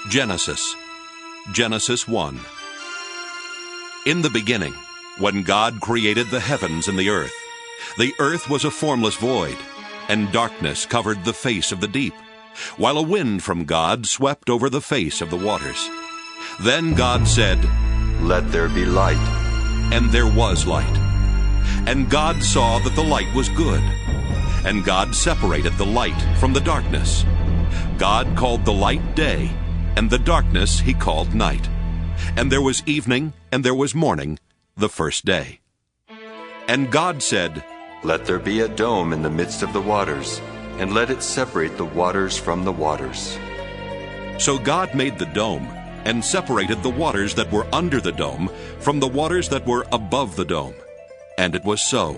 Genesis. Genesis 1. In the beginning, when God created the heavens and the earth was a formless void, and darkness covered the face of the deep, while a wind from God swept over the face of the waters. Then God said, "Let there be light." And there was light. And God saw that the light was good. And God separated the light from the darkness. God called the light day, and the darkness he called night. And there was evening, and there was morning, the first day. And God said, "Let there be a dome in the midst of the waters, and let it separate the waters from the waters." So God made the dome, and separated the waters that were under the dome from the waters that were above the dome. And it was so.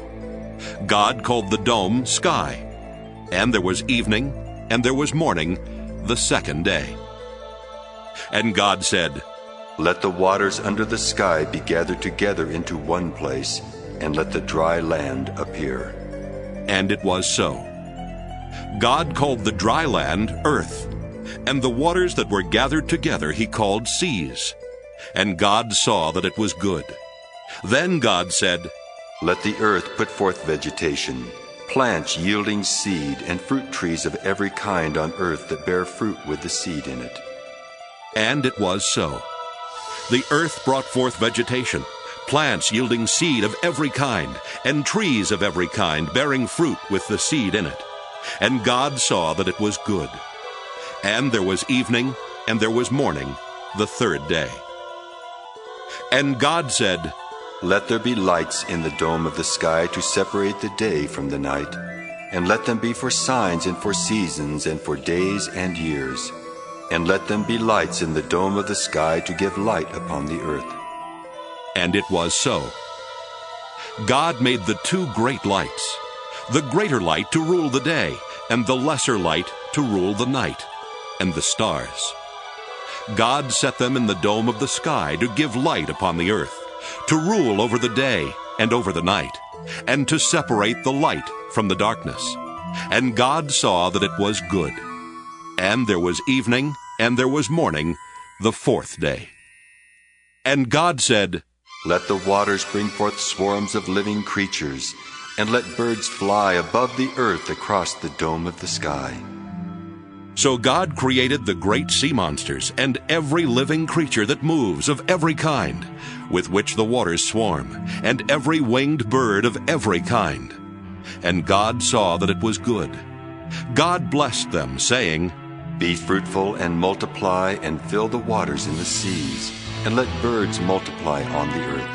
God called the dome sky. And there was evening, and there was morning, the second day. And God said, "Let the waters under the sky be gathered together into one place, and let the dry land appear." And it was so. God called the dry land earth, and the waters that were gathered together he called seas. And God saw that it was good. Then God said, "Let the earth put forth vegetation, plants yielding seed, and fruit trees of every kind on earth that bear fruit with the seed in it." And it was so. The earth brought forth vegetation, plants yielding seed of every kind, and trees of every kind bearing fruit with the seed in it. And God saw that it was good. And there was evening, and there was morning, the third day. And God said, "Let there be lights in the dome of the sky to separate the day from the night, and let them be for signs and for seasons and for days and years. And let them be lights in the dome of the sky to give light upon the earth." And it was so. God made the two great lights, the greater light to rule the day, and the lesser light to rule the night, and the stars. God set them in the dome of the sky to give light upon the earth, to rule over the day and over the night, and to separate the light from the darkness. And God saw that it was good. And there was evening, and there was morning, the fourth day. And God said, "Let the waters bring forth swarms of living creatures, and let birds fly above the earth across the dome of the sky." So God created the great sea monsters and every living creature that moves of every kind, with which the waters swarm, and every winged bird of every kind. And God saw that it was good. God blessed them, saying, "Be fruitful and multiply, and fill the waters in the seas, and let birds multiply on the earth."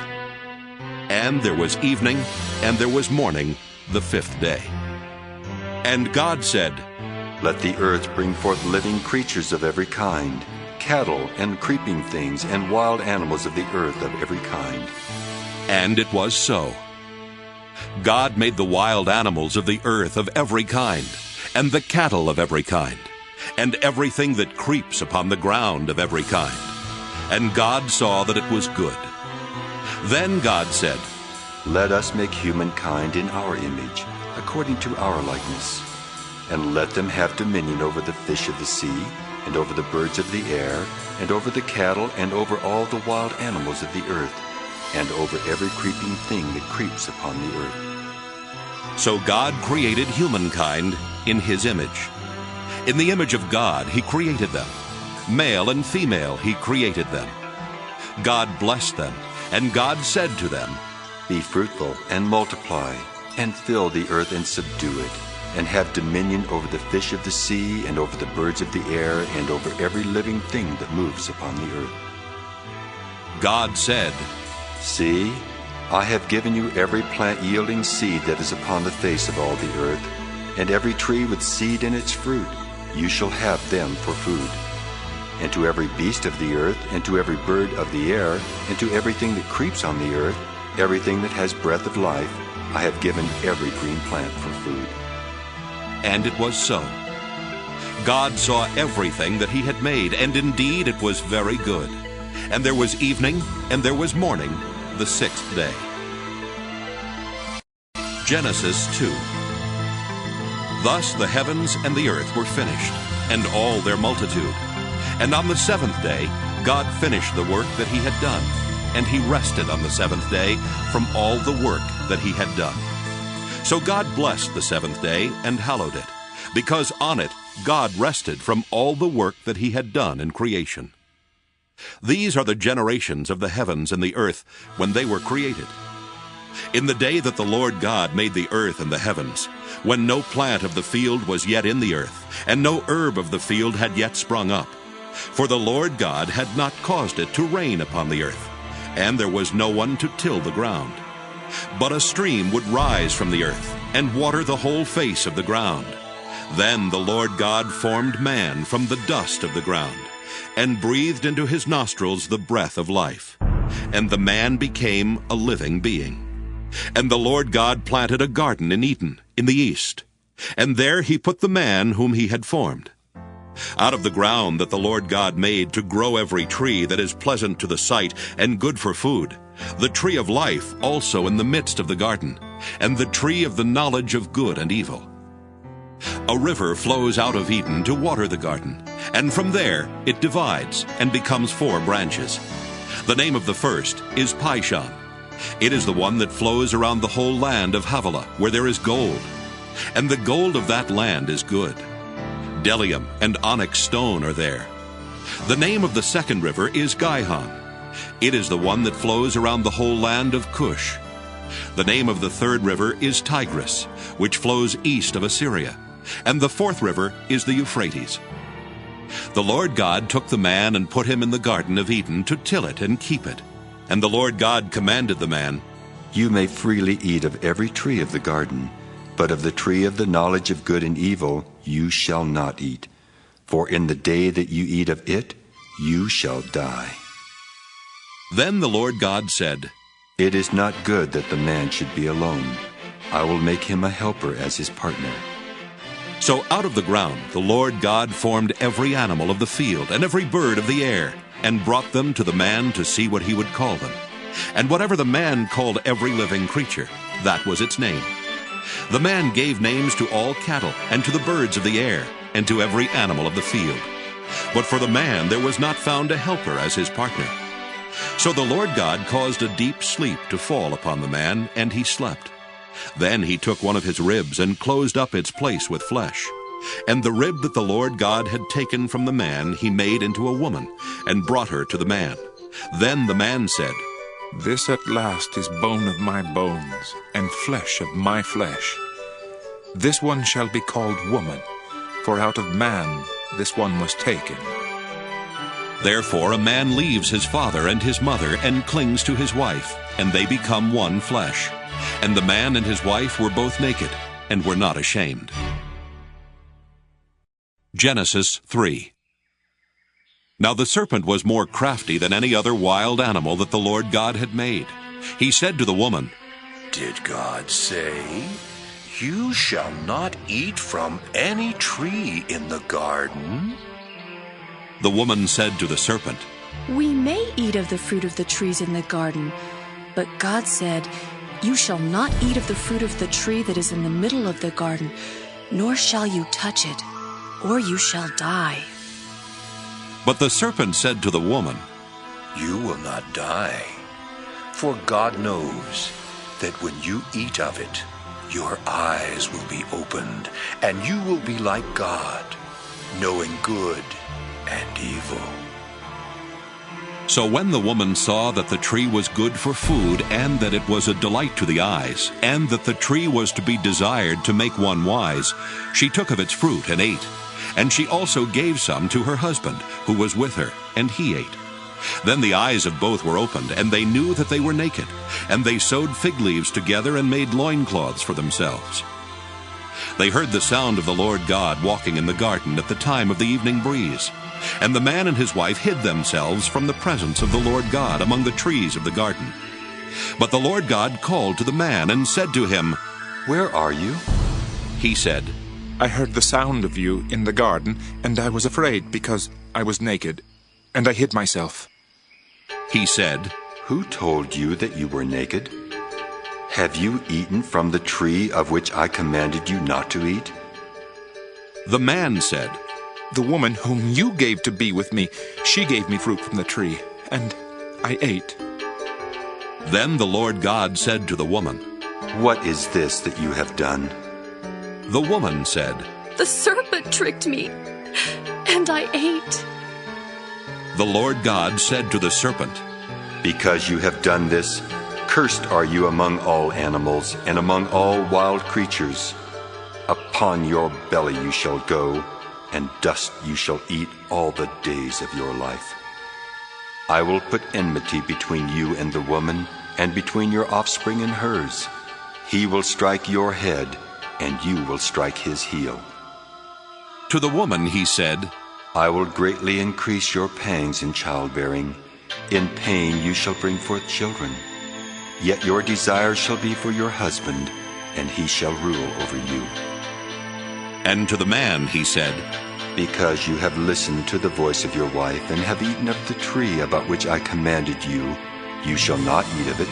And there was evening, and there was morning, the fifth day. And God said, "Let the earth bring forth living creatures of every kind, cattle and creeping things, and wild animals of the earth of every kind." And it was so. God made the wild animals of the earth of every kind, and the cattle of every kind, and everything that creeps upon the ground of every kind. And God saw that it was good. Then God said, "Let us make humankind in our image, according to our likeness. And let them have dominion over the fish of the sea, and over the birds of the air, and over the cattle, and over all the wild animals of the earth, and over every creeping thing that creeps upon the earth." So God created humankind in his image. In the image of God he created them. Male and female he created them. God blessed them, and God said to them, "Be fruitful and multiply, and fill the earth and subdue it, and have dominion over the fish of the sea, and over the birds of the air, and over every living thing that moves upon the earth." God said, "See, I have given you every plant yielding seed that is upon the face of all the earth, and every tree with seed in its fruit. You shall have them for food. And to every beast of the earth, and to every bird of the air, and to everything that creeps on the earth, everything that has breath of life, I have given every green plant for food." And it was so. God saw everything that he had made, and indeed it was very good. And there was evening, and there was morning, the sixth day. Genesis 2. Thus the heavens and the earth were finished, and all their multitude. And on the seventh day, God finished the work that he had done, and he rested on the seventh day from all the work that he had done. So God blessed the seventh day and hallowed it, because on it God rested from all the work that he had done in creation. These are the generations of the heavens and the earth when they were created. In the day that the Lord God made the earth and the heavens, when no plant of the field was yet in the earth, and no herb of the field had yet sprung up, for the Lord God had not caused it to rain upon the earth, and there was no one to till the ground. But a stream would rise from the earth, and water the whole face of the ground. Then the Lord God formed man from the dust of the ground, and breathed into his nostrils the breath of life. And the man became a living being. And the Lord God planted a garden in Eden, in the east, and there he put the man whom he had formed. Out of the ground that the Lord God made to grow every tree that is pleasant to the sight and good for food, the tree of life also in the midst of the garden, and the tree of the knowledge of good and evil. A river flows out of Eden to water the garden, and from there it divides and becomes 4 branches. The name of the first is Pishon. It is the one that flows around the whole land of Havilah, where there is gold. And the gold of that land is good. Bdellium and onyx stone are there. The name of the second river is Gihon. It is the one that flows around the whole land of Cush. The name of the third river is Tigris, which flows east of Assyria. And the fourth river is the Euphrates. The Lord God took the man and put him in the garden of Eden to till it and keep it. And the Lord God commanded the man, You may freely eat of every tree of the garden, but of the tree of the knowledge of good and evil you shall not eat. For in the day that you eat of it, you shall die. Then the Lord God said, It is not good that the man should be alone. I will make him a helper as his partner. So out of the ground the Lord God formed every animal of the field and every bird of the air, and brought them to the man to see what he would call them. And whatever the man called every living creature, that was its name. The man gave names to all cattle, and to the birds of the air, and to every animal of the field. But for the man there was not found a helper as his partner. So the Lord God caused a deep sleep to fall upon the man, and he slept. Then he took one of his ribs and closed up its place with flesh. And the rib that the Lord God had taken from the man he made into a woman, and brought her to the man. Then the man said, This at last is bone of my bones, and flesh of my flesh. This one shall be called woman, for out of man this one was taken. Therefore a man leaves his father and his mother, and clings to his wife, and they become one flesh. And the man and his wife were both naked, and were not ashamed. Genesis 3. Now the serpent was more crafty than any other wild animal that the Lord God had made. He said to the woman, Did God say, You shall not eat from any tree in the garden? The woman said to the serpent, We may eat of the fruit of the trees in the garden, but God said, You shall not eat of the fruit of the tree that is in the middle of the garden, nor shall you touch it, or you shall die. But the serpent said to the woman, You will not die, for God knows that when you eat of it, your eyes will be opened, and you will be like God, knowing good and evil. So when the woman saw that the tree was good for food, and that it was a delight to the eyes, and that the tree was to be desired to make one wise, she took of its fruit and ate. And she also gave some to her husband, who was with her, and he ate. Then the eyes of both were opened, and they knew that they were naked. And they sewed fig leaves together and made loincloths for themselves. They heard the sound of the Lord God walking in the garden at the time of the evening breeze. And the man and his wife hid themselves from the presence of the Lord God among the trees of the garden. But the Lord God called to the man and said to him, Where are you? He said, I heard the sound of you in the garden, and I was afraid because I was naked, and I hid myself. He said, Who told you that you were naked? Have you eaten from the tree of which I commanded you not to eat? The man said, The woman whom you gave to be with me, she gave me fruit from the tree, and I ate. Then the Lord God said to the woman, What is this that you have done? The woman said, The serpent tricked me, and I ate. The Lord God said to the serpent, Because you have done this, cursed are you among all animals and among all wild creatures. Upon your belly you shall go, and dust you shall eat all the days of your life. I will put enmity between you and the woman, and between your offspring and hers. He will strike your head, and you will strike his heel. To the woman he said, I will greatly increase your pangs in childbearing. In pain you shall bring forth children. Yet your desire shall be for your husband, and he shall rule over you. And to the man he said, Because you have listened to the voice of your wife, and have eaten of the tree about which I commanded you, you shall not eat of it.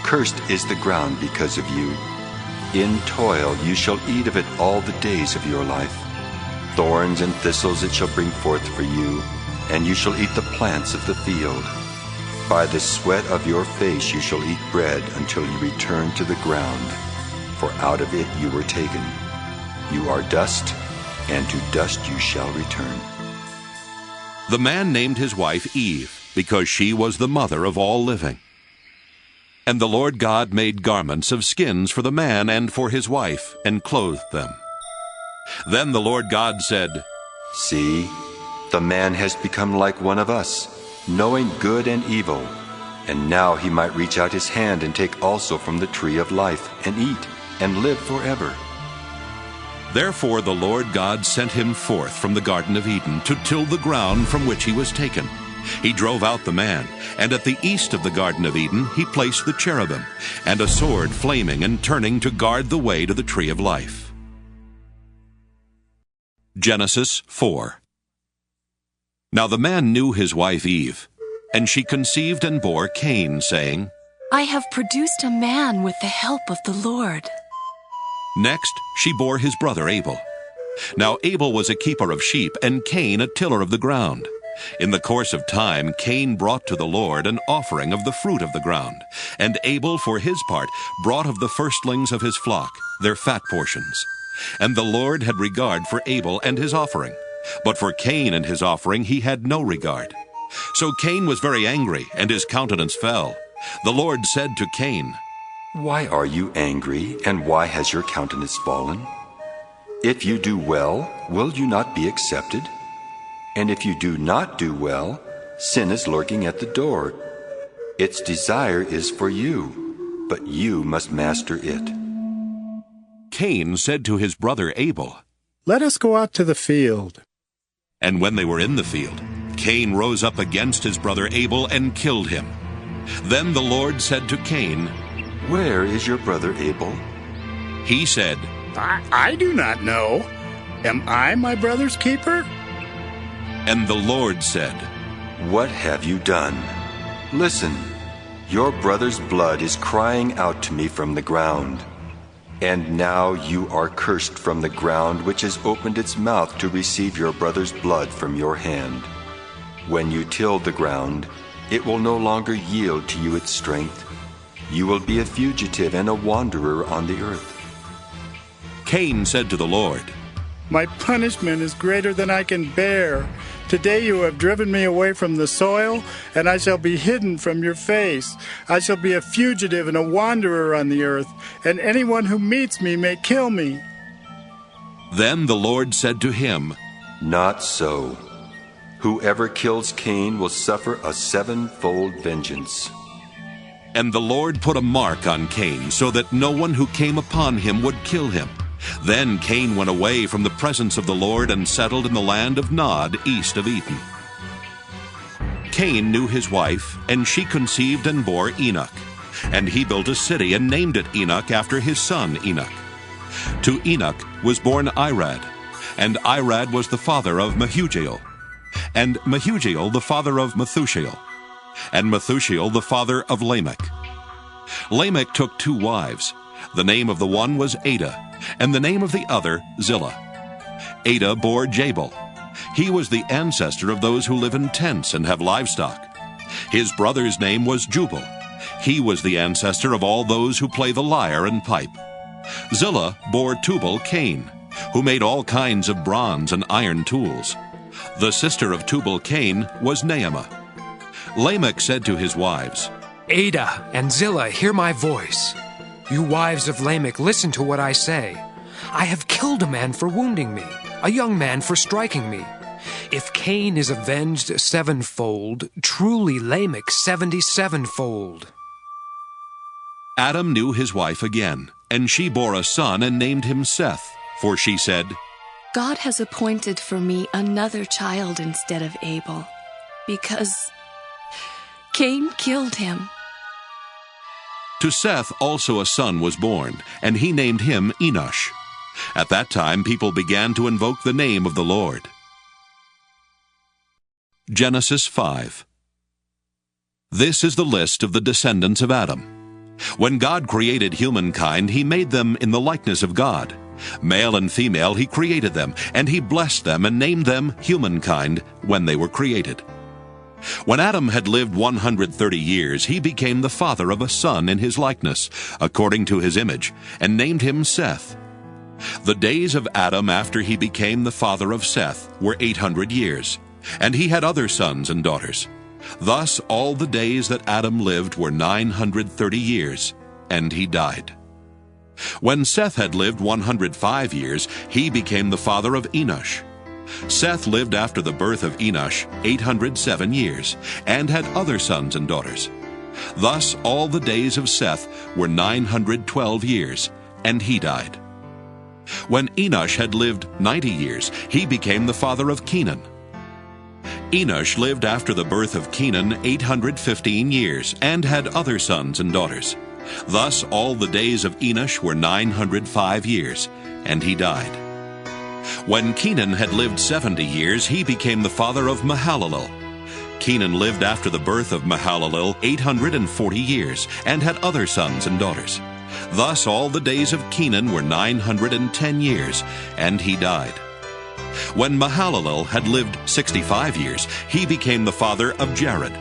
Cursed is the ground because of you. In toil you shall eat of it all the days of your life. Thorns and thistles it shall bring forth for you, and you shall eat the plants of the field. By the sweat of your face you shall eat bread until you return to the ground, for out of it you were taken. You are dust, and to dust you shall return. The man named his wife Eve, because she was the mother of all living. And the Lord God made garments of skins for the man and for his wife, and clothed them. Then the Lord God said, See, the man has become like one of us, knowing good and evil. And now he might reach out his hand and take also from the tree of life, and eat, and live forever. Therefore the Lord God sent him forth from the Garden of Eden to till the ground from which he was taken. He drove out the man, and at the east of the Garden of Eden he placed the cherubim, and a sword flaming and turning to guard the way to the tree of life. Genesis 4. Now the man knew his wife Eve, and she conceived and bore Cain, saying, I have produced a man with the help of the Lord. Next she bore his brother Abel. Now Abel was a keeper of sheep, and Cain a tiller of the ground. In the course of time Cain brought to the Lord an offering of the fruit of the ground, and Abel for his part brought of the firstlings of his flock, their fat portions. And the Lord had regard for Abel and his offering, but for Cain and his offering he had no regard. So Cain was very angry, and his countenance fell. The Lord said to Cain, Why are you angry, and why has your countenance fallen? If you do well, will you not be accepted? And if you do not do well, sin is lurking at the door. Its desire is for you, but you must master it. Cain said to his brother Abel, Let us go out to the field. And when they were in the field, Cain rose up against his brother Abel and killed him. Then the Lord said to Cain, Where is your brother Abel? He said, I do not know. Am I my brother's keeper? And the Lord said, What have you done? Listen, your brother's blood is crying out to me from the ground. And now you are cursed from the ground, which has opened its mouth to receive your brother's blood from your hand. When you till the ground, it will no longer yield to you its strength. You will be a fugitive and a wanderer on the earth. Cain said to the Lord, My punishment is greater than I can bear. Today you have driven me away from the soil, and I shall be hidden from your face. I shall be a fugitive and a wanderer on the earth, and anyone who meets me may kill me. Then the Lord said to him, Not so. Whoever kills Cain will suffer a sevenfold vengeance. And the Lord put a mark on Cain, so that no one who came upon him would kill him. Then Cain went away from the presence of the Lord and settled in the land of Nod, east of Eden. Cain knew his wife, and she conceived and bore Enoch. And he built a city and named it Enoch after his son Enoch. To Enoch was born Irad, and Irad was the father of Mehujael, and Mehujael the father of Methushael, and Methushael the father of Lamech. Lamech took 2 wives. The name of the one was Adah, and the name of the other Zillah. Adah bore Jabal. He was the ancestor of those who live in tents and have livestock. His brother's name was Jubal. He was the ancestor of all those who play the lyre and pipe. Zillah bore Tubal-Cain, who made all kinds of bronze and iron tools. The sister of Tubal-Cain was Naamah. Lamech said to his wives, Ada and Zillah, hear my voice. You wives of Lamech, listen to what I say. I have killed a man for wounding me, a young man for striking me. If Cain is avenged sevenfold, truly Lamech 77-fold. Adam knew his wife again, and she bore a son and named him Seth, for she said, God has appointed for me another child instead of Abel, because Cain killed him. To Seth also a son was born, and he named him Enosh. At that time people began to invoke the name of the Lord. Genesis 5. This is the list of the descendants of Adam. When God created humankind, he made them in the likeness of God. Male and female he created them, and he blessed them and named them humankind when they were created. When Adam had lived 130 years, he became the father of a son in his likeness, according to his image, and named him Seth. The days of Adam after he became the father of Seth were 800 years, and he had other sons and daughters. Thus all the days that Adam lived were 930 years, and he died. When Seth had lived 105 years, he became the father of Enosh. Seth lived after the birth of Enosh 807 years, and had other sons and daughters. Thus all the days of Seth were 912 years, and he died. When Enosh had lived 90 years, he became the father of Kenan. Enosh lived after the birth of Kenan 815 years, and had other sons and daughters. Thus all the days of Enosh were 905 years, and he died. When Kenan had lived 70 years, he became the father of Mahalalel. Kenan lived after the birth of Mahalalel 840 years, and had other sons and daughters. Thus all the days of Kenan were 910 years, and he died. When Mahalalel had lived 65 years, he became the father of Jared.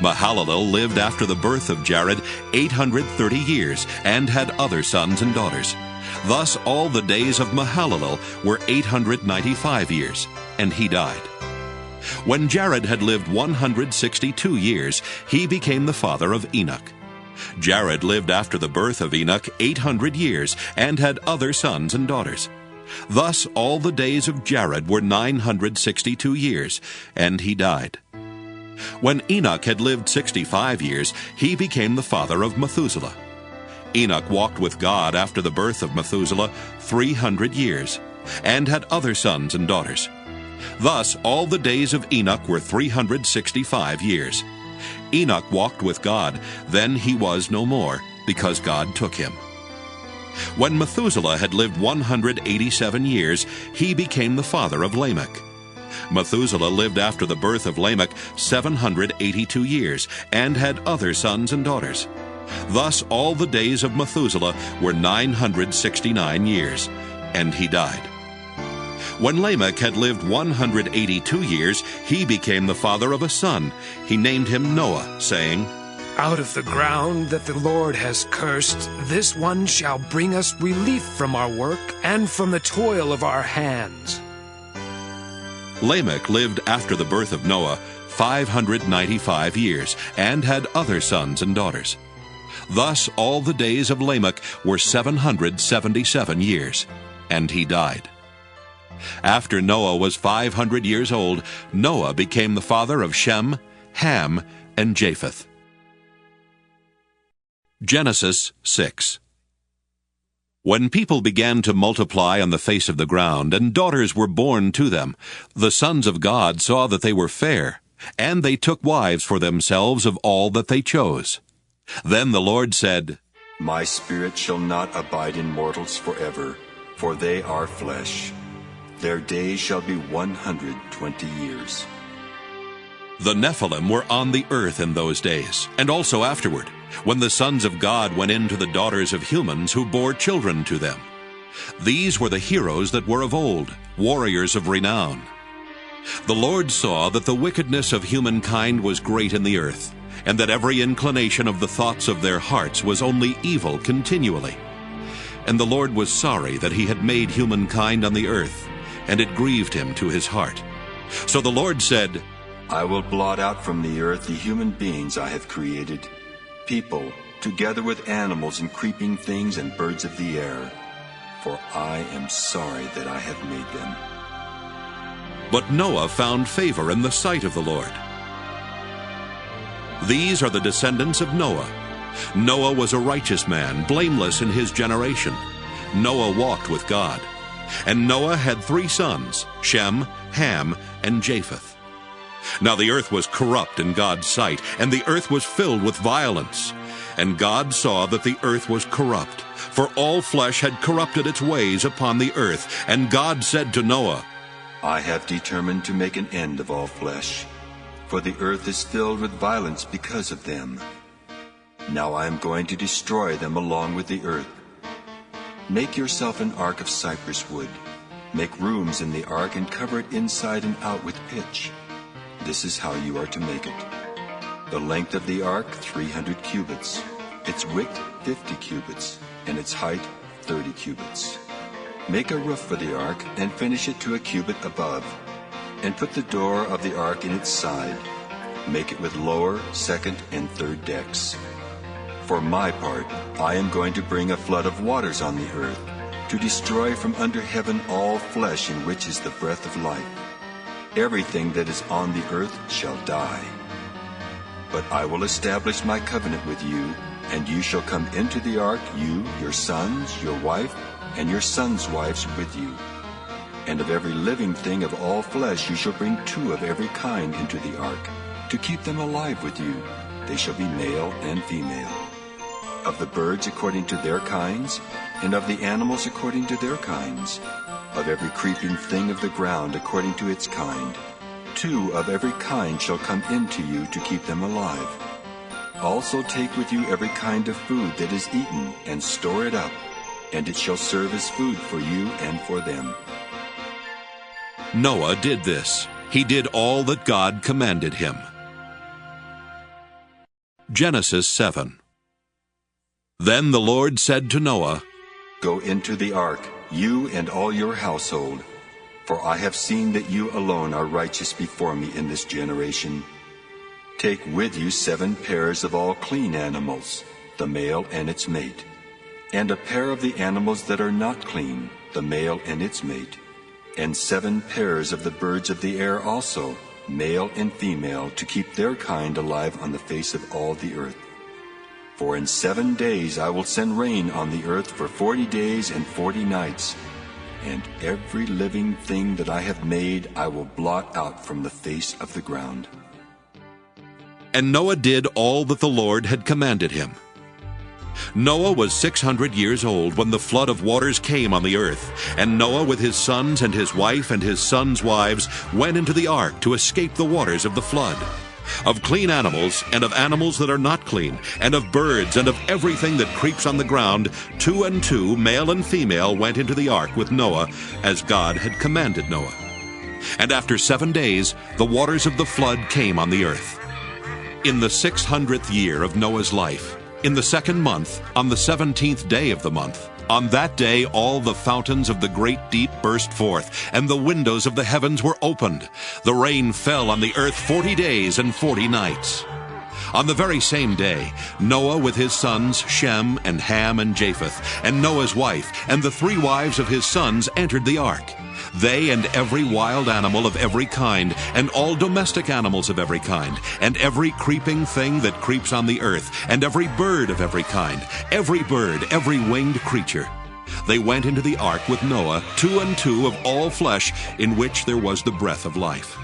Mahalalel lived after the birth of Jared 830 years, and had other sons and daughters. Thus all the days of Mahalalel were 895 years, and he died. When Jared had lived 162 years, he became the father of Enoch. Jared lived after the birth of Enoch 800 years, and had other sons and daughters. Thus all the days of Jared were 962 years, and he died. When Enoch had lived 65 years, he became the father of Methuselah. Enoch walked with God after the birth of Methuselah 300 years, and had other sons and daughters. Thus all the days of Enoch were 365 years. Enoch walked with God, then he was no more, because God took him. When Methuselah had lived 187 years, he became the father of Lamech. Methuselah lived after the birth of Lamech 782 years, and had other sons and daughters. Thus all the days of Methuselah were 969 years, and he died. When Lamech had lived 182 years, he became the father of a son. He named him Noah, saying, Out of the ground that the Lord has cursed, this one shall bring us relief from our work and from the toil of our hands. Lamech lived after the birth of Noah 595 years, and had other sons and daughters. Thus all the days of Lamech were 777 years, and he died. After Noah was 500 years old, Noah became the father of Shem, Ham, and Japheth. Genesis 6. When people began to multiply on the face of the ground, and daughters were born to them, the sons of God saw that they were fair, and they took wives for themselves of all that they chose. Then the Lord said, My spirit shall not abide in mortals forever, for they are flesh. Their days shall be 120 years. The Nephilim were on the earth in those days, and also afterward, when the sons of God went in to the daughters of humans who bore children to them. These were the heroes that were of old, warriors of renown. The Lord saw that the wickedness of humankind was great in the earth, and that every inclination of the thoughts of their hearts was only evil continually. And the Lord was sorry that he had made humankind on the earth, and it grieved him to his heart. So the Lord said, I will blot out from the earth the human beings I have created, people, together with animals and creeping things and birds of the air, for I am sorry that I have made them. But Noah found favor in the sight of the Lord. These are the descendants of Noah. Noah was a righteous man, blameless in his generation. Noah walked with God. And Noah had 3 sons, Shem, Ham, and Japheth. Now the earth was corrupt in God's sight, and the earth was filled with violence. And God saw that the earth was corrupt, for all flesh had corrupted its ways upon the earth. And God said to Noah, I have determined to make an end of all flesh, for the earth is filled with violence because of them. Now I am going to destroy them along with the earth. Make yourself an ark of cypress wood. Make rooms in the ark and cover it inside and out with pitch. This is how you are to make it. The length of the ark, 300 cubits. Its width, 50 cubits. And its height, 30 cubits. Make a roof for the ark and finish it to a cubit above. And put the door of the ark in its side. Make it with lower, second, and third decks. For my part, I am going to bring a flood of waters on the earth, to destroy from under heaven all flesh in which is the breath of life. Everything that is on the earth shall die. But I will establish my covenant with you, and you shall come into the ark, you, your sons, your wife, and your sons' wives with you. And of every living thing of all flesh you shall bring 2 of every kind into the ark, to keep them alive with you. They shall be male and female. Of the birds according to their kinds, and of the animals according to their kinds. Of every creeping thing of the ground according to its kind. 2 of every kind shall come into you to keep them alive. Also take with you every kind of food that is eaten, and store it up, and it shall serve as food for you and for them. Noah did this. He did all that God commanded him. Genesis 7. Then the Lord said to Noah, Go into the ark, you and all your household, for I have seen that you alone are righteous before me in this generation. Take with you 7 pairs of all clean animals, the male and its mate, and a pair of the animals that are not clean, the male and its mate, and 7 pairs of the birds of the air also, male and female, to keep their kind alive on the face of all the earth. For in 7 days I will send rain on the earth for 40 days and 40 nights, and every living thing that I have made I will blot out from the face of the ground. And Noah did all that the Lord had commanded him. Noah was 600 years old when the flood of waters came on the earth, and Noah with his sons and his wife and his sons' wives went into the ark to escape the waters of the flood. Of clean animals, and of animals that are not clean, and of birds, and of everything that creeps on the ground, 2 and 2, male and female, went into the ark with Noah, as God had commanded Noah. And after 7 days, the waters of the flood came on the earth. In the 600th year of Noah's life, in the 2nd month, on the 17th day of the month, on that day all the fountains of the great deep burst forth, and the windows of the heavens were opened. The rain fell on the earth 40 days and 40 nights. On the very same day, Noah with his sons Shem and Ham and Japheth, and Noah's wife, and the 3 wives of his sons entered the ark. They and every wild animal of every kind, and all domestic animals of every kind, and every creeping thing that creeps on the earth, and every bird of every kind, every bird, every winged creature. They went into the ark with Noah, 2 and 2 of all flesh, in which there was the breath of life.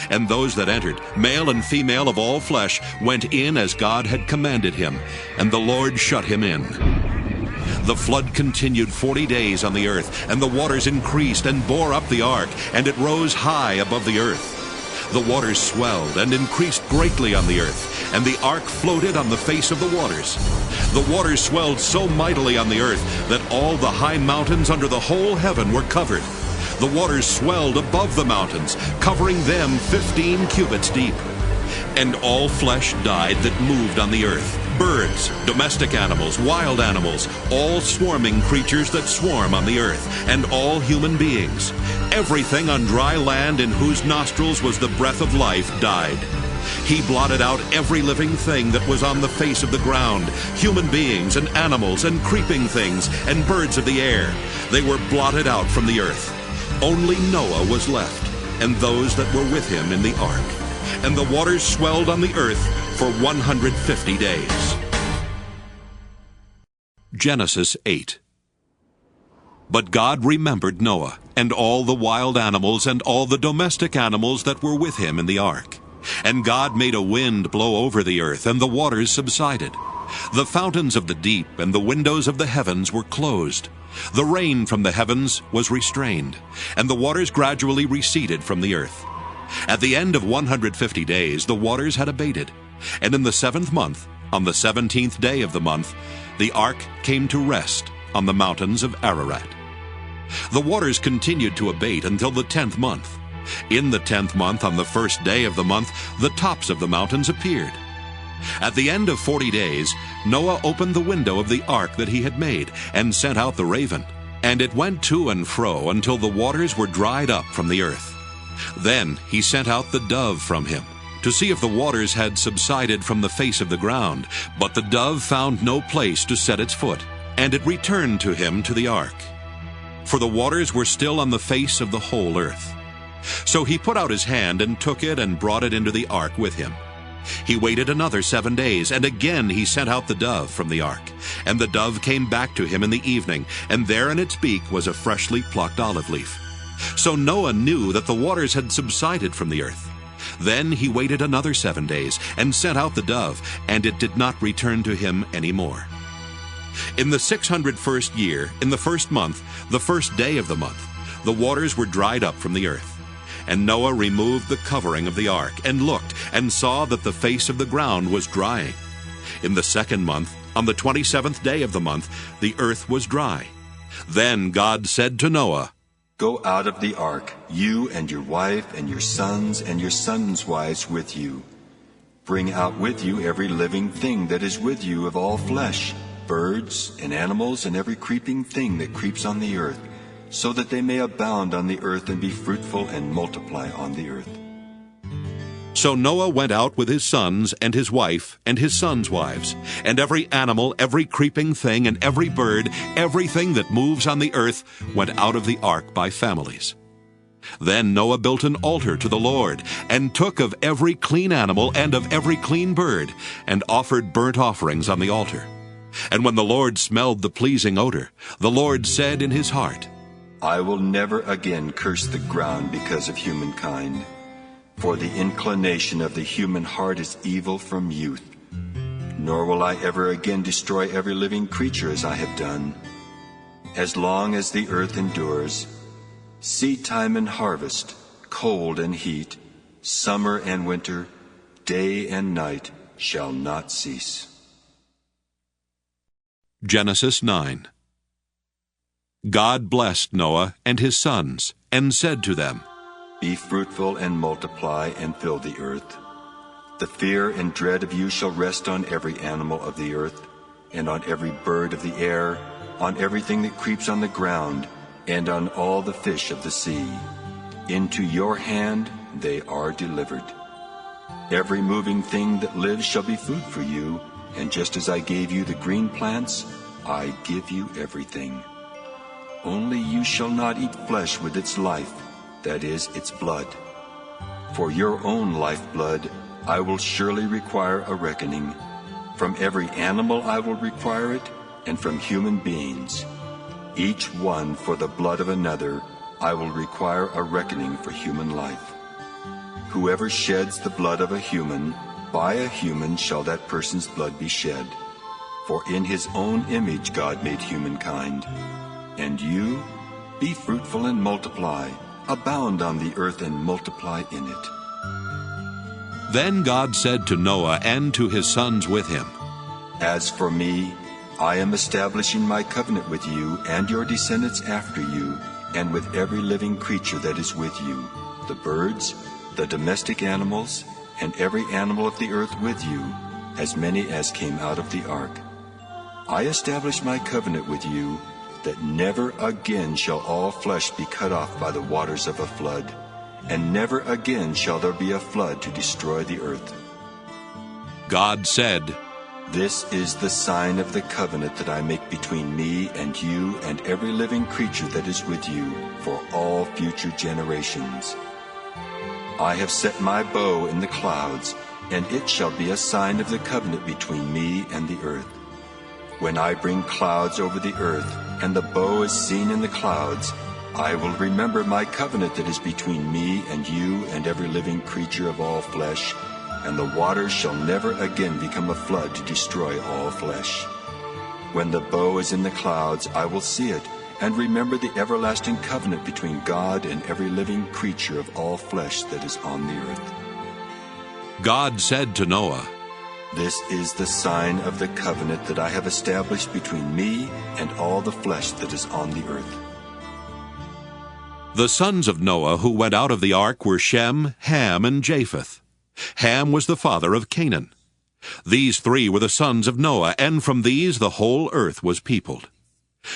And those that entered, male and female of all flesh, went in as God had commanded him, and the Lord shut him in. The flood continued 40 days on the earth, and the waters increased and bore up the ark, and it rose high above the earth. The waters swelled and increased greatly on the earth, and the ark floated on the face of the waters. The waters swelled so mightily on the earth that all the high mountains under the whole heaven were covered. The waters swelled above the mountains, covering them 15 cubits deep. And all flesh died that moved on the earth, birds, domestic animals, wild animals, all swarming creatures that swarm on the earth, and all human beings. Everything on dry land in whose nostrils was the breath of life died. He blotted out every living thing that was on the face of the ground, human beings and animals and creeping things and birds of the air. They were blotted out from the earth. Only Noah was left, and those that were with him in the ark. And the waters swelled on the earth for 150 days. Genesis 8. But God remembered Noah, and all the wild animals and all the domestic animals that were with him in the ark. And God made a wind blow over the earth, and the waters subsided. The fountains of the deep and the windows of the heavens were closed. The rain from the heavens was restrained, and the waters gradually receded from the earth. At the end of 150 days, the waters had abated. And in the 7th month, on the 17th day of the month, the ark came to rest on the mountains of Ararat. The waters continued to abate until the 10th month. In the 10th month, on the 1st day of the month, the tops of the mountains appeared. At the end of 40 days, Noah opened the window of the ark that he had made, and sent out the raven. And it went to and fro until the waters were dried up from the earth. Then he sent out the dove from him, to see if the waters had subsided from the face of the ground. But the dove found no place to set its foot, and it returned to him to the ark. For the waters were still on the face of the whole earth. So he put out his hand and took it and brought it into the ark with him. He waited another 7 days, and again he sent out the dove from the ark. And the dove came back to him in the evening, and there in its beak was a freshly plucked olive leaf. So Noah knew that the waters had subsided from the earth. Then he waited another 7 days, and sent out the dove, and it did not return to him any more. In the 601st year, in the 1st month, the 1st day of the month, the waters were dried up from the earth. And Noah removed the covering of the ark, and looked, and saw that the face of the ground was drying. In the 2nd month, on the 27th day of the month, the earth was dry. Then God said to Noah, Go out of the ark, you and your wife and your sons wives with you. Bring out with you every living thing that is with you of all flesh, birds and animals and every creeping thing that creeps on the earth, so that they may abound on the earth and be fruitful and multiply on the earth. So Noah went out with his sons and his wife and his sons' wives, and every animal, every creeping thing, and every bird, everything that moves on the earth, went out of the ark by families. Then Noah built an altar to the Lord, and took of every clean animal and of every clean bird, and offered burnt offerings on the altar. And when the Lord smelled the pleasing odor, the Lord said in his heart, I will never again curse the ground because of humankind. For the inclination of the human heart is evil from youth. Nor will I ever again destroy every living creature as I have done. As long as the earth endures, seed time and harvest, cold and heat, summer and winter, day and night shall not cease. Genesis 9. God blessed Noah and his sons, and said to them, Be fruitful and multiply and fill the earth. The fear and dread of you shall rest on every animal of the earth, and on every bird of the air, on everything that creeps on the ground, and on all the fish of the sea. Into your hand they are delivered. Every moving thing that lives shall be food for you, and just as I gave you the green plants, I give you everything. Only you shall not eat flesh with its life, that is, its blood. For your own lifeblood I will surely require a reckoning. From every animal I will require it, and from human beings. Each one for the blood of another I will require a reckoning for human life. Whoever sheds the blood of a human, by a human shall that person's blood be shed. For in his own image God made humankind. And you, be fruitful and multiply, abound on the earth and multiply in it. Then God said to Noah and to his sons with him, As for me, I am establishing my covenant with you and your descendants after you, and with every living creature that is with you, the birds, the domestic animals, and every animal of the earth with you, as many as came out of the ark. I establish my covenant with you, that never again shall all flesh be cut off by the waters of a flood, and never again shall there be a flood to destroy the earth. God said, This is the sign of the covenant that I make between me and you and every living creature that is with you for all future generations. I have set my bow in the clouds, and it shall be a sign of the covenant between me and the earth. When I bring clouds over the earth, and the bow is seen in the clouds, I will remember my covenant that is between me and you and every living creature of all flesh, and the waters shall never again become a flood to destroy all flesh. When the bow is in the clouds, I will see it, and remember the everlasting covenant between God and every living creature of all flesh that is on the earth. God said to Noah, This is the sign of the covenant that I have established between me and all the flesh that is on the earth. The sons of Noah who went out of the ark were Shem, Ham, and Japheth. Ham was the father of Canaan. These three were the sons of Noah, and from these the whole earth was peopled.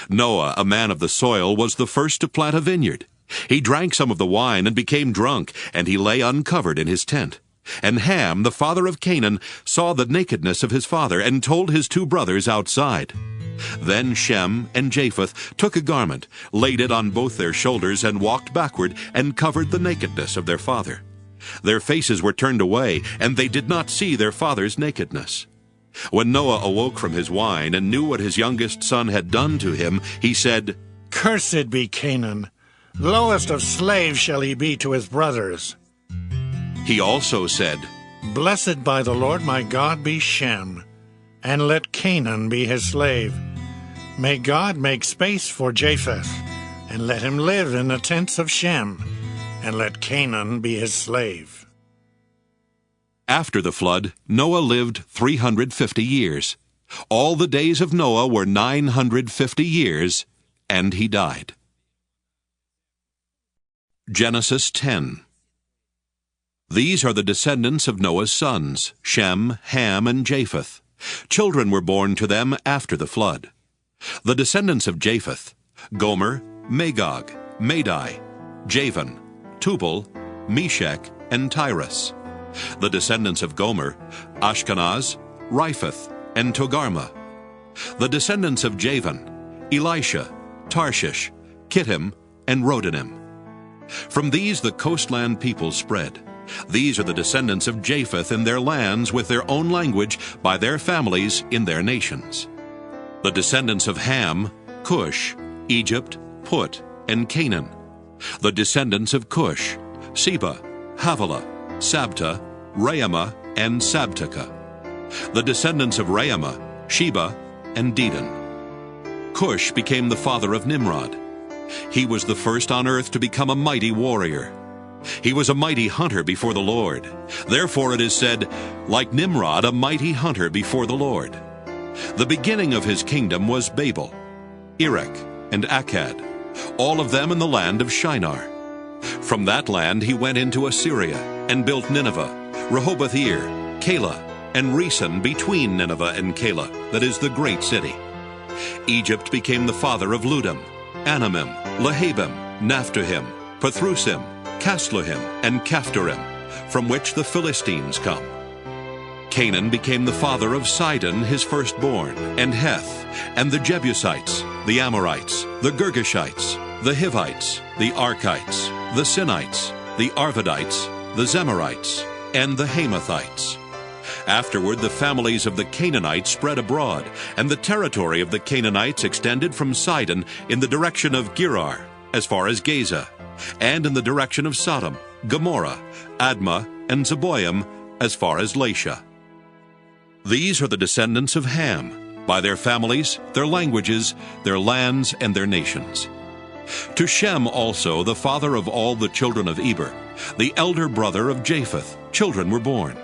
Noah, a man of the soil, was the first to plant a vineyard. He drank some of the wine and became drunk, and he lay uncovered in his tent. And Ham, the father of Canaan, saw the nakedness of his father, and told his two brothers outside. Then Shem and Japheth took a garment, laid it on both their shoulders, and walked backward, and covered the nakedness of their father. Their faces were turned away, and they did not see their father's nakedness. When Noah awoke from his wine, and knew what his youngest son had done to him, he said, Cursed be Canaan! Lowest of slaves shall he be to his brothers. He also said, Blessed by the Lord my God be Shem, and let Canaan be his slave. May God make space for Japheth, and let him live in the tents of Shem, and let Canaan be his slave. After the flood, Noah lived 350 years. All the days of Noah were 950 years, and he died. Genesis 10. These are the descendants of Noah's sons, Shem, Ham, and Japheth. Children were born to them after the flood. The descendants of Japheth: Gomer, Magog, Madai, Javan, Tubal, Meshech, and Tyrus. The descendants of Gomer: Ashkenaz, Riphath, and Togarmah. The descendants of Javan: Elisha, Tarshish, Kittim, and Rodanim. From these the coastland peoples spread. These are the descendants of Japheth in their lands with their own language by their families in their nations. The descendants of Ham: Cush, Egypt, Put, and Canaan. The descendants of Cush: Seba, Havilah, Sabta, Raamah, and Sabteka. The descendants of Raamah: Sheba and Dedan. Cush became the father of Nimrod. He was the first on earth to become a mighty warrior. He was a mighty hunter before the Lord. Therefore it is said, like Nimrod, a mighty hunter before the Lord. The beginning of his kingdom was Babel, Erech, and Akkad, all of them in the land of Shinar. From that land he went into Assyria, and built Nineveh, Rehoboth-ir, Calah, and Resen between Nineveh and Calah, that is the great city. Egypt became the father of Ludum, Anamim, Lehabim, Naphtuhim, Pathrusim, Casluhim, and Caphtorim, from which the Philistines come. Canaan became the father of Sidon, his firstborn, and Heth, and the Jebusites, the Amorites, the Girgashites, the Hivites, the Arkites, the Sinites, the Arvadites, the Zemarites, and the Hamathites. Afterward the families of the Canaanites spread abroad, and the territory of the Canaanites extended from Sidon in the direction of Gerar, as far as Gaza, and in the direction of Sodom, Gomorrah, Admah, and Zeboim, as far as Lasha. These are the descendants of Ham, by their families, their languages, their lands, and their nations. To Shem also, the father of all the children of Eber, the elder brother of Japheth, children were born.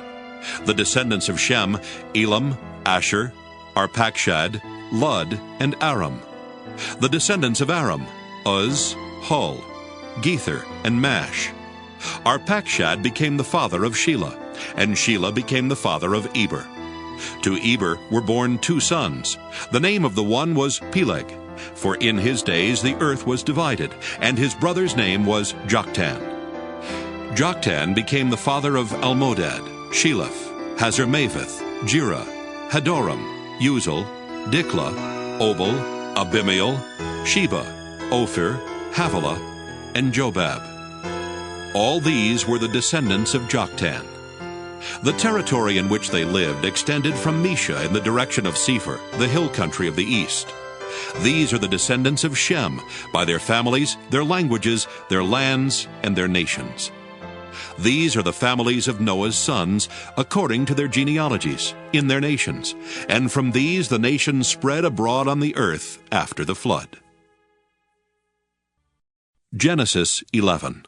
The descendants of Shem: Elam, Asher, Arpachshad, Lud, and Aram. The descendants of Aram: Uz, Hul, Gether, and Mash. Arpachshad became the father of Shelah, and Shelah became the father of Eber. To Eber were born 2 sons. The name of the one was Peleg, for in his days the earth was divided, and his brother's name was Joktan. Joktan became the father of Almodad, Sheleph, Hazarmaveth, Jireh, Hadoram, Uzal, Diklah, Obal, Abimael, Sheba, Ophir, Havilah, and Jobab. All these were the descendants of Joktan. The territory in which they lived extended from Mesha in the direction of Sephir, the hill country of the east. These are the descendants of Shem, by their families, their languages, their lands, and their nations. These are the families of Noah's sons, according to their genealogies, in their nations, and from these the nations spread abroad on the earth after the flood. Genesis 11.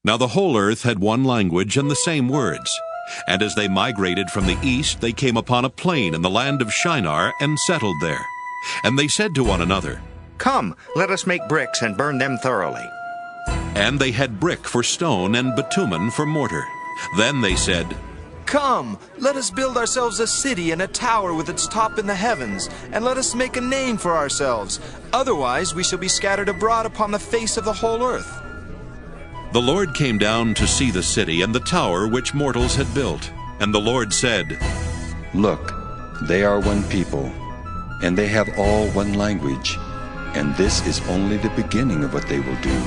Now the whole earth had one language and the same words. And as they migrated from the east, they came upon a plain in the land of Shinar and settled there. And they said to one another, Come, let us make bricks and burn them thoroughly. And they had brick for stone and bitumen for mortar. Then they said, Come, let us build ourselves a city and a tower with its top in the heavens, and let us make a name for ourselves. Otherwise we shall be scattered abroad upon the face of the whole earth. The Lord came down to see the city and the tower which mortals had built. And the Lord said, Look, they are one people, and they have all one language, and this is only the beginning of what they will do.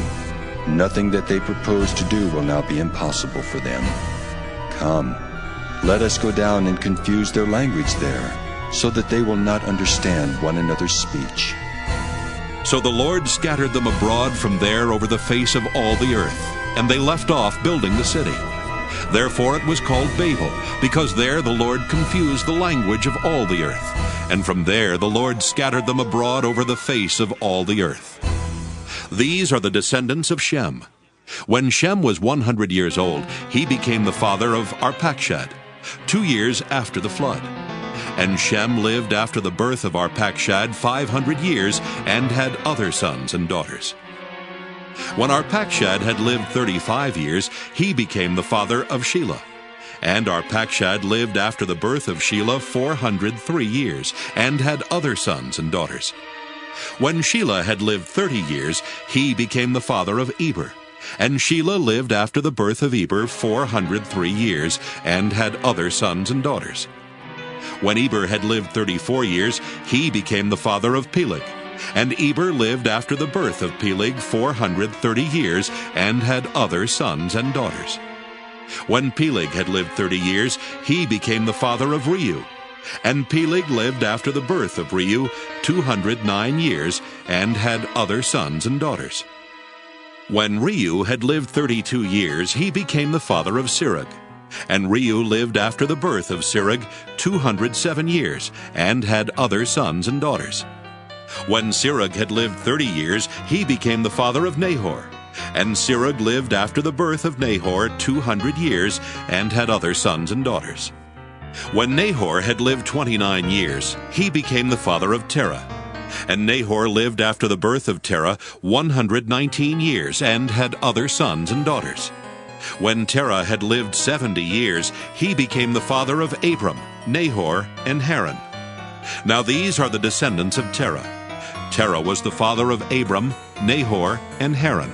Nothing that they propose to do will now be impossible for them. Come, let us go down and confuse their language there, so that they will not understand one another's speech. So the Lord scattered them abroad from there over the face of all the earth, and they left off building the city. Therefore it was called Babel, because there the Lord confused the language of all the earth. And from there the Lord scattered them abroad over the face of all the earth. These are the descendants of Shem. When Shem was 100 years old, he became the father of Arpachshad, 2 years after the flood. And Shem lived after the birth of Arpachshad 500 years, and had other sons and daughters. When Arpachshad had lived 35 years, he became the father of Shelah. And Arpachshad lived after the birth of Shelah 403 years, and had other sons and daughters. When Shelah had lived 30 years, he became the father of Eber. And Shelah lived after the birth of Eber 403 years, and had other sons and daughters. When Eber had lived 34 years, he became the father of Peleg. And Eber lived after the birth of Peleg 430 years, and had other sons and daughters. When Peleg had lived 30 years, he became the father of Reu. And Peleg lived after the birth of Reu 209 years, and had other sons and daughters. When Reu had lived 32 years, he became the father of Sirach. And Reu lived after the birth of Sirach 207 years, and had other sons and daughters. When Sirach had lived 30 years, he became the father of Nahor. And Sirach lived after the birth of Nahor 200 years, and had other sons and daughters. When Nahor had lived 29 years, he became the father of Terah. And Nahor lived after the birth of Terah 119 years, and had other sons and daughters. When Terah had lived 70 years, he became the father of Abram, Nahor, and Haran. Now these are the descendants of Terah. Terah was the father of Abram, Nahor, and Haran.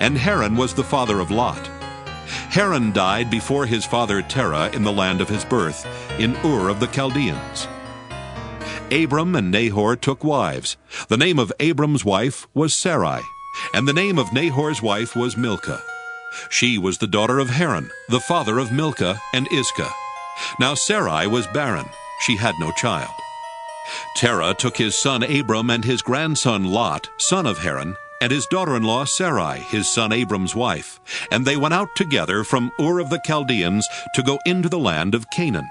And Haran was the father of Lot. Haran died before his father Terah in the land of his birth, in Ur of the Chaldeans. Abram and Nahor took wives. The name of Abram's wife was Sarai, and the name of Nahor's wife was Milcah. She was the daughter of Haran, the father of Milcah and Iscah. Now Sarai was barren; she had no child. Terah took his son Abram and his grandson Lot, son of Haran, and his daughter-in-law Sarai, his son Abram's wife, and they went out together from Ur of the Chaldeans to go into the land of Canaan.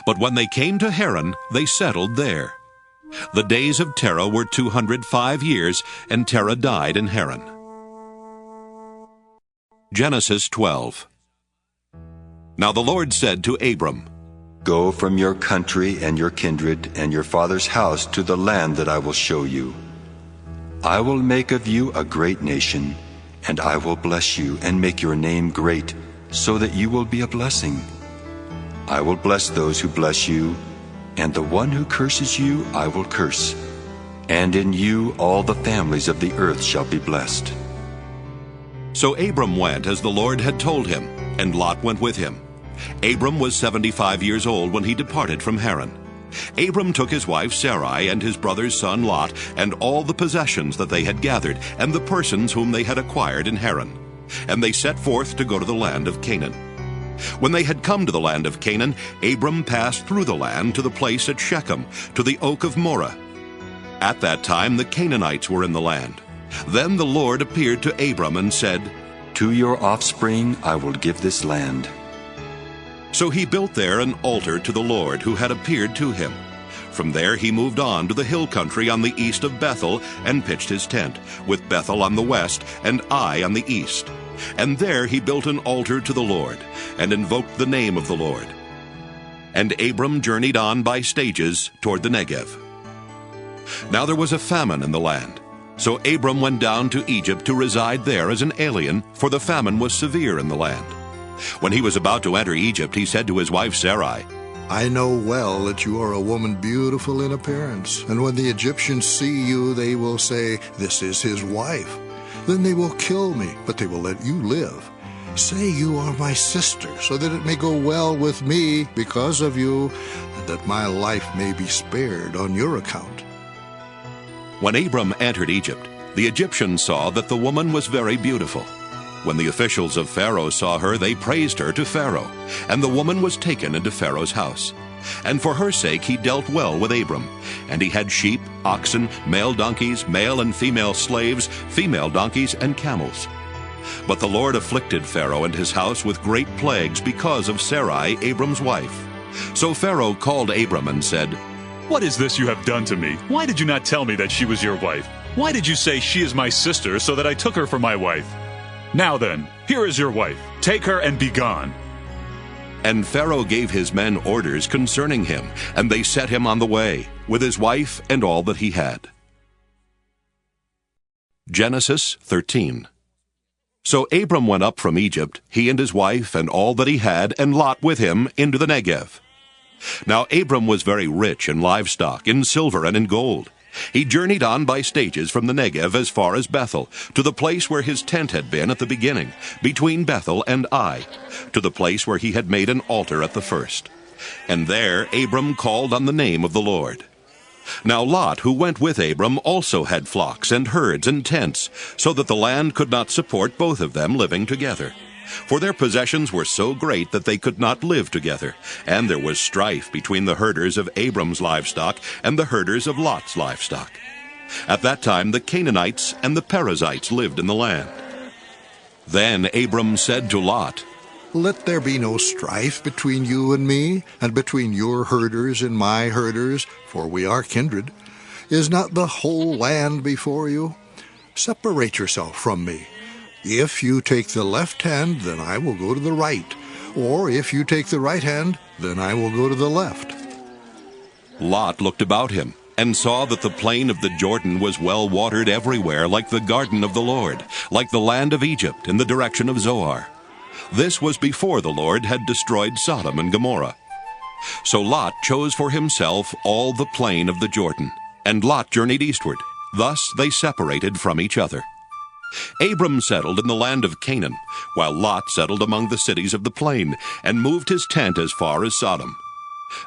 But when they came to Haran, they settled there. The days of Terah were 205 years, and Terah died in Haran. Genesis 12. Now the Lord said to Abram, Go from your country and your kindred and your father's house to the land that I will show you. I will make of you a great nation, and I will bless you and make your name great, so that you will be a blessing. I will bless those who bless you, and the one who curses you I will curse. And in you all the families of the earth shall be blessed. So Abram went as the Lord had told him, and Lot went with him. Abram was 75 years old when he departed from Haran. Abram took his wife Sarai and his brother's son Lot, and all the possessions that they had gathered, and the persons whom they had acquired in Haran. And they set forth to go to the land of Canaan. When they had come to the land of Canaan, Abram passed through the land to the place at Shechem, to the oak of Moreh. At that time the Canaanites were in the land. Then the Lord appeared to Abram and said, To your offspring I will give this land. So he built there an altar to the Lord who had appeared to him. From there he moved on to the hill country on the east of Bethel and pitched his tent, with Bethel on the west and Ai on the east. And there he built an altar to the Lord, and invoked the name of the Lord. And Abram journeyed on by stages toward the Negev. Now there was a famine in the land. So Abram went down to Egypt to reside there as an alien, for the famine was severe in the land. When he was about to enter Egypt, he said to his wife Sarai, I know well that you are a woman beautiful in appearance, and when the Egyptians see you, they will say, This is his wife. Then they will kill me, but they will let you live. Say you are my sister, so that it may go well with me because of you, and that my life may be spared on your account. When Abram entered Egypt, the Egyptians saw that the woman was very beautiful. When the officials of Pharaoh saw her, they praised her to Pharaoh, and the woman was taken into Pharaoh's house. And for her sake he dealt well with Abram, and he had sheep, oxen, male donkeys, male and female slaves, female donkeys, and camels. But the Lord afflicted Pharaoh and his house with great plagues because of Sarai, Abram's wife. So Pharaoh called Abram and said, What is this you have done to me? Why did you not tell me that she was your wife? Why did you say she is my sister, so that I took her for my wife? Now then, here is your wife. Take her and be gone. And Pharaoh gave his men orders concerning him, and they set him on the way, with his wife and all that he had. Genesis 13. So Abram went up from Egypt, he and his wife and all that he had, and Lot with him, into the Negev. Now Abram was very rich in livestock, in silver and in gold. He journeyed on by stages from the Negev as far as Bethel, to the place where his tent had been at the beginning, between Bethel and Ai, to the place where he had made an altar at the first. And there Abram called on the name of the Lord. Now Lot, who went with Abram, also had flocks and herds and tents, so that the land could not support both of them living together. For their possessions were so great that they could not live together, and there was strife between the herders of Abram's livestock and the herders of Lot's livestock. At that time the Canaanites and the Perizzites lived in the land. Then Abram said to Lot, Let there be no strife between you and me, and between your herders and my herders, for we are kindred. Is not the whole land before you? Separate yourself from me. If you take the left hand, then I will go to the right. Or if you take the right hand, then I will go to the left. Lot looked about him, and saw that the plain of the Jordan was well watered everywhere, like the garden of the Lord, like the land of Egypt in the direction of Zoar. This was before the Lord had destroyed Sodom and Gomorrah. So Lot chose for himself all the plain of the Jordan, and Lot journeyed eastward. Thus they separated from each other. Abram settled in the land of Canaan, while Lot settled among the cities of the plain, and moved his tent as far as Sodom.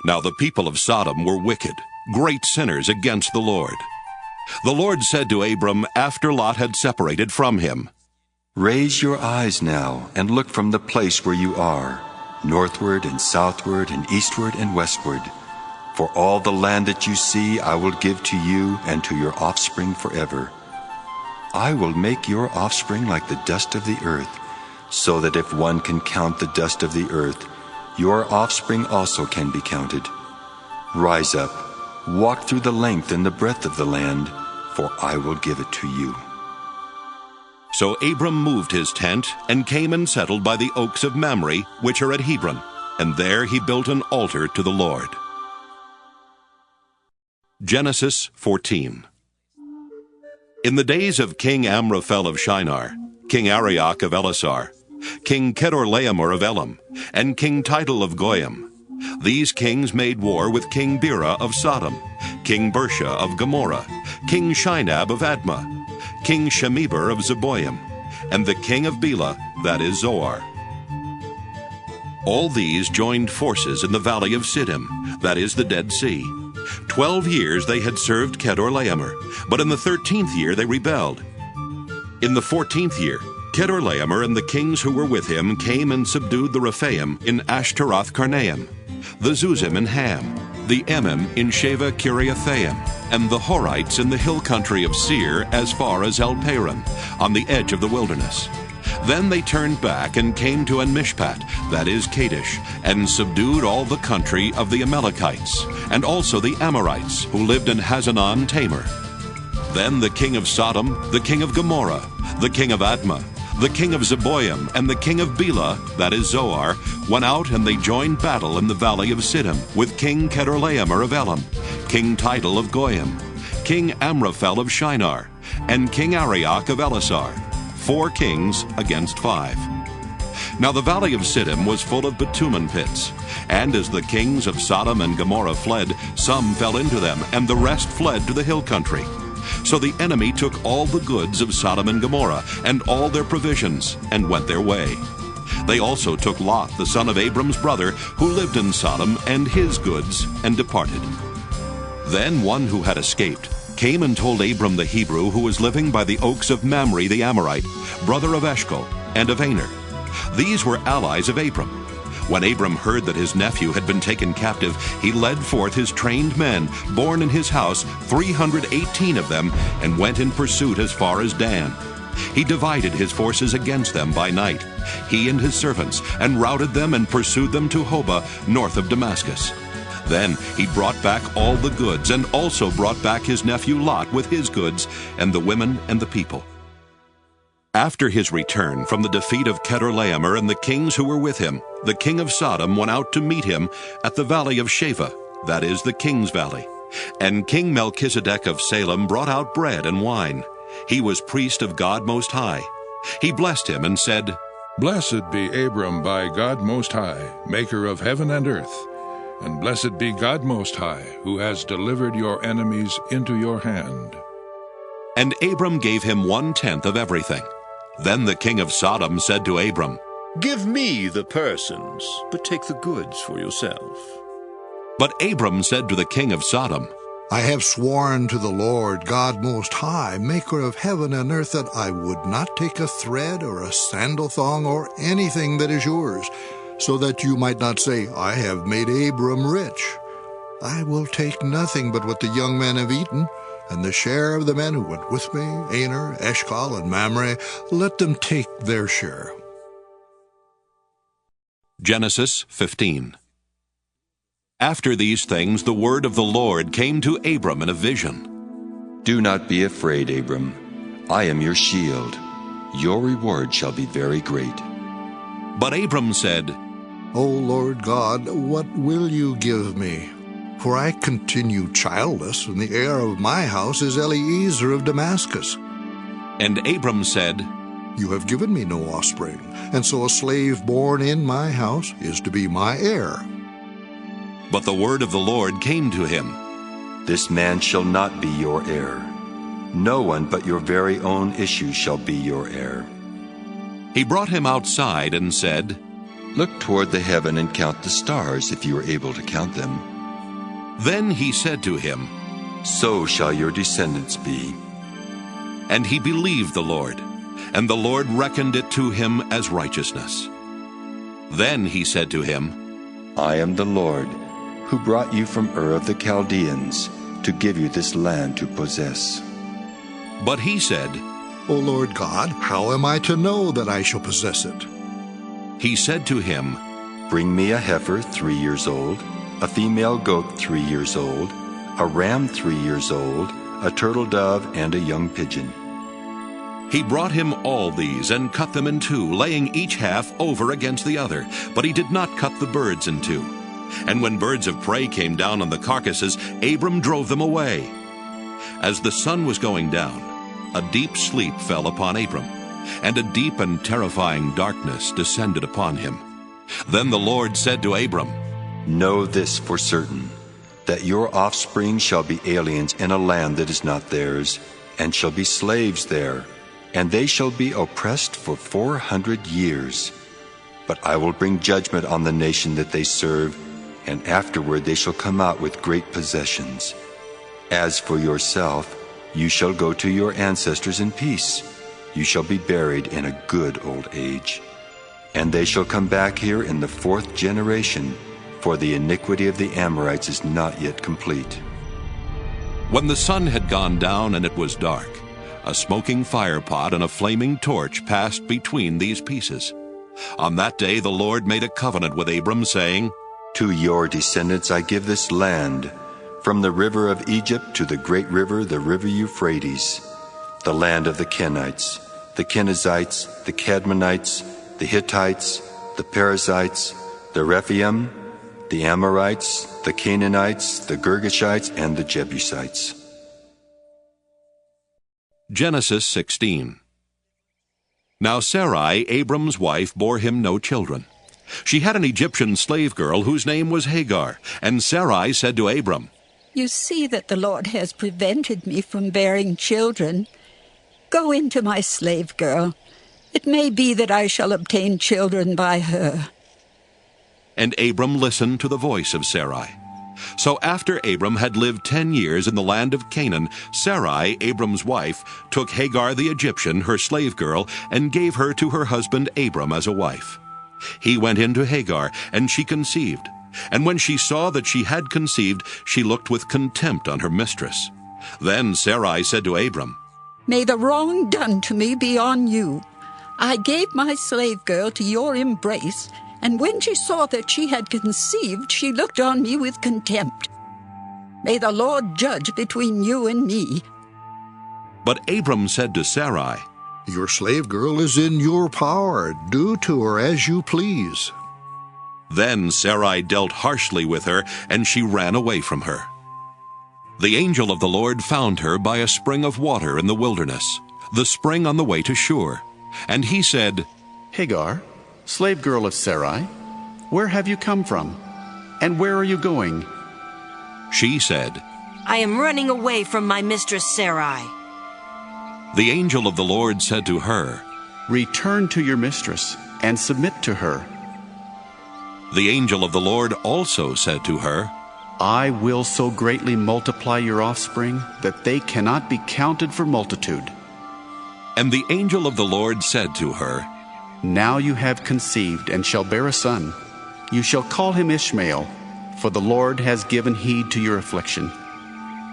Now the people of Sodom were wicked, great sinners against the Lord. The Lord said to Abram after Lot had separated from him, Raise your eyes now, and look from the place where you are, northward and southward and eastward and westward. For all the land that you see I will give to you and to your offspring forever. I will make your offspring like the dust of the earth, so that if one can count the dust of the earth, your offspring also can be counted. Rise up, walk through the length and the breadth of the land, for I will give it to you. So Abram moved his tent, and came and settled by the oaks of Mamre, which are at Hebron, and there he built an altar to the Lord. Genesis 14. In the days of King Amraphel of Shinar, King Arioch of Elasar, King Kedorlaomer of Elam, and King Tidal of Goyim, these kings made war with King Bera of Sodom, King Bersha of Gomorrah, King Shinab of Admah, King Shemeber of Zeboim, and the king of Bela, that is Zoar. All these joined forces in the valley of Siddim, that is the Dead Sea. 12 years they had served Kedorlaomer, but in the 13th year they rebelled. In the 14th year, Kedorlaomer and the kings who were with him came and subdued the Rephaim in Ashtaroth Karnaim, the Zuzim in Ham, the Emim in Sheva Kiriathaim, and the Horites in the hill country of Seir as far as El Paran, on the edge of the wilderness. Then they turned back and came to En-Mishpat, that is Kadesh, and subdued all the country of the Amalekites, and also the Amorites, who lived in Hazanon Tamar. Then the king of Sodom, the king of Gomorrah, the king of Admah, the king of Zeboim, and the king of Bela, that is Zoar, went out and they joined battle in the valley of Siddim with King Kedorlaomer of Elam, King Tidal of Goyim, King Amraphel of Shinar, and King Arioch of Elasar, 4 kings against 5. Now the valley of Siddim was full of bitumen pits, and as the kings of Sodom and Gomorrah fled, some fell into them, and the rest fled to the hill country. So the enemy took all the goods of Sodom and Gomorrah, and all their provisions, and went their way. They also took Lot, the son of Abram's brother, who lived in Sodom, and his goods, and departed. Then one who had escaped came and told Abram the Hebrew, who was living by the oaks of Mamre the Amorite, brother of Eshcol, and of Aner. These were allies of Abram. When Abram heard that his nephew had been taken captive, he led forth his trained men, born in his house, 318 of them, and went in pursuit as far as Dan. He divided his forces against them by night, he and his servants, and routed them and pursued them to Hobah, north of Damascus. Then he brought back all the goods, and also brought back his nephew Lot with his goods, and the women and the people. After his return from the defeat of Kedorlaomer and the kings who were with him, the king of Sodom went out to meet him at the valley of Sheva, that is the king's valley. And King Melchizedek of Salem brought out bread and wine. He was priest of God Most High. He blessed him and said, Blessed be Abram by God Most High, maker of heaven and earth. And blessed be God Most High, who has delivered your enemies into your hand. And Abram gave him 1/10 of everything. Then the king of Sodom said to Abram, Give me the persons, but take the goods for yourself. But Abram said to the king of Sodom, I have sworn to the Lord God Most High, maker of heaven and earth, that I would not take a thread or a sandal thong or anything that is yours, so that you might not say, I have made Abram rich. I will take nothing but what the young men have eaten, and the share of the men who went with me, Aner, Eshcol, and Mamre, let them take their share. Genesis 15. After these things the word of the Lord came to Abram in a vision. Do not be afraid, Abram. I am your shield. Your reward shall be very great. But Abram said, O Lord God, what will you give me? For I continue childless, and the heir of my house is Eliezer of Damascus. And Abram said, You have given me no offspring, and so a slave born in my house is to be my heir. But the word of the Lord came to him. This man shall not be your heir. No one but your very own issue shall be your heir. He brought him outside and said, Look toward the heaven and count the stars, if you are able to count them. Then he said to him, So shall your descendants be. And he believed the Lord, and the Lord reckoned it to him as righteousness. Then he said to him, I am the Lord, who brought you from Ur of the Chaldeans, to give you this land to possess. But he said, O Lord God, how am I to know that I shall possess it? He said to him, Bring me a heifer 3 years old, a female goat 3 years old, a ram 3 years old, a turtle dove, and a young pigeon. He brought him all these and cut them in two, laying each half over against the other. But he did not cut the birds in two. And when birds of prey came down on the carcasses, Abram drove them away. As the sun was going down, a deep sleep fell upon Abram, and a deep and terrifying darkness descended upon him. Then the Lord said to Abram, Know this for certain, that your offspring shall be aliens in a land that is not theirs, and shall be slaves there, and they shall be oppressed for 400 years. But I will bring judgment on the nation that they serve, and afterward they shall come out with great possessions. As for yourself, you shall go to your ancestors in peace. You shall be buried in a good old age. And they shall come back here in the 4th generation, for the iniquity of the Amorites is not yet complete. When the sun had gone down and it was dark, a smoking firepot and a flaming torch passed between these pieces. On that day the Lord made a covenant with Abram, saying, To your descendants I give this land, from the river of Egypt to the great river, the river Euphrates, the land of the Kenites, the Kenizzites, the Cadmonites, the Hittites, the Perizzites, the Rephaim, the Amorites, the Canaanites, the Girgashites, and the Jebusites. Genesis 16. Now Sarai, Abram's wife, bore him no children. She had an Egyptian slave girl whose name was Hagar, and Sarai said to Abram, You see that the Lord has prevented me from bearing children. Go into my slave girl. It may be that I shall obtain children by her. And Abram listened to the voice of Sarai. So after Abram had lived 10 years in the land of Canaan, Sarai, Abram's wife, took Hagar the Egyptian, her slave girl, and gave her to her husband Abram as a wife. He went in to Hagar, and she conceived. And when she saw that she had conceived, she looked with contempt on her mistress. Then Sarai said to Abram, May the wrong done to me be on you. I gave my slave girl to your embrace, and when she saw that she had conceived, she looked on me with contempt. May the Lord judge between you and me. But Abram said to Sarai, Your slave girl is in your power. Do to her as you please. Then Sarai dealt harshly with her, and she ran away from her. The angel of the Lord found her by a spring of water in the wilderness, the spring on the way to Shur. And he said, Hagar, slave girl of Sarai, where have you come from? And where are you going? She said, I am running away from my mistress Sarai. The angel of the Lord said to her, Return to your mistress and submit to her. The angel of the Lord also said to her, I will so greatly multiply your offspring that they cannot be counted for multitude. And the angel of the Lord said to her, Now you have conceived and shall bear a son. You shall call him Ishmael, for the Lord has given heed to your affliction.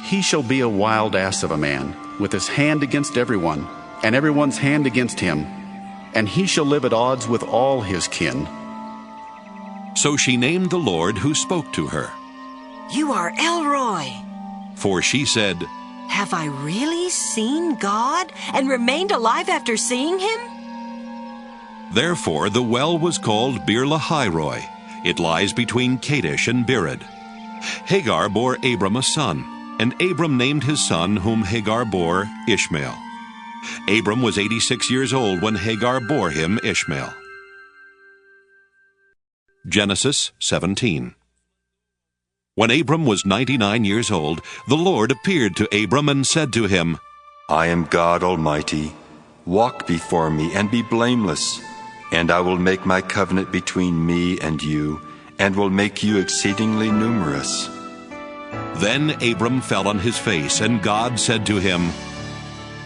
He shall be a wild ass of a man, with his hand against everyone, and everyone's hand against him, and he shall live at odds with all his kin. So she named the Lord who spoke to her. You are Elroy. For she said, Have I really seen God and remained alive after seeing him? Therefore the well was called Beer-lahai-roi. It lies between Kadesh and Bered. Hagar bore Abram a son, and Abram named his son whom Hagar bore Ishmael. Abram was 86 years old when Hagar bore him Ishmael. Genesis 17. When Abram was 99 years old, the Lord appeared to Abram and said to him, I am God Almighty. Walk before me and be blameless, and I will make my covenant between me and you, and will make you exceedingly numerous. Then Abram fell on his face, and God said to him,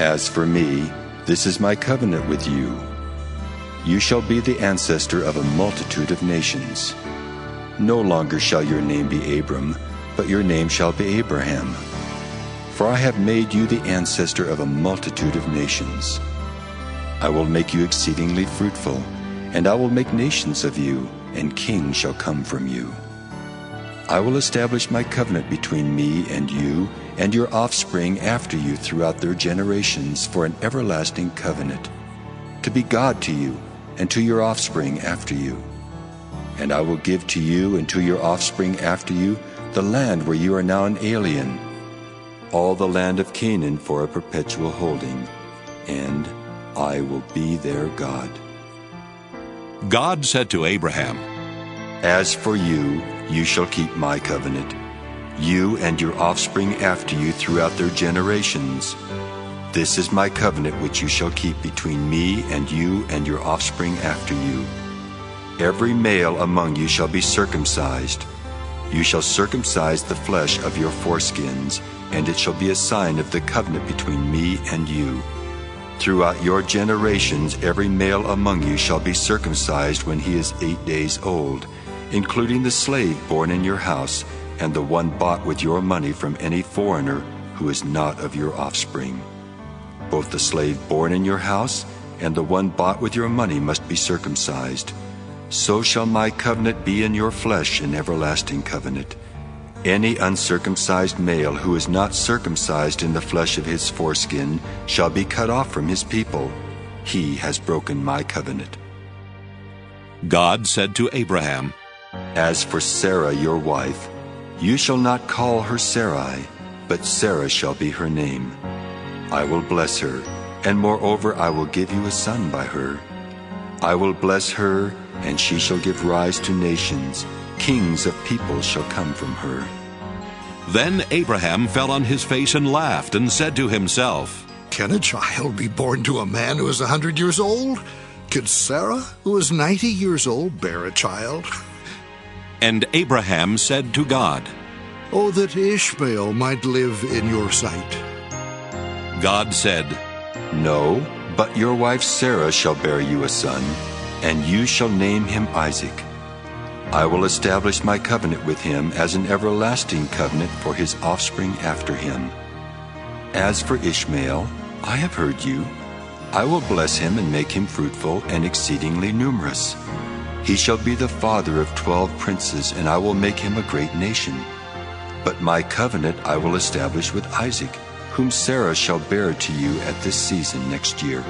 As for me, this is my covenant with you. You shall be the ancestor of a multitude of nations. No longer shall your name be Abram, but your name shall be Abraham. For I have made you the ancestor of a multitude of nations. I will make you exceedingly fruitful, and I will make nations of you, and kings shall come from you. I will establish my covenant between me and you, and your offspring after you throughout their generations for an everlasting covenant, to be God to you, and to your offspring after you. And I will give to you and to your offspring after you the land where you are now an alien, all the land of Canaan for a perpetual holding, and I will be their God. God said to Abraham, As for you, you shall keep my covenant, you and your offspring after you throughout their generations. This is my covenant which you shall keep between me and you and your offspring after you. Every male among you shall be circumcised. You shall circumcise the flesh of your foreskins, and it shall be a sign of the covenant between me and you. Throughout your generations, every male among you shall be circumcised when he is 8 days old, including the slave born in your house, and the one bought with your money from any foreigner who is not of your offspring. Both the slave born in your house and the one bought with your money must be circumcised. So shall my covenant be in your flesh, an everlasting covenant. Any uncircumcised male who is not circumcised in the flesh of his foreskin shall be cut off from his people. He has broken my covenant. God said to Abraham, As for Sarah your wife, you shall not call her Sarai, but Sarah shall be her name. I will bless her, and moreover I will give you a son by her. I will bless her, and she shall give rise to nations. Kings of peoples shall come from her. Then Abraham fell on his face and laughed, and said to himself, Can a child be born to a man who is 100 years old? Could Sarah, who is 90 years old, bear a child? And Abraham said to God, Oh, that Ishmael might live in your sight. God said, No, but your wife Sarah shall bear you a son, and you shall name him Isaac. I will establish my covenant with him as an everlasting covenant for his offspring after him. As for Ishmael, I have heard you. I will bless him and make him fruitful and exceedingly numerous. He shall be the father of 12 princes, and I will make him a great nation. But my covenant I will establish with Isaac, whom Sarah shall bear to you at this season next year.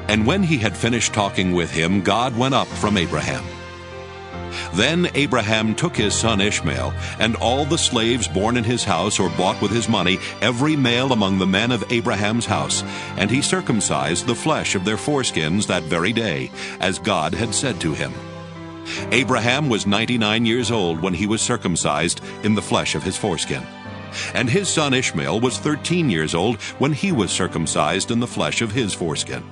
And when he had finished talking with him, God went up from Abraham. Then Abraham took his son Ishmael, and all the slaves born in his house or bought with his money, every male among the men of Abraham's house, and he circumcised the flesh of their foreskins that very day, as God had said to him. Abraham was 99 years old when he was circumcised in the flesh of his foreskin. And his son Ishmael was 13 years old when he was circumcised in the flesh of his foreskin.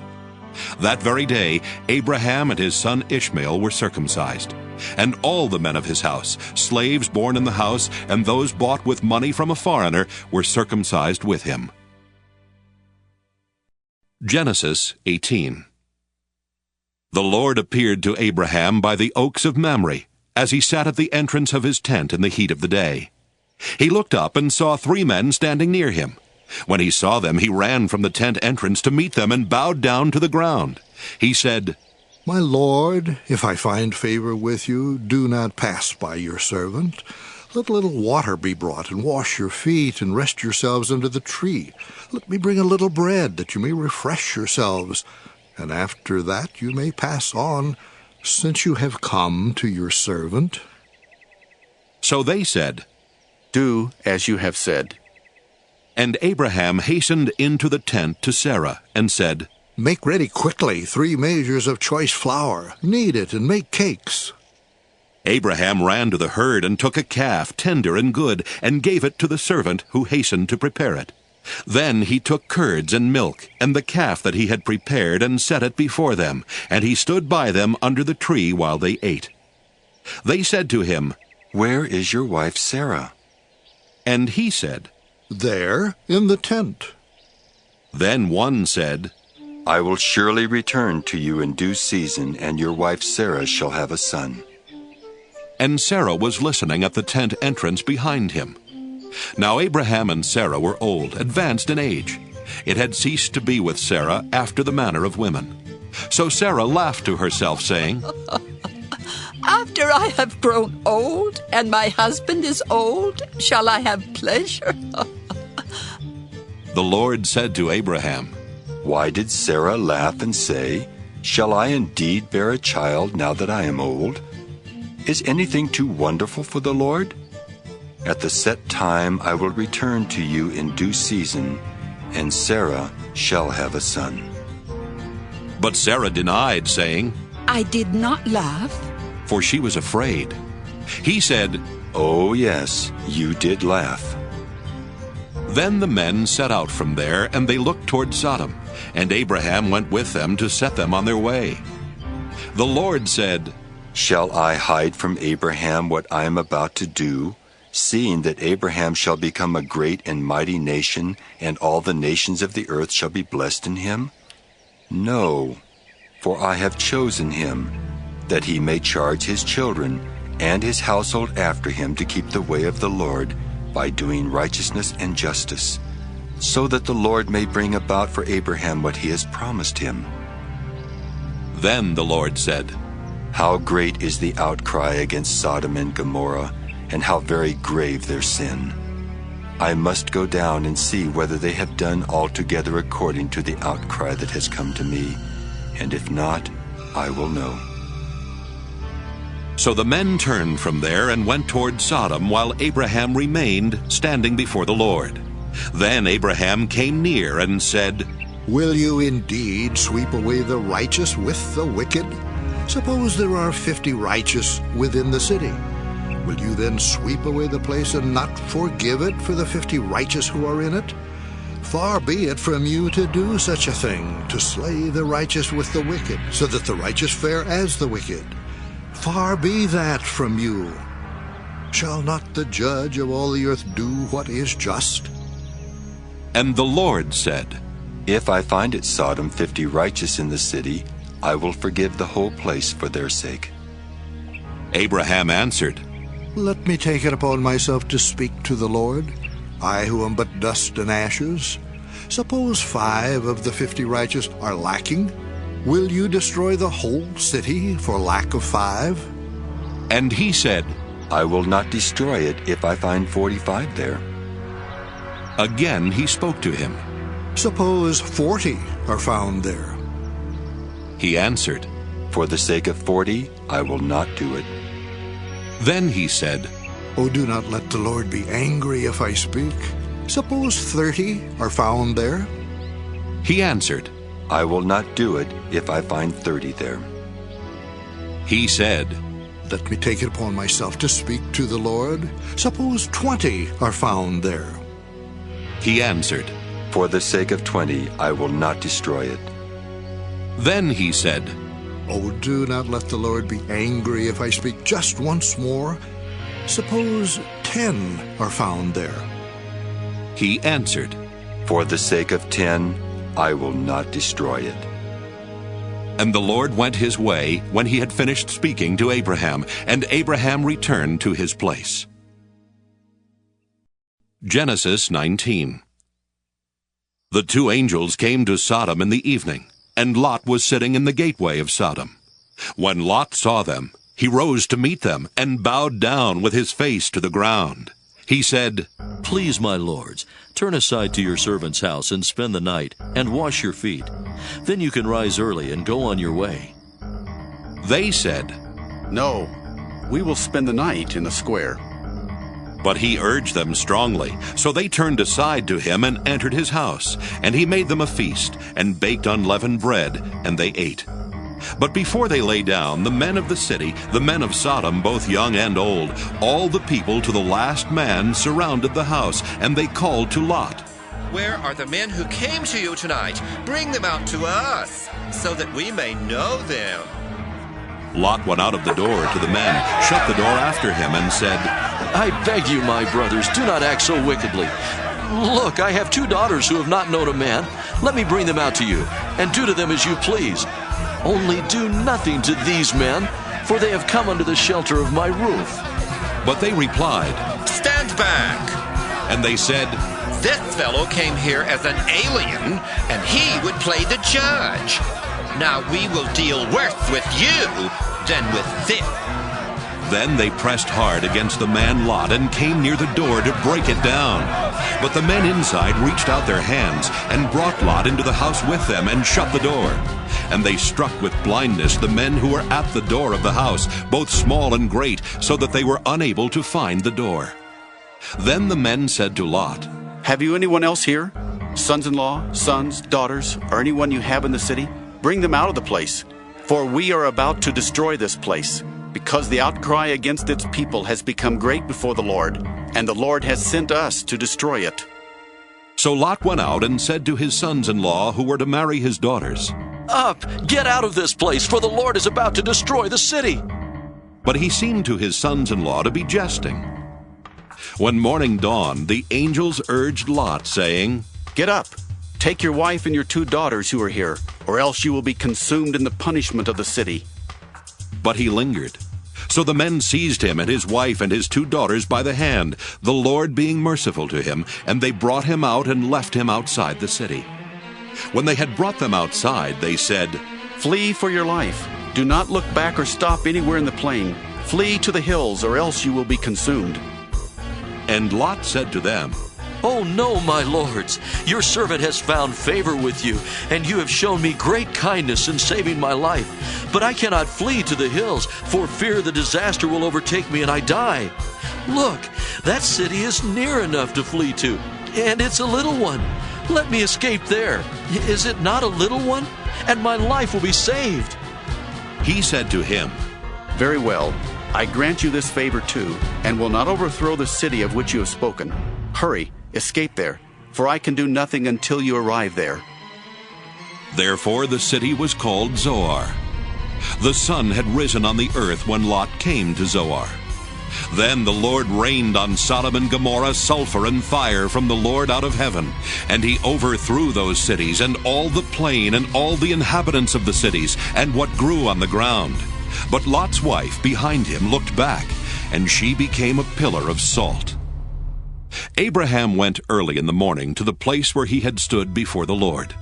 That very day Abraham and his son Ishmael were circumcised. And all the men of his house, slaves born in the house, and those bought with money from a foreigner, were circumcised with him. Genesis 18. The Lord appeared to Abraham by the oaks of Mamre, as he sat at the entrance of his tent in the heat of the day. He looked up and saw 3 men standing near him. When he saw them, he ran from the tent entrance to meet them and bowed down to the ground. He said, My Lord, if I find favor with you, do not pass by your servant. Let a little water be brought, and wash your feet, and rest yourselves under the tree. Let me bring a little bread, that you may refresh yourselves, and after that you may pass on, since you have come to your servant. So they said, Do as you have said. And Abraham hastened into the tent to Sarah, and said, Make ready quickly 3 measures of choice flour. Knead it, and make cakes. Abraham ran to the herd and took a calf, tender and good, and gave it to the servant who hastened to prepare it. Then he took curds and milk, and the calf that he had prepared, and set it before them, and he stood by them under the tree while they ate. They said to him, Where is your wife Sarah? And he said, There, in the tent. Then one said, I will surely return to you in due season, and your wife Sarah shall have a son. And Sarah was listening at the tent entrance behind him. Now Abraham and Sarah were old, advanced in age. It had ceased to be with Sarah after the manner of women. So Sarah laughed to herself, saying, After I have grown old, and my husband is old, shall I have pleasure? The Lord said to Abraham, Why did Sarah laugh and say, Shall I indeed bear a child now that I am old? Is anything too wonderful for the Lord? At the set time I will return to you in due season, and Sarah shall have a son. But Sarah denied, saying, I did not laugh. For she was afraid. He said, Oh, yes, you did laugh. Then the men set out from there, and they looked toward Sodom, and Abraham went with them to set them on their way. The Lord said, Shall I hide from Abraham what I am about to do, seeing that Abraham shall become a great and mighty nation, and all the nations of the earth shall be blessed in him? No, for I have chosen him, that he may charge his children and his household after him to keep the way of the Lord by doing righteousness and justice, so that the Lord may bring about for Abraham what he has promised him. Then the Lord said, How great is the outcry against Sodom and Gomorrah, and how very grave their sin. I must go down and see whether they have done altogether according to the outcry that has come to me, and if not, I will know. So the men turned from there and went toward Sodom, while Abraham remained standing before the Lord. Then Abraham came near and said, Will you indeed sweep away the righteous with the wicked? Suppose there are 50 righteous within the city. Will you then sweep away the place and not forgive it for the 50 righteous who are in it? Far be it from you to do such a thing, to slay the righteous with the wicked, so that the righteous fare as the wicked. Far be that from you. Shall not the judge of all the earth do what is just? And the Lord said, If I find at Sodom 50 righteous in the city, I will forgive the whole place for their sake. Abraham answered, Let me take it upon myself to speak to the Lord, I who am but dust and ashes. Suppose 5 of the 50 righteous are lacking. Will you destroy the whole city for lack of 5? And he said, I will not destroy it if I find 45 there. Again he spoke to him. Suppose 40 are found there. He answered, For the sake of 40, I will not do it. Then he said, Oh, do not let the Lord be angry if I speak. Suppose 30 are found there. He answered, I will not do it if I find 30 there. He said, Let me take it upon myself to speak to the Lord. Suppose 20 are found there. He answered, For the sake of 20, I will not destroy it. Then he said, Oh, do not let the Lord be angry if I speak just once more. Suppose 10 are found there. He answered, For the sake of 10, I will not destroy it. And the Lord went his way when he had finished speaking to Abraham, and Abraham returned to his place. Genesis 19. The 2 angels came to Sodom in the evening, and Lot was sitting in the gateway of Sodom. When Lot saw them, he rose to meet them, and bowed down with his face to the ground. He said, Please, my lords, turn aside to your servant's house and spend the night, and wash your feet. Then you can rise early and go on your way. They said, No, we will spend the night in the square. But he urged them strongly, so they turned aside to him and entered his house. And he made them a feast, and baked unleavened bread, and they ate. But before they lay down, the men of the city, the men of Sodom, both young and old, all the people to the last man, surrounded the house, and they called to Lot. Where are the men who came to you tonight? Bring them out to us, so that we may know them. Lot went out of the door to the men, shut the door after him, and said, I beg you, my brothers, do not act so wickedly. Look, I have 2 daughters who have not known a man. Let me bring them out to you, and do to them as you please. Only do nothing to these men, for they have come under the shelter of my roof. But they replied, Stand back! And they said, This fellow came here as an alien, and he would play the judge. Now we will deal worse with you than with them. Then they pressed hard against the man Lot and came near the door to break it down. But the men inside reached out their hands and brought Lot into the house with them and shut the door. And they struck with blindness the men who were at the door of the house, both small and great, so that they were unable to find the door. Then the men said to Lot, Have you anyone else here? Sons-in-law, sons, daughters, or anyone you have in the city, bring them out of the place. For we are about to destroy this place, because the outcry against its people has become great before the Lord, and the Lord has sent us to destroy it. So Lot went out and said to his sons-in-law who were to marry his daughters, Up, get out of this place, for the Lord is about to destroy the city. But he seemed to his sons-in-law to be jesting. When morning dawned, the angels urged Lot, saying, Get up, take your wife and your 2 daughters who are here, or else you will be consumed in the punishment of the city. But he lingered. So the men seized him and his wife and his 2 daughters by the hand, the Lord being merciful to him, and they brought him out and left him outside the city. When they had brought them outside, they said, Flee for your life. Do not look back or stop anywhere in the plain. Flee to the hills, or else you will be consumed. And Lot said to them, Oh no, my lords, your servant has found favor with you, and you have shown me great kindness in saving my life. But I cannot flee to the hills, for fear the disaster will overtake me and I die. Look, that city is near enough to flee to, and it's a little one. Let me escape there. Is it not a little one? And my life will be saved. He said to him, Very well, I grant you this favor too, and will not overthrow the city of which you have spoken. Hurry, escape there, for I can do nothing until you arrive there. Therefore the city was called Zoar. The sun had risen on the earth when Lot came to Zoar. Then the Lord rained on Sodom and Gomorrah sulfur and fire from the Lord out of heaven, and he overthrew those cities, and all the plain, and all the inhabitants of the cities, and what grew on the ground. But Lot's wife behind him looked back, and she became a pillar of salt. Abraham went early in the morning to the place where he had stood before the Lord.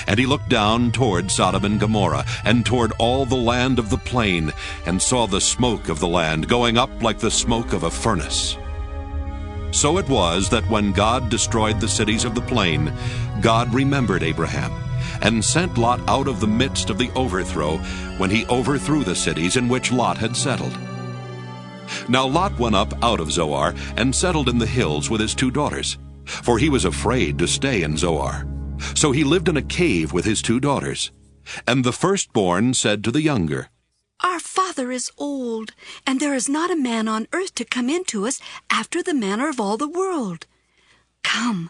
And he looked down toward Sodom and Gomorrah, and toward all the land of the plain, and saw the smoke of the land going up like the smoke of a furnace. So it was that when God destroyed the cities of the plain, God remembered Abraham, and sent Lot out of the midst of the overthrow, when he overthrew the cities in which Lot had settled. Now Lot went up out of Zoar, and settled in the hills with his 2 daughters, for he was afraid to stay in Zoar. So he lived in a cave with his 2 daughters. And the firstborn said to the younger, Our father is old, and there is not a man on earth to come in to us after the manner of all the world. Come,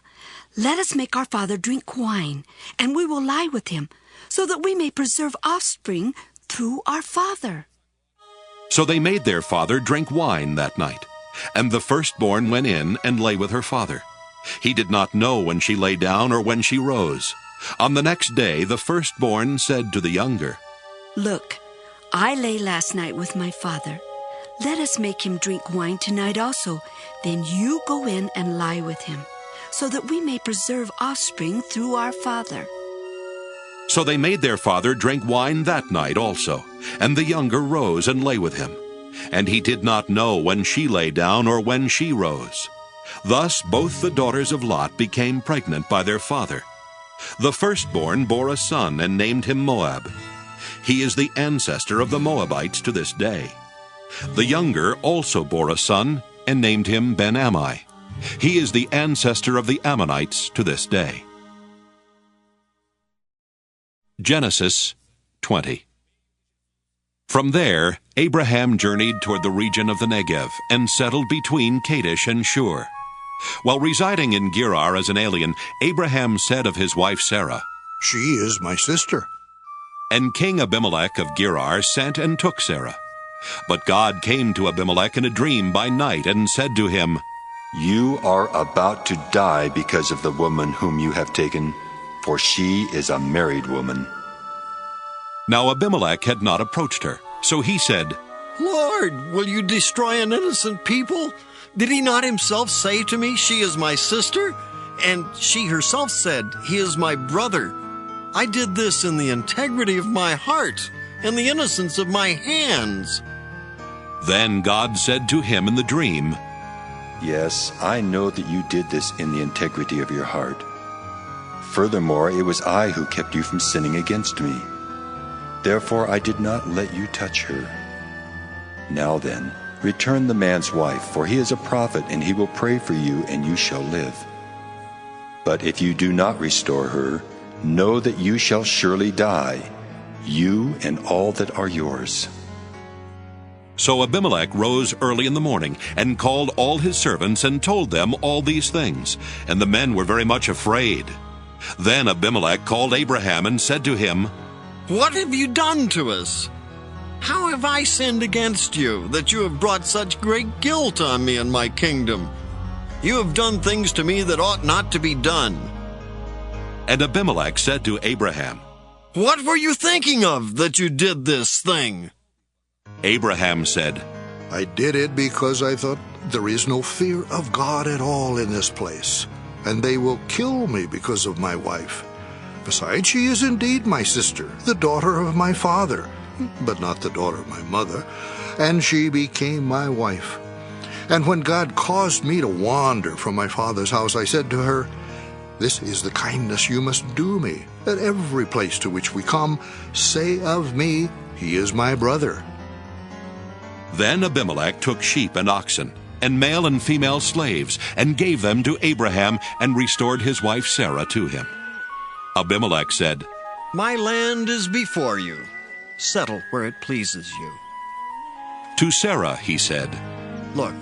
let us make our father drink wine, and we will lie with him, so that we may preserve offspring through our father. So they made their father drink wine that night. And the firstborn went in and lay with her father. He did not know when she lay down or when she rose. On the next day the firstborn said to the younger, Look, I lay last night with my father. Let us make him drink wine tonight also. Then you go in and lie with him, so that we may preserve offspring through our father. So they made their father drink wine that night also. And the younger rose and lay with him. And he did not know when she lay down or when she rose. Thus both the daughters of Lot became pregnant by their father. The firstborn bore a son and named him Moab. He is the ancestor of the Moabites to this day. The younger also bore a son and named him Ben-Ammi. He is the ancestor of the Ammonites to this day. Genesis 20. From there, Abraham journeyed toward the region of the Negev and settled between Kadesh and Shur. While residing in Gerar as an alien, Abraham said of his wife Sarah, She is my sister. And King Abimelech of Gerar sent and took Sarah. But God came to Abimelech in a dream by night and said to him, You are about to die because of the woman whom you have taken, for she is a married woman. Now Abimelech had not approached her, so he said, Lord, will you destroy an innocent people? Did he not himself say to me, She is my sister? And she herself said, He is my brother. I did this in the integrity of my heart and the innocence of my hands. Then God said to him in the dream, Yes, I know that you did this in the integrity of your heart. Furthermore, it was I who kept you from sinning against me. Therefore I did not let you touch her. Now then, return the man's wife, for he is a prophet, and he will pray for you, and you shall live. But if you do not restore her, know that you shall surely die, you and all that are yours." So Abimelech rose early in the morning and called all his servants and told them all these things, and the men were very much afraid. Then Abimelech called Abraham and said to him, "What have you done to us? How have I sinned against you, that you have brought such great guilt on me and my kingdom? You have done things to me that ought not to be done." And Abimelech said to Abraham, "What were you thinking of that you did this thing?" Abraham said, "I did it because I thought there is no fear of God at all in this place, and they will kill me because of my wife. Besides, she is indeed my sister, the daughter of my father, but not the daughter of my mother, and she became my wife. And when God caused me to wander from my father's house, I said to her, 'This is the kindness you must do me. At every place to which we come, say of me, he is my brother.'" Then Abimelech took sheep and oxen, and male and female slaves, and gave them to Abraham, and restored his wife Sarah to him. Abimelech said, "My land is before you. Settle where it pleases you." To Sarah he said, "Look,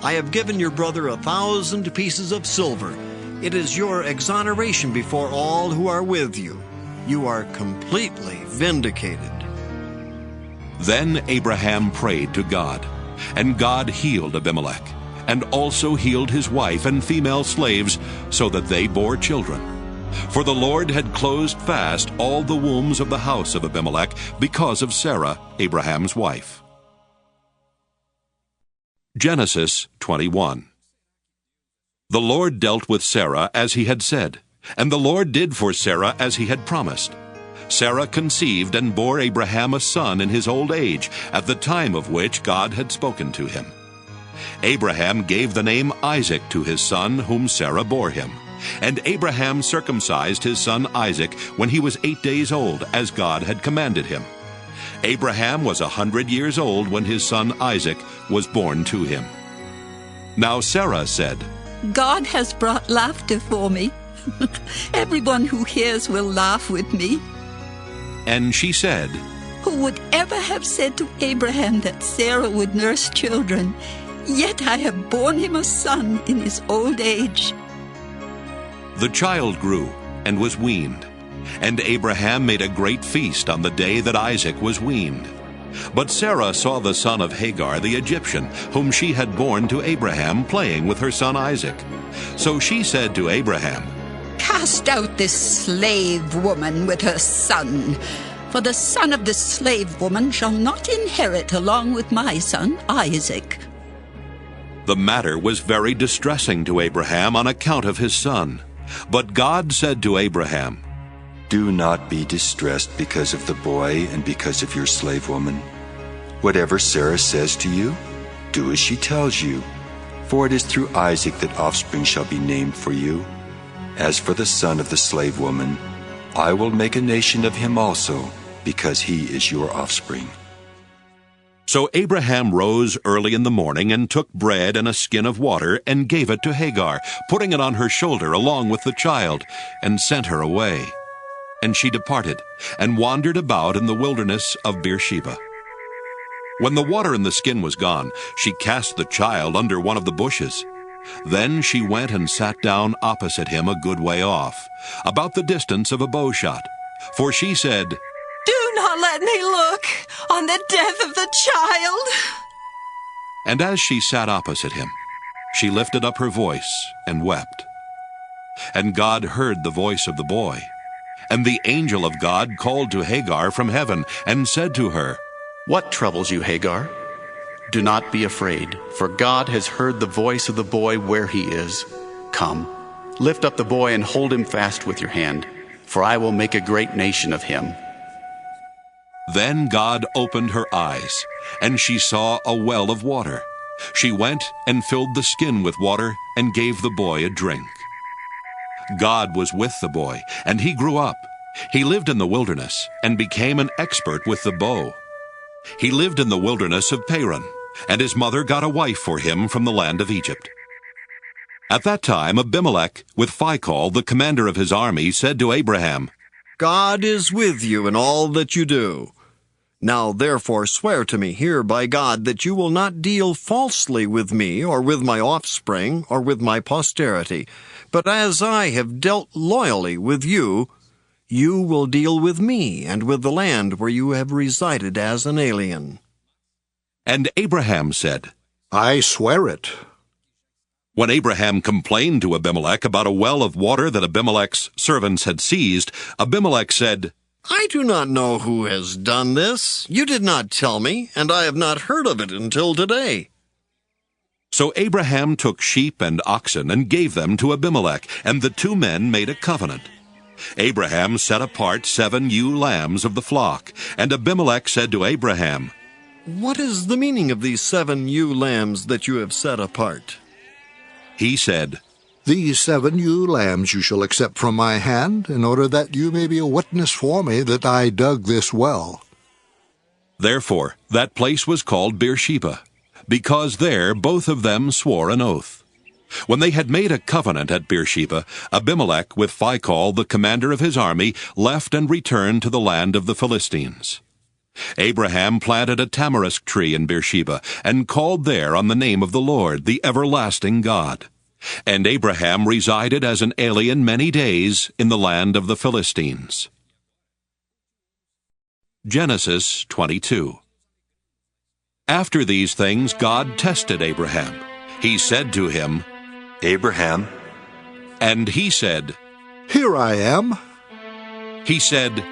I have given your brother 1,000 pieces of silver. It is your exoneration before all who are with you. You are completely vindicated." Then Abraham prayed to God, and God healed Abimelech, and also healed his wife and female slaves, so that they bore children. For the Lord had closed fast all the wombs of the house of Abimelech because of Sarah, Abraham's wife. Genesis 21. The Lord dealt with Sarah as he had said, and the Lord did for Sarah as he had promised. Sarah conceived and bore Abraham a son in his old age, at the time of which God had spoken to him. Abraham gave the name Isaac to his son, whom Sarah bore him. And Abraham circumcised his son Isaac when he was 8 days old, as God had commanded him. Abraham was 100 years old when his son Isaac was born to him. Now Sarah said, "God has brought laughter for me. Everyone who hears will laugh with me." And she said, "Who would ever have said to Abraham that Sarah would nurse children? Yet I have borne him a son in his old age." The child grew and was weaned, and Abraham made a great feast on the day that Isaac was weaned. But Sarah saw the son of Hagar the Egyptian, whom she had borne to Abraham, playing with her son Isaac. So she said to Abraham, "Cast out this slave woman with her son, for the son of the slave woman shall not inherit along with my son Isaac." The matter was very distressing to Abraham on account of his son. But God said to Abraham, "Do not be distressed because of the boy and because of your slave woman. Whatever Sarah says to you, do as she tells you, for it is through Isaac that offspring shall be named for you. As for the son of the slave woman, I will make a nation of him also, because he is your offspring." So Abraham rose early in the morning and took bread and a skin of water and gave it to Hagar, putting it on her shoulder along with the child, and sent her away. And she departed and wandered about in the wilderness of Beersheba. When the water in the skin was gone, she cast the child under one of the bushes. Then she went and sat down opposite him a good way off, about the distance of a bow shot. For she said, "Do not let me look on the death of the child." And as she sat opposite him, she lifted up her voice and wept. And God heard the voice of the boy. And the angel of God called to Hagar from heaven and said to her, "What troubles you, Hagar? Do not be afraid, for God has heard the voice of the boy where he is. Come, lift up the boy and hold him fast with your hand, for I will make a great nation of him." Then God opened her eyes, and she saw a well of water. She went and filled the skin with water and gave the boy a drink. God was with the boy, and he grew up. He lived in the wilderness and became an expert with the bow. He lived in the wilderness of Paran, and his mother got a wife for him from the land of Egypt. At that time Abimelech, with Phicol, the commander of his army, said to Abraham, God is with you in all that you do. Now therefore swear to me here by God that you will not deal falsely with me, or with my offspring, or with my posterity, but as I have dealt loyally with you, you will deal with me and with the land where you have resided as an alien. And Abraham said, I swear it. When Abraham complained to Abimelech about a well of water that Abimelech's servants had seized, Abimelech said, I do not know who has done this. You did not tell me, and I have not heard of it until today. So Abraham took sheep and oxen and gave them to Abimelech, and the two men made a covenant. Abraham set apart 7 ewe lambs of the flock, and Abimelech said to Abraham, What is the meaning of these 7 ewe lambs that you have set apart? He said, These 7 ewe lambs you shall accept from my hand, in order that you may be a witness for me that I dug this well. Therefore that place was called Beersheba, because there both of them swore an oath. When they had made a covenant at Beersheba, Abimelech, with Phicol, the commander of his army, left and returned to the land of the Philistines. Abraham planted a tamarisk tree in Beersheba, and called there on the name of the Lord, the everlasting God. And Abraham resided as an alien many days in the land of the Philistines. Genesis 22. After these things God tested Abraham. He said to him, Abraham. And he said, Here I am. He said,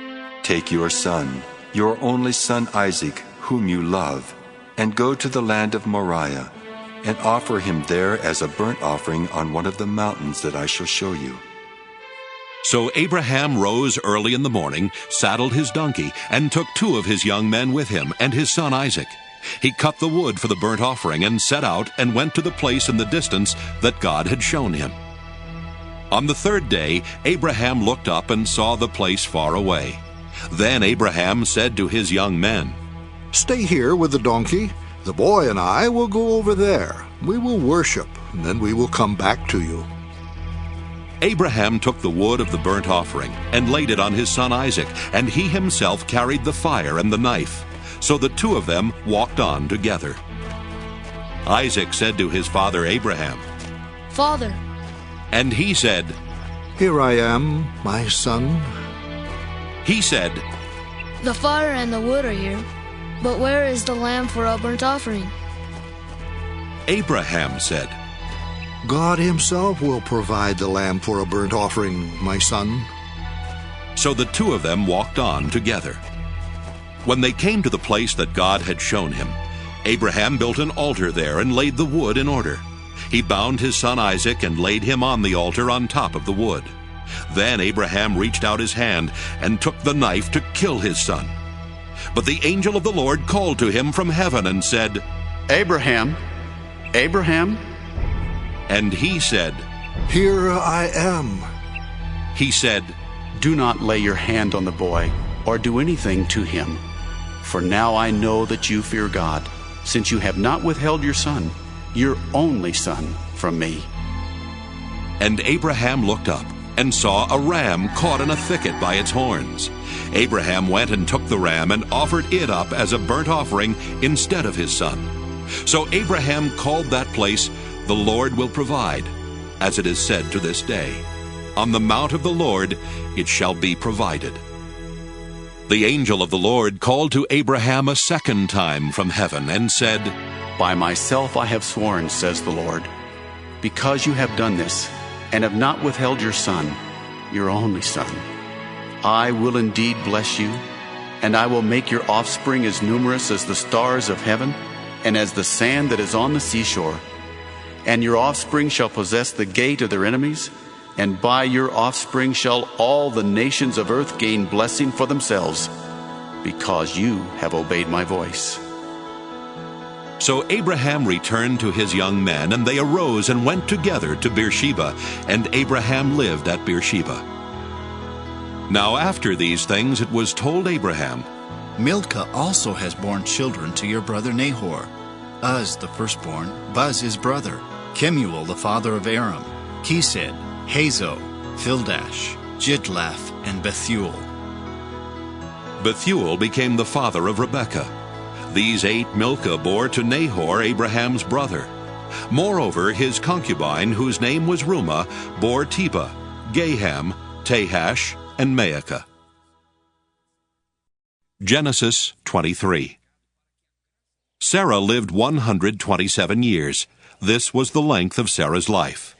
Take your son, your only son Isaac, whom you love, and go to the land of Moriah, and offer him there as a burnt offering on one of the mountains that I shall show you. So Abraham rose early in the morning, saddled his donkey, and took 2 of his young men with him, and his son Isaac. He cut the wood for the burnt offering, and set out, and went to the place in the distance that God had shown him. On the 3rd day, Abraham looked up and saw the place far away. Then Abraham said to his young men, Stay here with the donkey. The boy and I will go over there. We will worship, and then we will come back to you. Abraham took the wood of the burnt offering, and laid it on his son Isaac, and he himself carried the fire and the knife. So the 2 of them walked on together. Isaac said to his father Abraham, Father. And he said, Here I am, my son. He said, The fire and the wood are here, but where is the lamb for a burnt offering? Abraham said, God himself will provide the lamb for a burnt offering, my son. So the 2 of them walked on together. When they came to the place that God had shown him, Abraham built an altar there and laid the wood in order. He bound his son Isaac and laid him on the altar on top of the wood. Then Abraham reached out his hand and took the knife to kill his son. But the angel of the Lord called to him from heaven and said, Abraham, Abraham. And he said, Here I am. He said, Do not lay your hand on the boy, or do anything to him. For now I know that you fear God, since you have not withheld your son, your only son, from me. And Abraham looked up and saw a ram caught in a thicket by its horns. Abraham went and took the ram and offered it up as a burnt offering instead of his son. So Abraham called that place, The Lord Will Provide, as it is said to this day, On the mount of the Lord it shall be provided. The angel of the Lord called to Abraham a second time from heaven and said, By myself I have sworn, says the Lord, because you have done this, and have not withheld your son, your only son, I will indeed bless you, and I will make your offspring as numerous as the stars of heaven, and as the sand that is on the seashore. And your offspring shall possess the gate of their enemies, and by your offspring shall all the nations of earth gain blessing for themselves, because you have obeyed my voice. So Abraham returned to his young men, and they arose and went together to Beersheba, and Abraham lived at Beersheba. Now after these things it was told Abraham, Milcah also has borne children to your brother Nahor. Uz the firstborn, Buz his brother, Kemuel the father of Aram, Kesed, Hazo, Pildash, Jidlaph, and Bethuel. Bethuel became the father of Rebekah. These 8 Milcah bore to Nahor, Abraham's brother. Moreover, his concubine, whose name was Reumah, bore Tebah, Gaham, Tahash, and Maacah. Genesis 23. Sarah lived 127 years. This was the length of Sarah's life.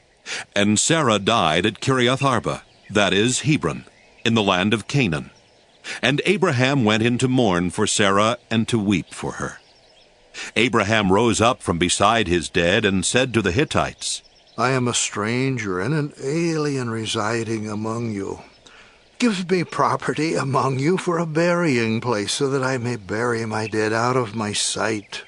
And Sarah died at Kiriath Arba, that is, Hebron, in the land of Canaan. And Abraham went in to mourn for Sarah and to weep for her. Abraham rose up from beside his dead and said to the Hittites, I am a stranger and an alien residing among you. Give me property among you for a burying place, so that I may bury my dead out of my sight.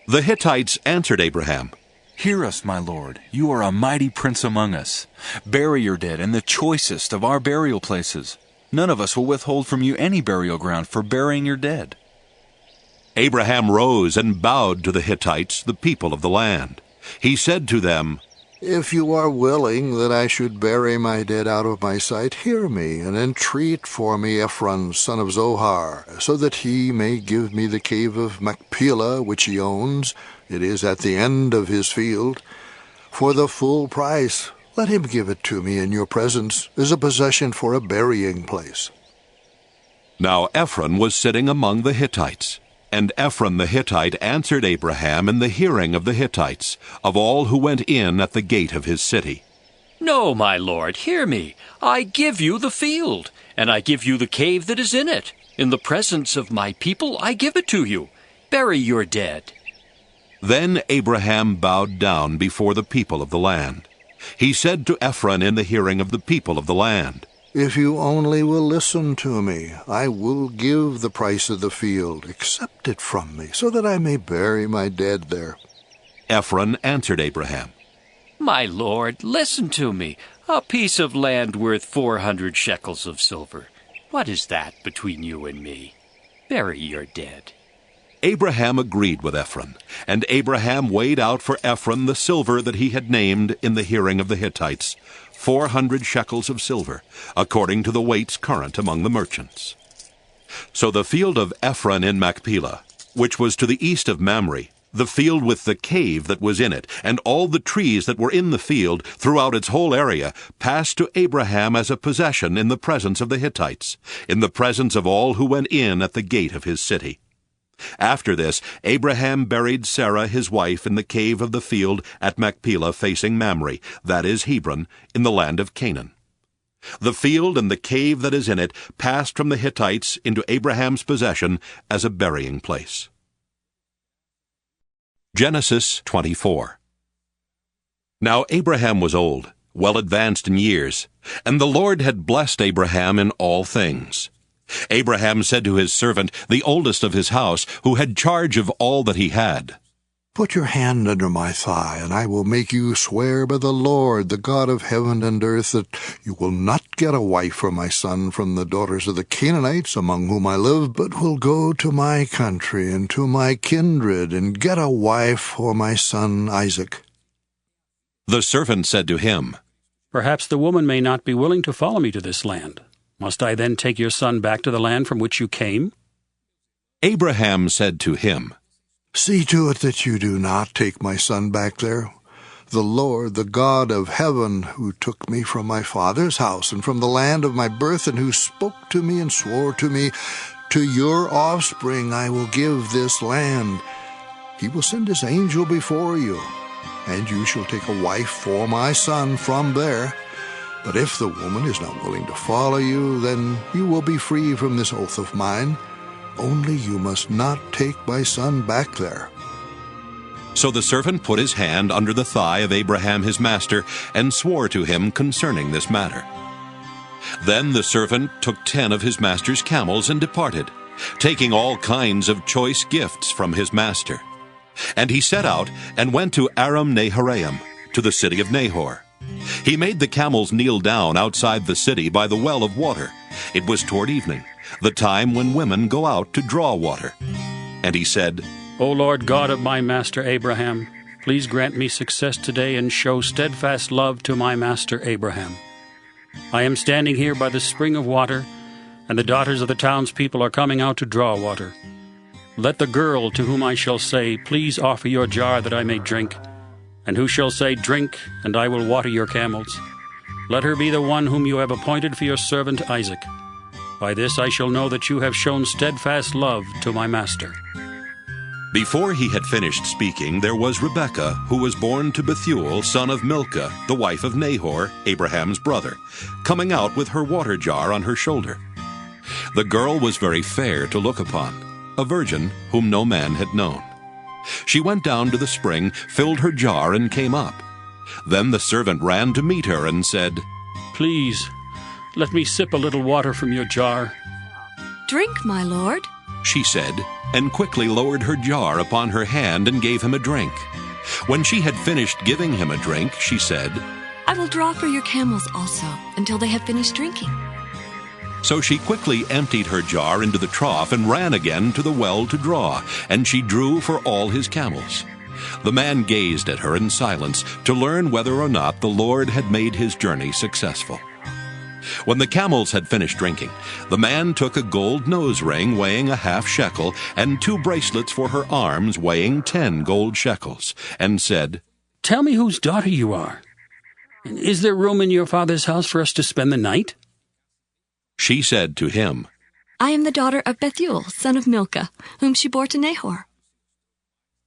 The Hittites answered Abraham, Hear us, my lord. You are a mighty prince among us. Bury your dead in the choicest of our burial places. None of us will withhold from you any burial ground for burying your dead. Abraham rose and bowed to the Hittites, the people of the land. He said to them, If you are willing that I should bury my dead out of my sight, hear me, and entreat for me Ephron, son of Zohar, so that he may give me the cave of Machpelah, which he owns. It is at the end of his field. For the full price, let him give it to me in your presence, as a possession for a burying place. Now Ephron was sitting among the Hittites. And Ephron the Hittite answered Abraham in the hearing of the Hittites, of all who went in at the gate of his city. No, my lord, hear me. I give you the field, and I give you the cave that is in it. In the presence of my people I give it to you. Bury your dead. Then Abraham bowed down before the people of the land. He said to Ephron in the hearing of the people of the land, If you only will listen to me, I will give the price of the field. Accept it from me, so that I may bury my dead there. Ephron answered Abraham, My lord, listen to me. A piece of land worth 400 shekels of silver. What is that between you and me? Bury your dead. Abraham agreed with Ephron, and Abraham weighed out for Ephron the silver that he had named in the hearing of the Hittites, 400 shekels of silver, according to the weights current among the merchants. So the field of Ephron in Machpelah, which was to the east of Mamre, the field with the cave that was in it, and all the trees that were in the field throughout its whole area, passed to Abraham as a possession in the presence of the Hittites, in the presence of all who went in at the gate of his city. After this, Abraham buried Sarah his wife in the cave of the field at Machpelah facing Mamre, that is Hebron, in the land of Canaan. The field and the cave that is in it passed from the Hittites into Abraham's possession as a burying place. Genesis 24. Now Abraham was old, well advanced in years, and the Lord had blessed Abraham in all things. Abraham said to his servant, the oldest of his house, who had charge of all that he had, Put your hand under my thigh, and I will make you swear by the Lord, the God of heaven and earth, that you will not get a wife for my son from the daughters of the Canaanites among whom I live, but will go to my country and to my kindred, and get a wife for my son Isaac. The servant said to him, Perhaps the woman may not be willing to follow me to this land. Must I then take your son back to the land from which you came? Abraham said to him, See to it that you do not take my son back there. The Lord, the God of heaven, who took me from my father's house and from the land of my birth, and who spoke to me and swore to me, To your offspring I will give this land. He will send his angel before you, and you shall take a wife for my son from there. But if the woman is not willing to follow you, then you will be free from this oath of mine. Only you must not take my son back there. So the servant put his hand under the thigh of Abraham his master, and swore to him concerning this matter. Then the servant took 10 of his master's camels and departed, taking all kinds of choice gifts from his master. And he set out and went to Aram Naharaim, to the city of Nahor. He made the camels kneel down outside the city by the well of water. It was toward evening, the time when women go out to draw water. And he said, O Lord God of my master Abraham, please grant me success today and show steadfast love to my master Abraham. I am standing here by the spring of water, and the daughters of the townspeople are coming out to draw water. Let the girl to whom I shall say, please offer your jar that I may drink, and who shall say, drink, and I will water your camels. Let her be the one whom you have appointed for your servant Isaac. By this I shall know that you have shown steadfast love to my master." Before he had finished speaking, there was Rebekah, who was born to Bethuel, son of Milcah, the wife of Nahor, Abraham's brother, coming out with her water jar on her shoulder. The girl was very fair to look upon, a virgin whom no man had known. She went down to the spring, filled her jar, and came up. Then the servant ran to meet her and said, "Please, let me sip a little water from your jar." "Drink, my lord," she said, and quickly lowered her jar upon her hand and gave him a drink. When she had finished giving him a drink, she said, "I will draw for your camels also, until they have finished drinking." So she quickly emptied her jar into the trough and ran again to the well to draw, and she drew for all his camels. The man gazed at her in silence to learn whether or not the Lord had made his journey successful. When the camels had finished drinking, the man took a gold nose ring weighing a half shekel and 2 bracelets for her arms weighing 10 gold shekels, and said, "Tell me whose daughter you are. And is there room in your father's house for us to spend the night?" She said to him, "I am the daughter of Bethuel, son of Milcah, whom she bore to Nahor."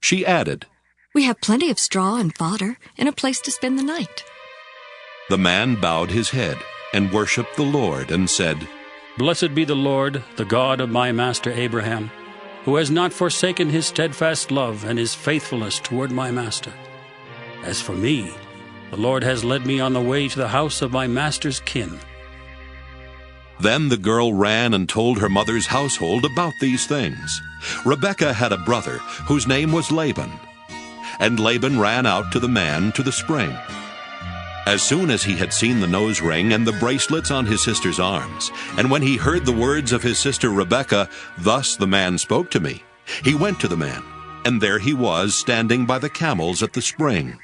She added, "We have plenty of straw and fodder, and a place to spend the night." The man bowed his head and worshipped the Lord and said, "Blessed be the Lord, the God of my master Abraham, who has not forsaken his steadfast love and his faithfulness toward my master. As for me, the Lord has led me on the way to the house of my master's kin." Then the girl ran and told her mother's household about these things. Rebekah had a brother whose name was Laban, and Laban ran out to the man to the spring. As soon as he had seen the nose ring and the bracelets on his sister's arms, and when he heard the words of his sister Rebekah, "Thus the man spoke to me," he went to the man, and there he was standing by the camels at the spring.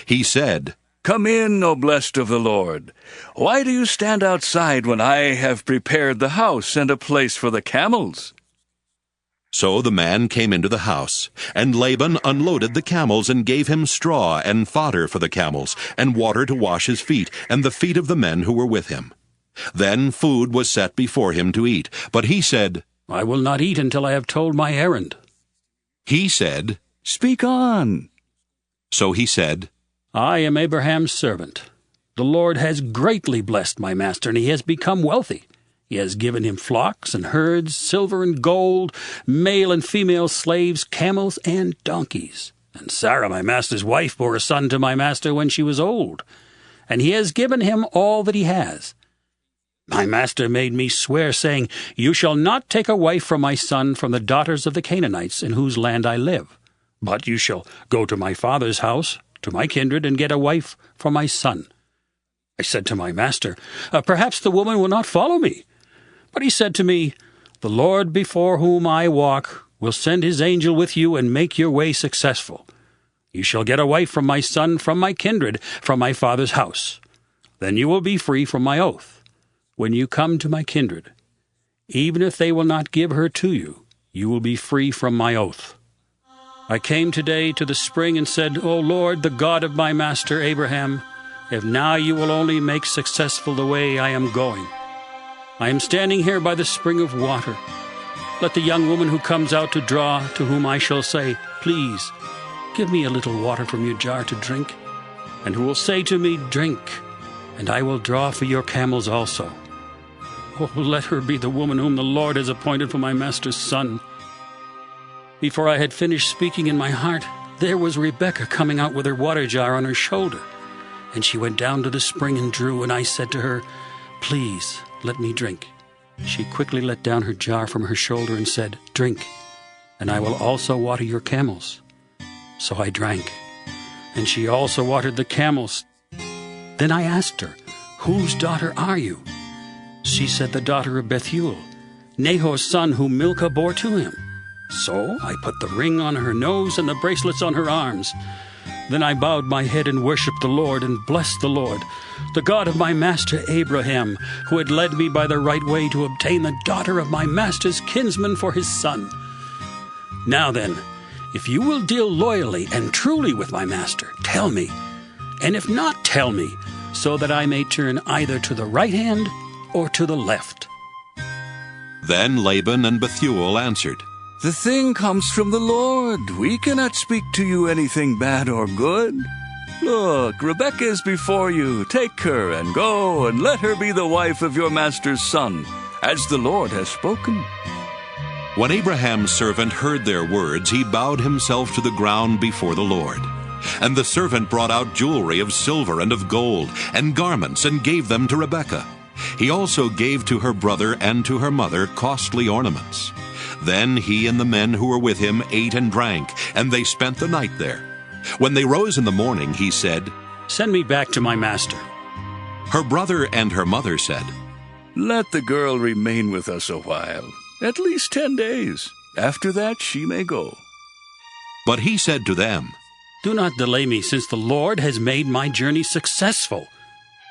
He said, "Come in, O blessed of the Lord. Why do you stand outside when I have prepared the house and a place for the camels?" So the man came into the house, and Laban unloaded the camels and gave him straw and fodder for the camels, and water to wash his feet and the feet of the men who were with him. Then food was set before him to eat, but he said, "I will not eat until I have told my errand." He said, "Speak on." So he said, "I am Abraham's servant. The Lord has greatly blessed my master, and he has become wealthy. He has given him flocks and herds, silver and gold, male and female slaves, camels and donkeys. And Sarah, my master's wife, bore a son to my master when she was old. And he has given him all that he has. My master made me swear, saying, 'You shall not take a wife for my son from the daughters of the Canaanites in whose land I live. But you shall go to my father's house, to my kindred, and get a wife for my son.' I said to my master, 'Perhaps the woman will not follow me.' But he said to me, 'The Lord before whom I walk will send his angel with you and make your way successful. You shall get a wife from my son, from my kindred, from my father's house. Then you will be free from my oath. When you come to my kindred, even if they will not give her to you, you will be free from my oath.' I came today to the spring and said, 'O Lord, the God of my master Abraham, if now you will only make successful the way I am going. I am standing here by the spring of water. Let the young woman who comes out to draw, to whom I shall say, "Please, give me a little water from your jar to drink," and who will say to me, "Drink, and I will draw for your camels also." Oh, let her be the woman whom the Lord has appointed for my master's son." Before I had finished speaking in my heart, there was Rebekah coming out with her water jar on her shoulder. And she went down to the spring and drew, and I said to her, "Please, let me drink." She quickly let down her jar from her shoulder and said, "Drink, and I will also water your camels." So I drank, and she also watered the camels. Then I asked her, "Whose daughter are you?" She said, "The daughter of Bethuel, Nahor's son, whom Milcah bore to him." So I put the ring on her nose and the bracelets on her arms. Then I bowed my head and worshipped the Lord and blessed the Lord, the God of my master Abraham, who had led me by the right way to obtain the daughter of my master's kinsman for his son. Now then, if you will deal loyally and truly with my master, tell me, and if not, tell me, so that I may turn either to the right hand or to the left." Then Laban and Bethuel answered, "The thing comes from the Lord. We cannot speak to you anything bad or good. Look, Rebekah is before you. Take her and go, and let her be the wife of your master's son, as the Lord has spoken." When Abraham's servant heard their words, he bowed himself to the ground before the Lord. And the servant brought out jewelry of silver and of gold, and garments, and gave them to Rebekah. He also gave to her brother and to her mother costly ornaments. Then he and the men who were with him ate and drank, and they spent the night there. When they rose in the morning, he said, "Send me back to my master." Her brother and her mother said, "Let the girl remain with us a while, at least 10 days. After that she may go." But he said to them, "Do not delay me, since the Lord has made my journey successful.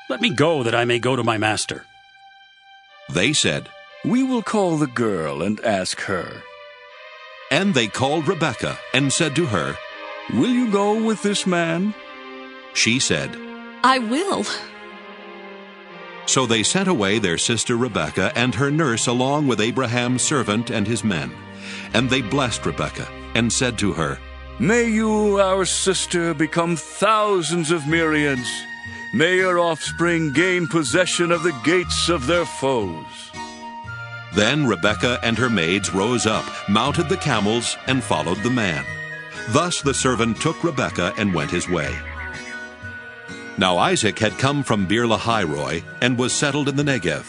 Let me go, that I may go to my master." They said, "We will call the girl and ask her." And they called Rebekah and said to her, "Will you go with this man?" She said, "I will." So they sent away their sister Rebekah and her nurse along with Abraham's servant and his men. And they blessed Rebekah and said to her, "May you, our sister, become thousands of myriads. May your offspring gain possession of the gates of their foes." Then Rebekah and her maids rose up, mounted the camels, and followed the man. Thus the servant took Rebekah and went his way. Now Isaac had come from Beer-lahai-roi and was settled in the Negev.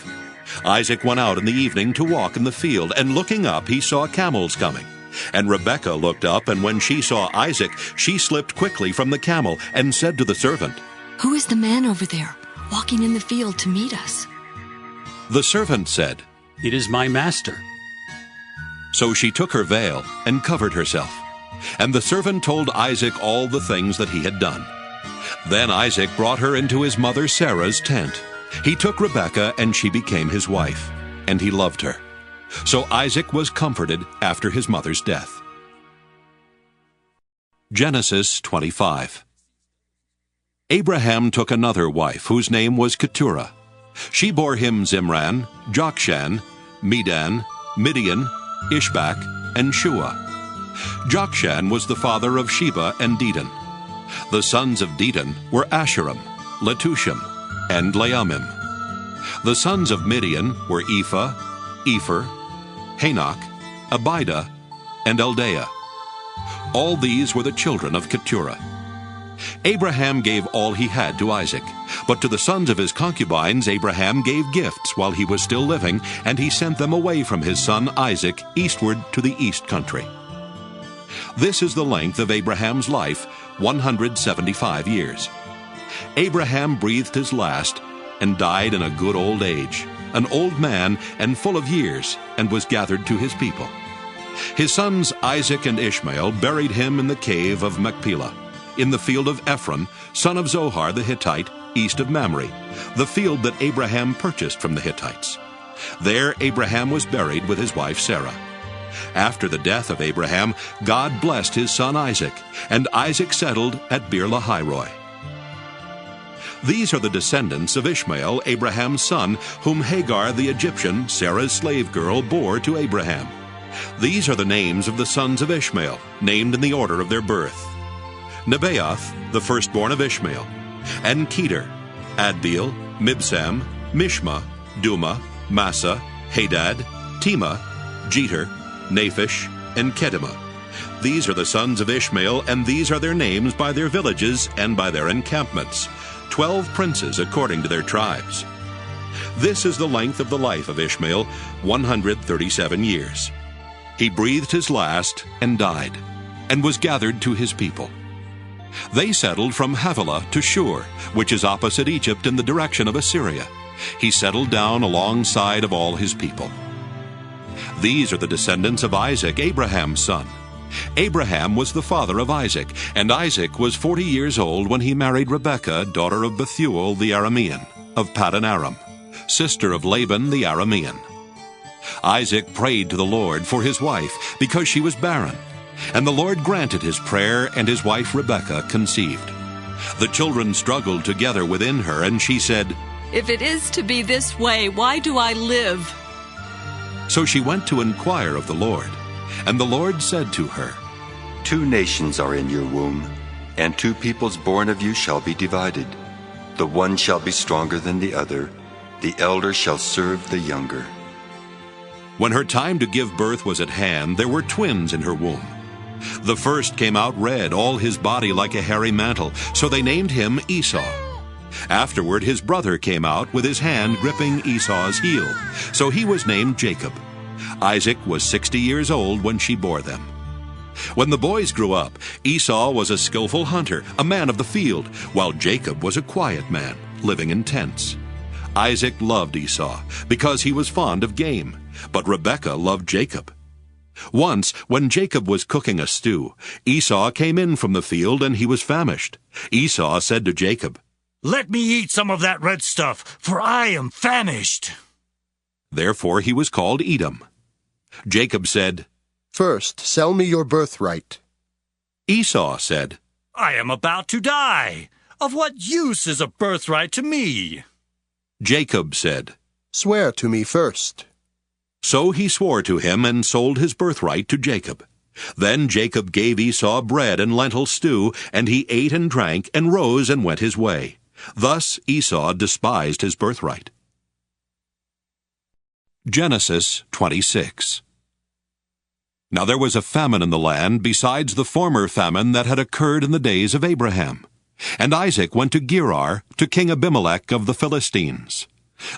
Isaac went out in the evening to walk in the field, and looking up he saw camels coming. And Rebekah looked up, and when she saw Isaac, she slipped quickly from the camel and said to the servant, "Who is the man over there, walking in the field to meet us?" The servant said, "It is my master." So she took her veil and covered herself. And the servant told Isaac all the things that he had done. Then Isaac brought her into his mother Sarah's tent. He took Rebekah, and she became his wife, and he loved her. So Isaac was comforted after his mother's death. Genesis 25. Abraham took another wife, whose name was Keturah. She bore him Zimran, Jokshan, Medan, Midian, Ishbak, and Shua. Jokshan was the father of Sheba and Dedan. The sons of Dedan were Asherim, Letushim, and Leamim. The sons of Midian were Ephah, Epher, Hanok, Abida, and Eldaah. All these were the children of Keturah. Abraham gave all he had to Isaac, but to the sons of his concubines Abraham gave gifts while he was still living, and he sent them away from his son Isaac eastward to the east country. This is the length of Abraham's life, 175 years. Abraham breathed his last and died in a good old age, an old man and full of years, and was gathered to his people. His sons Isaac and Ishmael buried him in the cave of Machpelah, in the field of Ephron, son of Zohar the Hittite, east of Mamre, the field that Abraham purchased from the Hittites. There Abraham was buried with his wife Sarah. After the death of Abraham, God blessed his son Isaac, and Isaac settled at Beer-lahai-roi. These are the descendants of Ishmael, Abraham's son, whom Hagar the Egyptian, Sarah's slave girl, bore to Abraham. These are the names of the sons of Ishmael, named in the order of their birth: Nebaioth, the firstborn of Ishmael, and Kedar, Adbeel, Mibsam, Mishma, Duma, Massa, Hadad, Tema, Jeter, Naphish, and Kedemah. These are the sons of Ishmael, and these are their names by their villages and by their encampments, 12 princes according to their tribes. This is the length of the life of Ishmael, 137 years. He breathed his last and died, and was gathered to his people. They settled from Havilah to Shur, which is opposite Egypt in the direction of Assyria. He settled down alongside of all his people. These are the descendants of Isaac, Abraham's son. Abraham was the father of Isaac, and Isaac was 40 years old when he married Rebekah, daughter of Bethuel the Aramean, of Paddan Aram, sister of Laban the Aramean. Isaac prayed to the Lord for his wife, because she was barren. And the Lord granted his prayer, and his wife Rebekah conceived. The children struggled together within her, and she said, "If it is to be this way, why do I live?" So she went to inquire of the Lord. And the Lord said to her, 2 nations are in your womb, and 2 peoples born of you shall be divided. The one shall be stronger than the other. The elder shall serve the younger. When her time to give birth was at hand, there were twins in her womb. The first came out red, all his body like a hairy mantle, so they named him Esau. Afterward his brother came out with his hand gripping Esau's heel, so he was named Jacob. Isaac was 60 years old when she bore them. When the boys grew up, Esau was a skillful hunter, a man of the field, while Jacob was a quiet man, living in tents. Isaac loved Esau because he was fond of game, but Rebekah loved Jacob. Once, when Jacob was cooking a stew, Esau came in from the field and he was famished. Esau said to Jacob, "Let me eat some of that red stuff, for I am famished." Therefore he was called Edom. Jacob said, "First, sell me your birthright." Esau said, "I am about to die. Of what use is a birthright to me?" Jacob said, "Swear to me first." So he swore to him and sold his birthright to Jacob. Then Jacob gave Esau bread and lentil stew, and he ate and drank, and rose and went his way. Thus Esau despised his birthright. Genesis 26. Now there was a famine in the land, besides the former famine that had occurred in the days of Abraham. And Isaac went to Gerar, to King Abimelech of the Philistines.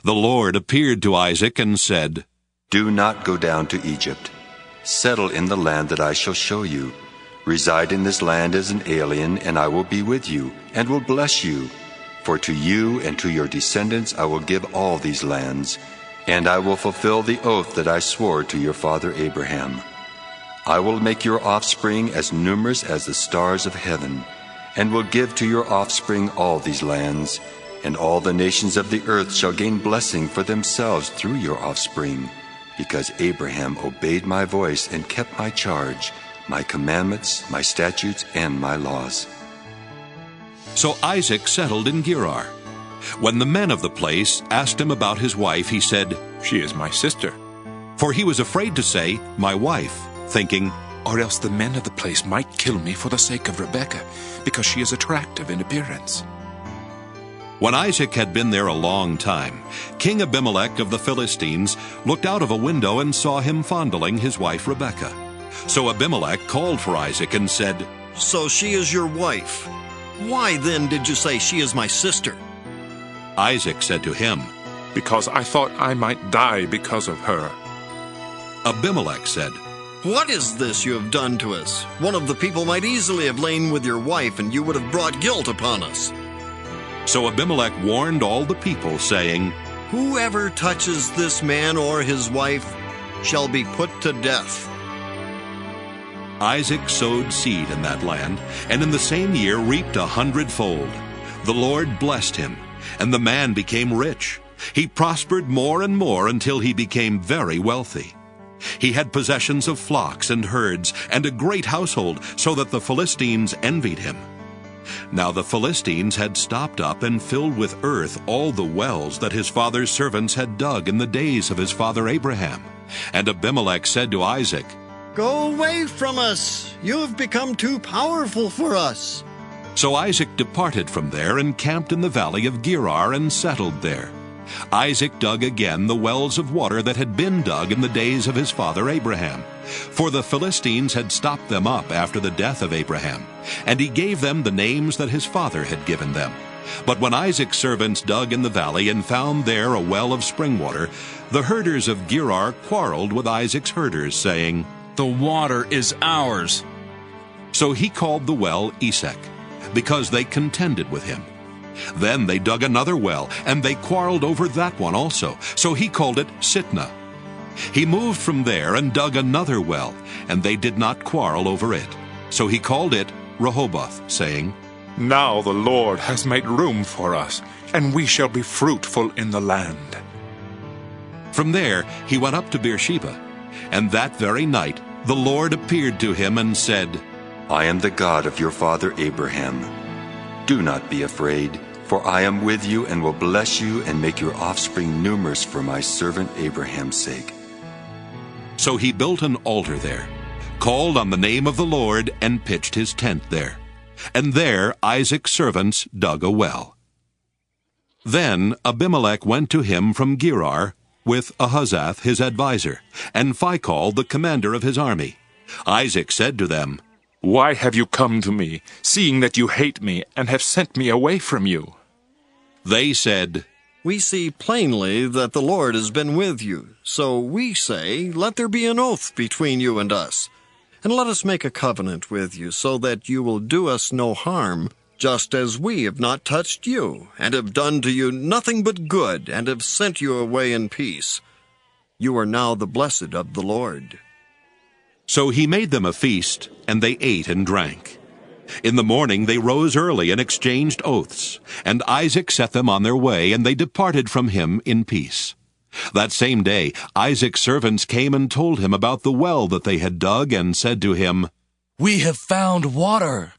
The Lord appeared to Isaac and said, Do not go down to Egypt. Settle in the land that I shall show you. Reside in this land as an alien, and I will be with you, and will bless you. For to you and to your descendants I will give all these lands, and I will fulfill the oath that I swore to your father Abraham. I will make your offspring as numerous as the stars of heaven, and will give to your offspring all these lands, and all the nations of the earth shall gain blessing for themselves through your offspring, because Abraham obeyed my voice and kept my charge, my commandments, my statutes, and my laws. So Isaac settled in Gerar. When the men of the place asked him about his wife, he said, She is my sister. For he was afraid to say, my wife, thinking, Or else the men of the place might kill me for the sake of Rebekah, because she is attractive in appearance. When Isaac had been there a long time, King Abimelech of the Philistines looked out of a window and saw him fondling his wife Rebekah. So Abimelech called for Isaac and said, So she is your wife. Why then did you say she is my sister? Isaac said to him, Because I thought I might die because of her. Abimelech said, What is this you have done to us? One of the people might easily have lain with your wife, and you would have brought guilt upon us. So Abimelech warned all the people, saying, Whoever touches this man or his wife shall be put to death. Isaac sowed seed in that land, and in the same year reaped 100-fold. The Lord blessed him, and the man became rich. He prospered more and more until he became very wealthy. He had possessions of flocks and herds, and a great household, so that the Philistines envied him. Now the Philistines had stopped up and filled with earth all the wells that his father's servants had dug in the days of his father Abraham. And Abimelech said to Isaac, Go away from us! You have become too powerful for us. So Isaac departed from there and camped in the valley of Gerar and settled there. Isaac dug again the wells of water that had been dug in the days of his father Abraham. For the Philistines had stopped them up after the death of Abraham, and he gave them the names that his father had given them. But when Isaac's servants dug in the valley and found there a well of spring water, the herders of Gerar quarreled with Isaac's herders, saying, The water is ours. So he called the well Esek, because they contended with him. Then they dug another well, and they quarreled over that one also. So he called it Sitnah. He moved from there and dug another well, and they did not quarrel over it. So he called it Rehoboth, saying, Now the Lord has made room for us, and we shall be fruitful in the land. From there he went up to Beersheba, and that very night the Lord appeared to him and said, I am the God of your father Abraham. Do not be afraid, for I am with you and will bless you and make your offspring numerous for my servant Abraham's sake. So he built an altar there, called on the name of the Lord, and pitched his tent there. And there Isaac's servants dug a well. Then Abimelech went to him from Gerar with Ahuzzath his adviser, and Phicol the commander of his army. Isaac said to them, Why have you come to me, seeing that you hate me and have sent me away from you? They said, We see plainly that the Lord has been with you. So we say, let there be an oath between you and us, and let us make a covenant with you, so that you will do us no harm, just as we have not touched you, and have done to you nothing but good, and have sent you away in peace. You are now the blessed of the Lord. So he made them a feast, and they ate and drank. In the morning they rose early and exchanged oaths, and Isaac set them on their way, and they departed from him in peace. That same day Isaac's servants came and told him about the well that they had dug, and said to him, We have found water.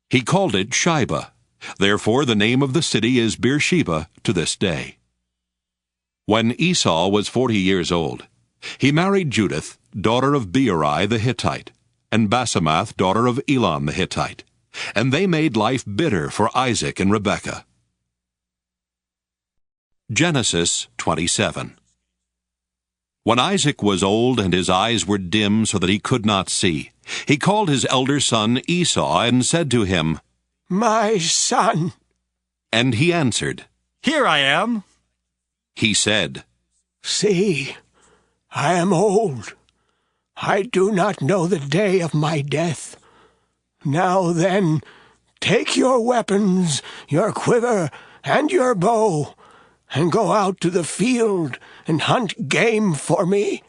He called it Shibah. Therefore the name of the city is Beersheba to this day. When Esau was 40 years old, he married Judith, daughter of Beeri the Hittite, and Basemath, daughter of Elon the Hittite, and they made life bitter for Isaac and Rebekah. Genesis 27. When Isaac was old and his eyes were dim so that he could not see, he called his elder son Esau and said to him, My son. And he answered, Here I am. He said, See, I am old. I do not know the day of my death. Now then, take your weapons, your quiver, and your bow, and go out to the field and hunt game for me.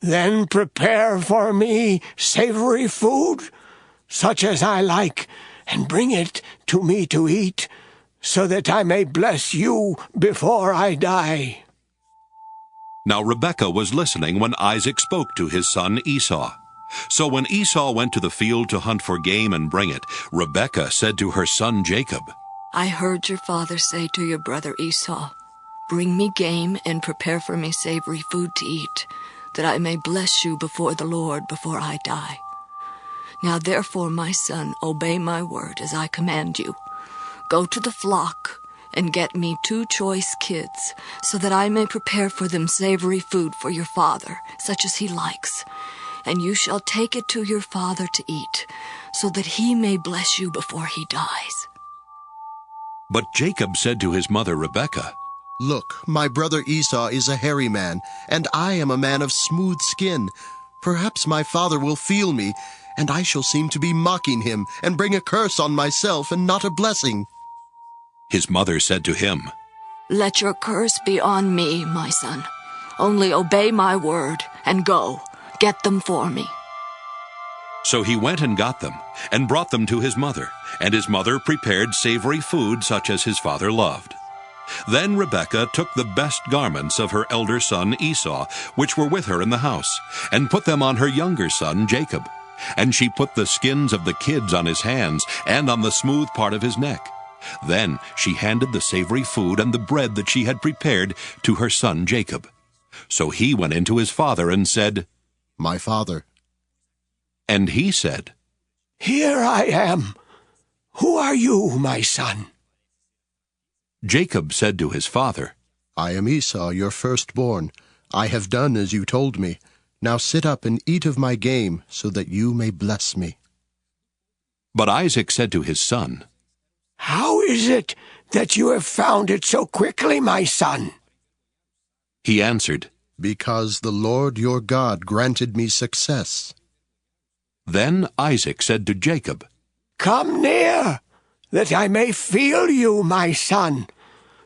Then prepare for me savory food, such as I like, and bring it to me to eat, so that I may bless you before I die. Now Rebekah was listening when Isaac spoke to his son Esau. So when Esau went to the field to hunt for game and bring it, Rebekah said to her son Jacob, I heard your father say to your brother Esau, Bring me game and prepare for me savory food to eat, that I may bless you before the Lord before I die. Now therefore, my son, obey my word as I command you. Go to the flock and get me 2 choice kids, so that I may prepare for them savory food for your father, such as he likes. And you shall take it to your father to eat, so that he may bless you before he dies. But Jacob said to his mother Rebekah, Look, my brother Esau is a hairy man, and I am a man of smooth skin. Perhaps my father will feel me, and I shall seem to be mocking him, and bring a curse on myself and not a blessing. His mother said to him, Let your curse be on me, my son. Only obey my word, and go, get them for me. So he went and got them, and brought them to his mother, and his mother prepared savory food such as his father loved. Then Rebekah took the best garments of her elder son Esau, which were with her in the house, and put them on her younger son Jacob. And she put the skins of the kids on his hands, and on the smooth part of his neck. Then she handed the savory food and the bread that she had prepared to her son Jacob. So he went in to his father and said, My father. And he said, Here I am. Who are you, my son? Jacob said to his father, I am Esau, your firstborn. I have done as you told me. Now sit up and eat of my game, so that you may bless me. But Isaac said to his son, How is it that you have found it so quickly, my son? He answered, Because the Lord your God granted me success. Then Isaac said to Jacob, Come near, that I may feel you, my son.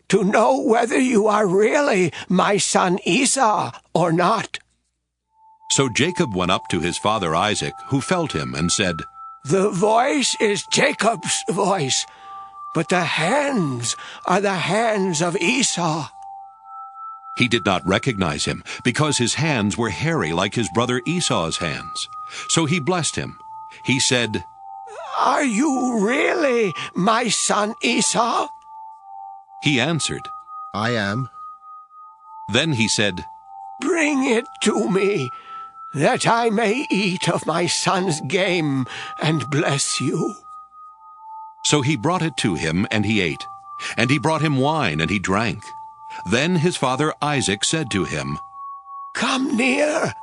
to know whether you are really my son Esau or not." So Jacob went up to his father Isaac, who felt him, and said, "The voice is Jacob's voice, but the hands are the hands of Esau." He did not recognize him, because his hands were hairy like his brother Esau's hands. So he blessed him. He said, "Are you really my son Esau?" He answered, "I am." Then he said, "Bring it to me, that I may eat of my son's game and bless you." So he brought it to him, and he ate. And he brought him wine, and he drank. Then his father Isaac said to him, "Come near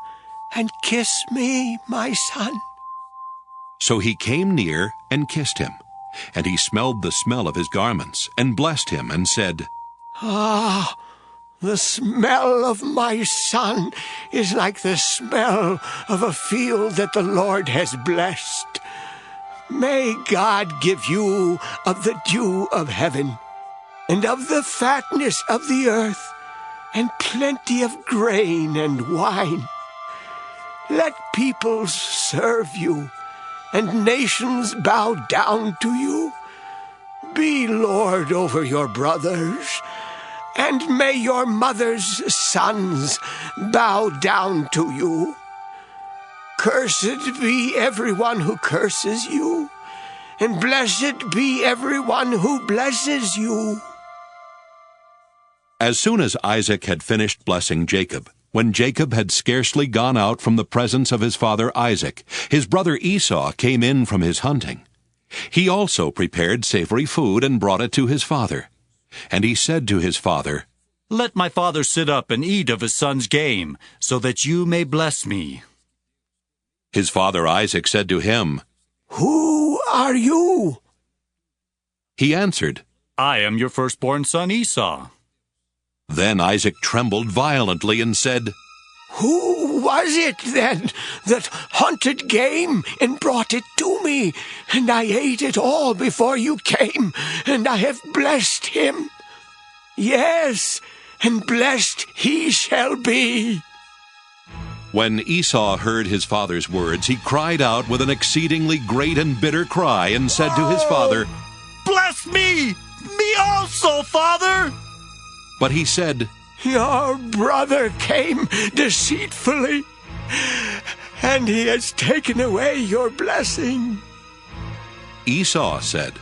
and kiss me, my son." So he came near and kissed him. And he smelled the smell of his garments, and blessed him, and said, "Ah, the smell of my son is like the smell of a field that the Lord has blessed. May God give you of the dew of heaven, and of the fatness of the earth, and plenty of grain and wine. Let peoples serve you, and nations bow down to you. Be Lord over your brothers, and may your mother's sons bow down to you. Cursed be everyone who curses you, and blessed be everyone who blesses you." As soon as Isaac had finished blessing Jacob, when Jacob had scarcely gone out from the presence of his father Isaac, his brother Esau came in from his hunting. He also prepared savory food and brought it to his father. And he said to his father, "Let my father sit up and eat of his son's game, so that you may bless me." His father Isaac said to him, "Who are you?" He answered, "I am your firstborn son Esau." Then Isaac trembled violently and said, "Who was it then that hunted game and brought it to me? And I ate it all before you came, and I have blessed him. Yes, and blessed he shall be." When Esau heard his father's words, he cried out with an exceedingly great and bitter cry, and said to his father, "Bless me! Me also, father!" But he said, "Your brother came deceitfully, and he has taken away your blessing." Esau said,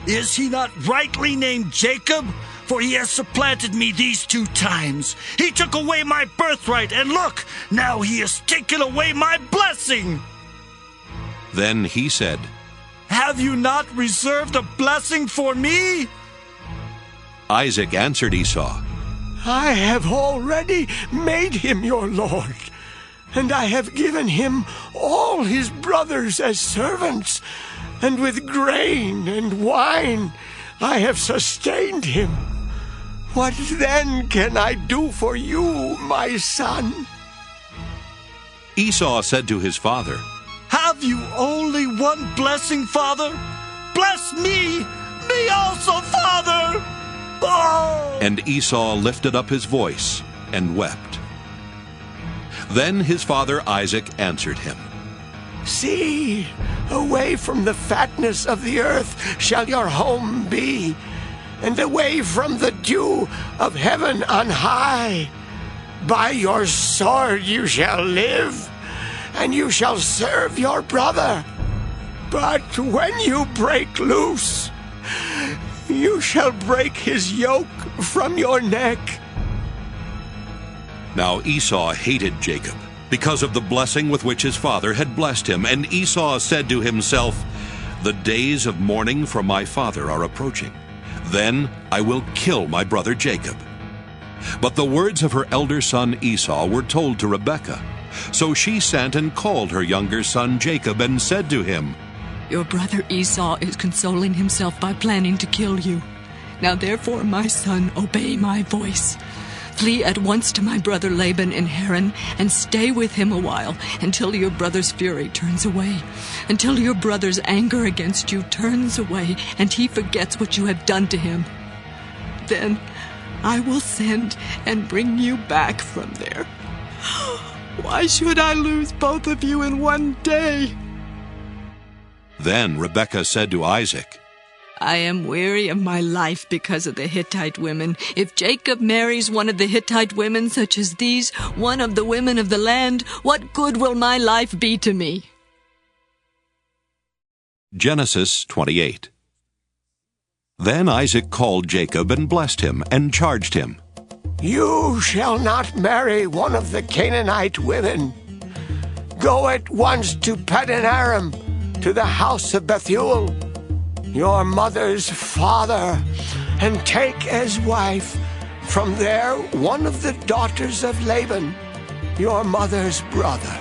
"Is he not rightly named Jacob? For he has supplanted me these 2 times. He took away my birthright, and look, now he has taken away my blessing." Then he said, "Have you not reserved a blessing for me?" Isaac answered Esau, "I have already made him your lord, and I have given him all his brothers as servants, and with grain and wine I have sustained him. What then can I do for you, my son?" Esau said to his father, "Have you only one blessing, father? Bless me! Me also, father!" Oh! And Esau lifted up his voice and wept. Then his father Isaac answered him, "See, away from the fatness of the earth shall your home be, and away from the dew of heaven on high. By your sword you shall live, and you shall serve your brother. But when you break loose, you shall break his yoke from your neck." Now Esau hated Jacob, because of the blessing with which his father had blessed him. And Esau said to himself, "The days of mourning for my father are approaching. Then I will kill my brother Jacob." But the words of her elder son Esau were told to Rebekah. So she sent and called her younger son Jacob, and said to him, "Your brother Esau is consoling himself by planning to kill you. Now therefore, my son, obey my voice. Flee at once to my brother Laban in Haran, and stay with him a while, until your brother's fury turns away, until your brother's anger against you turns away, and he forgets what you have done to him. Then I will send and bring you back from there. Why should I lose both of you in one day? Then Rebekah said to Isaac, I am weary of my life because of the Hittite women. If Jacob marries one of the Hittite women, such as these, one of the women of the land, what good will my life be to me? Genesis 28. Then Isaac called Jacob and blessed him and charged him, You shall not marry one of the Canaanite women. Go at once to Paddan Aram, to the house of Bethuel, your mother's father, and take as wife from there one of the daughters of Laban, your mother's brother.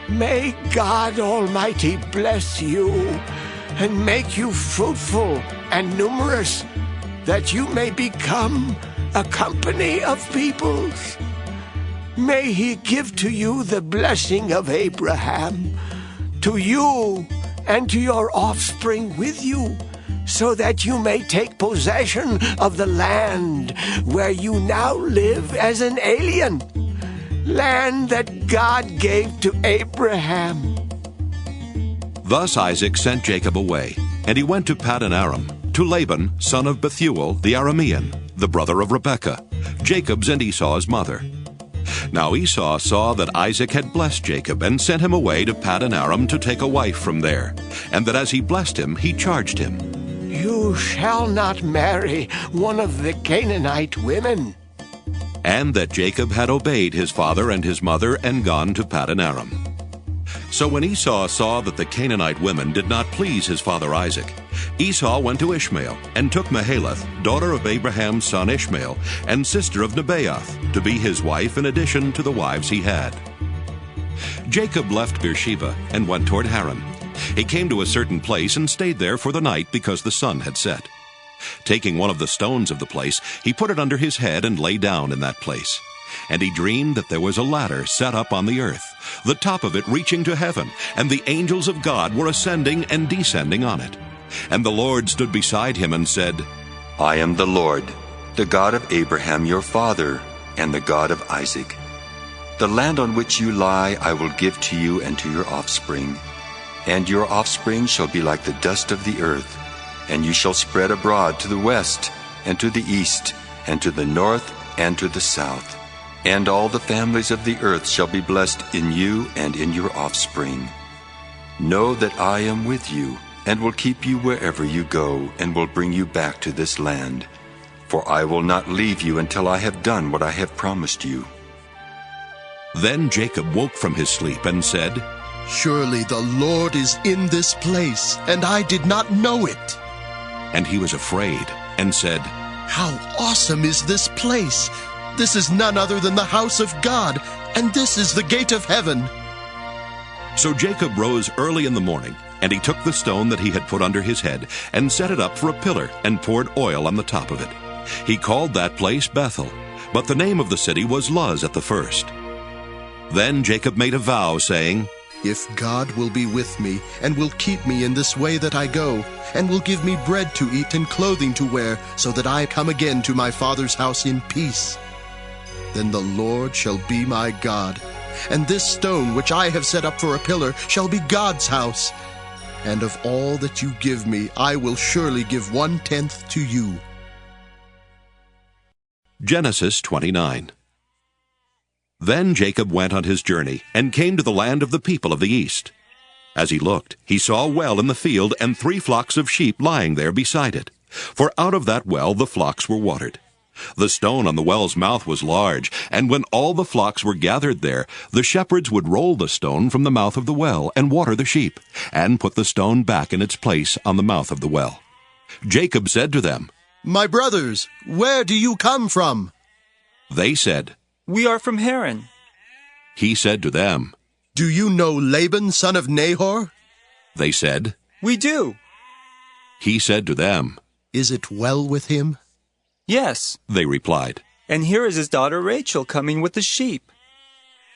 May God Almighty bless you and make you fruitful and numerous, that you may become a company of peoples. May he give to you the blessing of Abraham, to you and to your offspring with you, so that you may take possession of the land where you now live as an alien, land that God gave to Abraham. Thus Isaac sent Jacob away, and he went to Paddan Aram, to Laban, son of Bethuel the Aramean, the brother of Rebekah, Jacob's and Esau's mother. Now Esau saw that Isaac had blessed Jacob, and sent him away to Paddan Aram to take a wife from there, and that as he blessed him, he charged him, You shall not marry one of the Canaanite women. And that Jacob had obeyed his father and his mother, and gone to Paddan Aram. So when Esau saw that the Canaanite women did not please his father Isaac, Esau went to Ishmael, and took Mahalath, daughter of Abraham's son Ishmael, and sister of Nebaioth, to be his wife in addition to the wives he had. Jacob left Beersheba, and went toward Haran. He came to a certain place, and stayed there for the night, because the sun had set. Taking one of the stones of the place, he put it under his head, and lay down in that place. And he dreamed that there was a ladder set up on the earth, the top of it reaching to heaven, and the angels of God were ascending and descending on it. And the Lord stood beside him and said, I am the Lord, the God of Abraham your father, and the God of Isaac. The land on which you lie I will give to you and to your offspring. And your offspring shall be like the dust of the earth, and you shall spread abroad to the west, and to the east, and to the north, and to the south. And all the families of the earth shall be blessed in you and in your offspring. Know that I am with you, and will keep you wherever you go, and will bring you back to this land. For I will not leave you until I have done what I have promised you. Then Jacob woke from his sleep, and said, Surely the Lord is in this place, and I did not know it. And he was afraid, and said, How awesome is this place! This is none other than the house of God, and this is the gate of heaven. So Jacob rose early in the morning, and he took the stone that he had put under his head, and set it up for a pillar, and poured oil on the top of it. He called that place Bethel, but the name of the city was Luz at the first. Then Jacob made a vow, saying, If God will be with me, and will keep me in this way that I go, and will give me bread to eat and clothing to wear, so that I come again to my father's house in peace, then the Lord shall be my God, and this stone which I have set up for a pillar shall be God's house. And of all that you give me, I will surely give 1/10 to you. Genesis 29. Then Jacob went on his journey, and came to the land of the people of the east. As he looked, he saw a well in the field, and 3 flocks of sheep lying there beside it. For out of that well the flocks were watered. The stone on the well's mouth was large, and when all the flocks were gathered there, the shepherds would roll the stone from the mouth of the well, and water the sheep, and put the stone back in its place on the mouth of the well. Jacob said to them, My brothers, where do you come from? They said, We are from Haran. He said to them, Do you know Laban, son of Nahor? They said, We do. He said to them, Is it well with him? Yes, they replied. And here is his daughter Rachel coming with the sheep.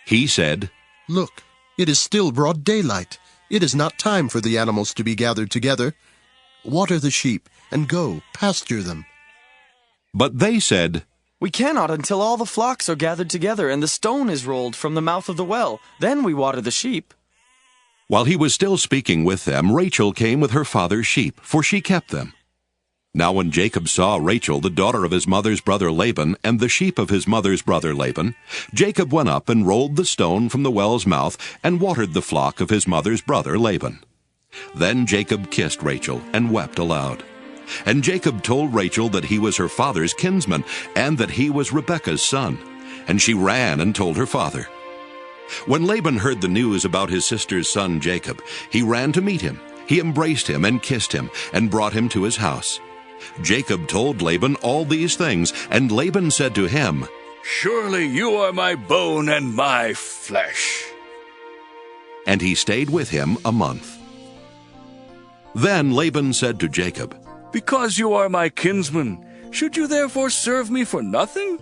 He said, Look, it is still broad daylight. It is not time for the animals to be gathered together. Water the sheep, and go, pasture them. But they said, We cannot until all the flocks are gathered together and the stone is rolled from the mouth of the well. Then we water the sheep. While he was still speaking with them, Rachel came with her father's sheep, for she kept them. Now when Jacob saw Rachel, the daughter of his mother's brother Laban, and the sheep of his mother's brother Laban, Jacob went up and rolled the stone from the well's mouth and watered the flock of his mother's brother Laban. Then Jacob kissed Rachel and wept aloud. And Jacob told Rachel that he was her father's kinsman, and that he was Rebekah's son. And she ran and told her father. When Laban heard the news about his sister's son Jacob, he ran to meet him. He embraced him and kissed him, and brought him to his house. Jacob told Laban all these things, and Laban said to him, Surely you are my bone and my flesh. And he stayed with him a month. Then Laban said to Jacob, Because you are my kinsman, should you therefore serve me for nothing?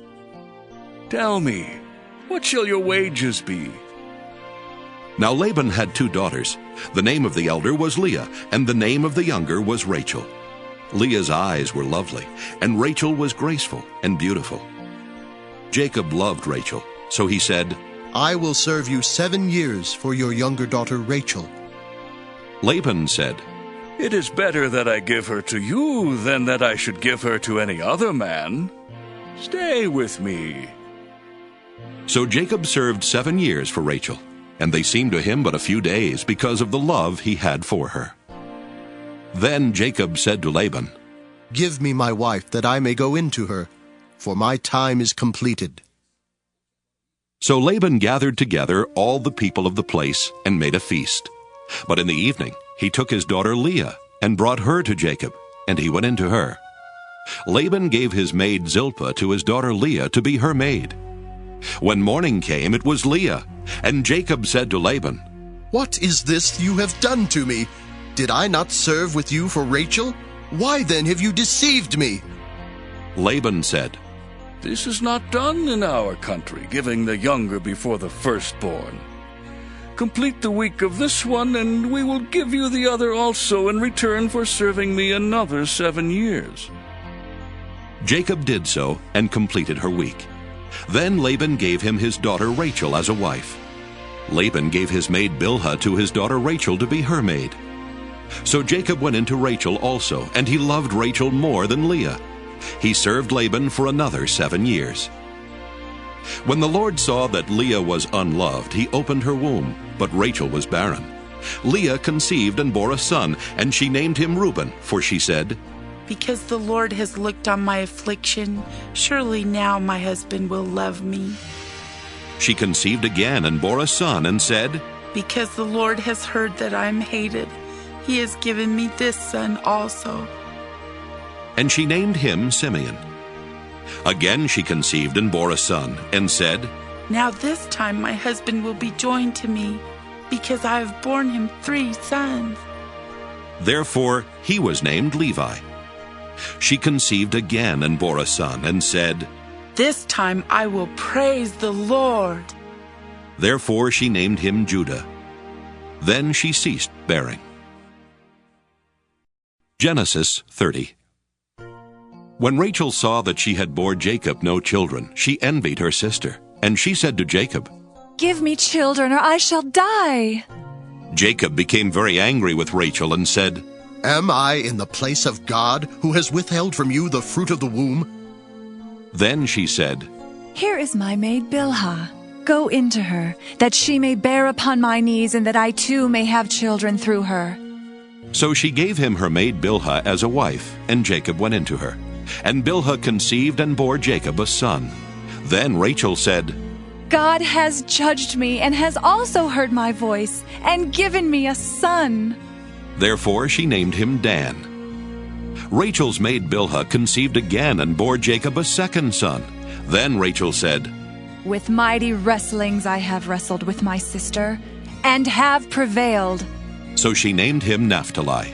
Tell me, what shall your wages be? Now Laban had 2 daughters. The name of the elder was Leah, and the name of the younger was Rachel. Leah's eyes were lovely, and Rachel was graceful and beautiful. Jacob loved Rachel, so he said, I will serve you 7 years for your younger daughter Rachel. Laban said, It is better that I give her to you than that I should give her to any other man. Stay with me. So Jacob served 7 years for Rachel, and they seemed to him but a few days because of the love he had for her. Then Jacob said to Laban, Give me my wife, that I may go in to her, for my time is completed. So Laban gathered together all the people of the place and made a feast. But in the evening he took his daughter Leah and brought her to Jacob, and he went in to her. Laban gave his maid Zilpah to his daughter Leah to be her maid. When morning came, it was Leah, and Jacob said to Laban, What is this you have done to me? Did I not serve with you for Rachel? Why then have you deceived me? Laban said, This is not done in our country, giving the younger before the firstborn. Complete the week of this one, and we will give you the other also in return for serving me another 7 years. Jacob did so and completed her week. Then Laban gave him his daughter Rachel as a wife. Laban gave his maid Bilhah to his daughter Rachel to be her maid. So Jacob went into Rachel also, and he loved Rachel more than Leah. He served Laban for another 7 years. When the Lord saw that Leah was unloved, he opened her womb, but Rachel was barren. Leah conceived and bore a son, and she named him Reuben, for she said, Because the Lord has looked on my affliction, surely now my husband will love me. She conceived again and bore a son, and said, Because the Lord has heard that I am hated, he has given me this son also. And she named him Simeon. Again she conceived and bore a son, and said, Now this time my husband will be joined to me, because I have borne him 3 sons. Therefore he was named Levi. She conceived again and bore a son, and said, This time I will praise the Lord. Therefore she named him Judah. Then she ceased bearing. Genesis 30. When Rachel saw that she had bore Jacob no children, she envied her sister, and she said to Jacob, Give me children, or I shall die. Jacob became very angry with Rachel and said, Am I in the place of God, who has withheld from you the fruit of the womb? Then she said, Here is my maid Bilhah. Go into her, that she may bear upon my knees, and that I too may have children through her. So she gave him her maid Bilhah as a wife, and Jacob went into her. And Bilhah conceived and bore Jacob a son. Then Rachel said, God has judged me, and has also heard my voice, and given me a son. Therefore she named him Dan. Rachel's maid Bilhah conceived again and bore Jacob a second son. Then Rachel said, With mighty wrestlings I have wrestled with my sister, and have prevailed. So she named him Naphtali.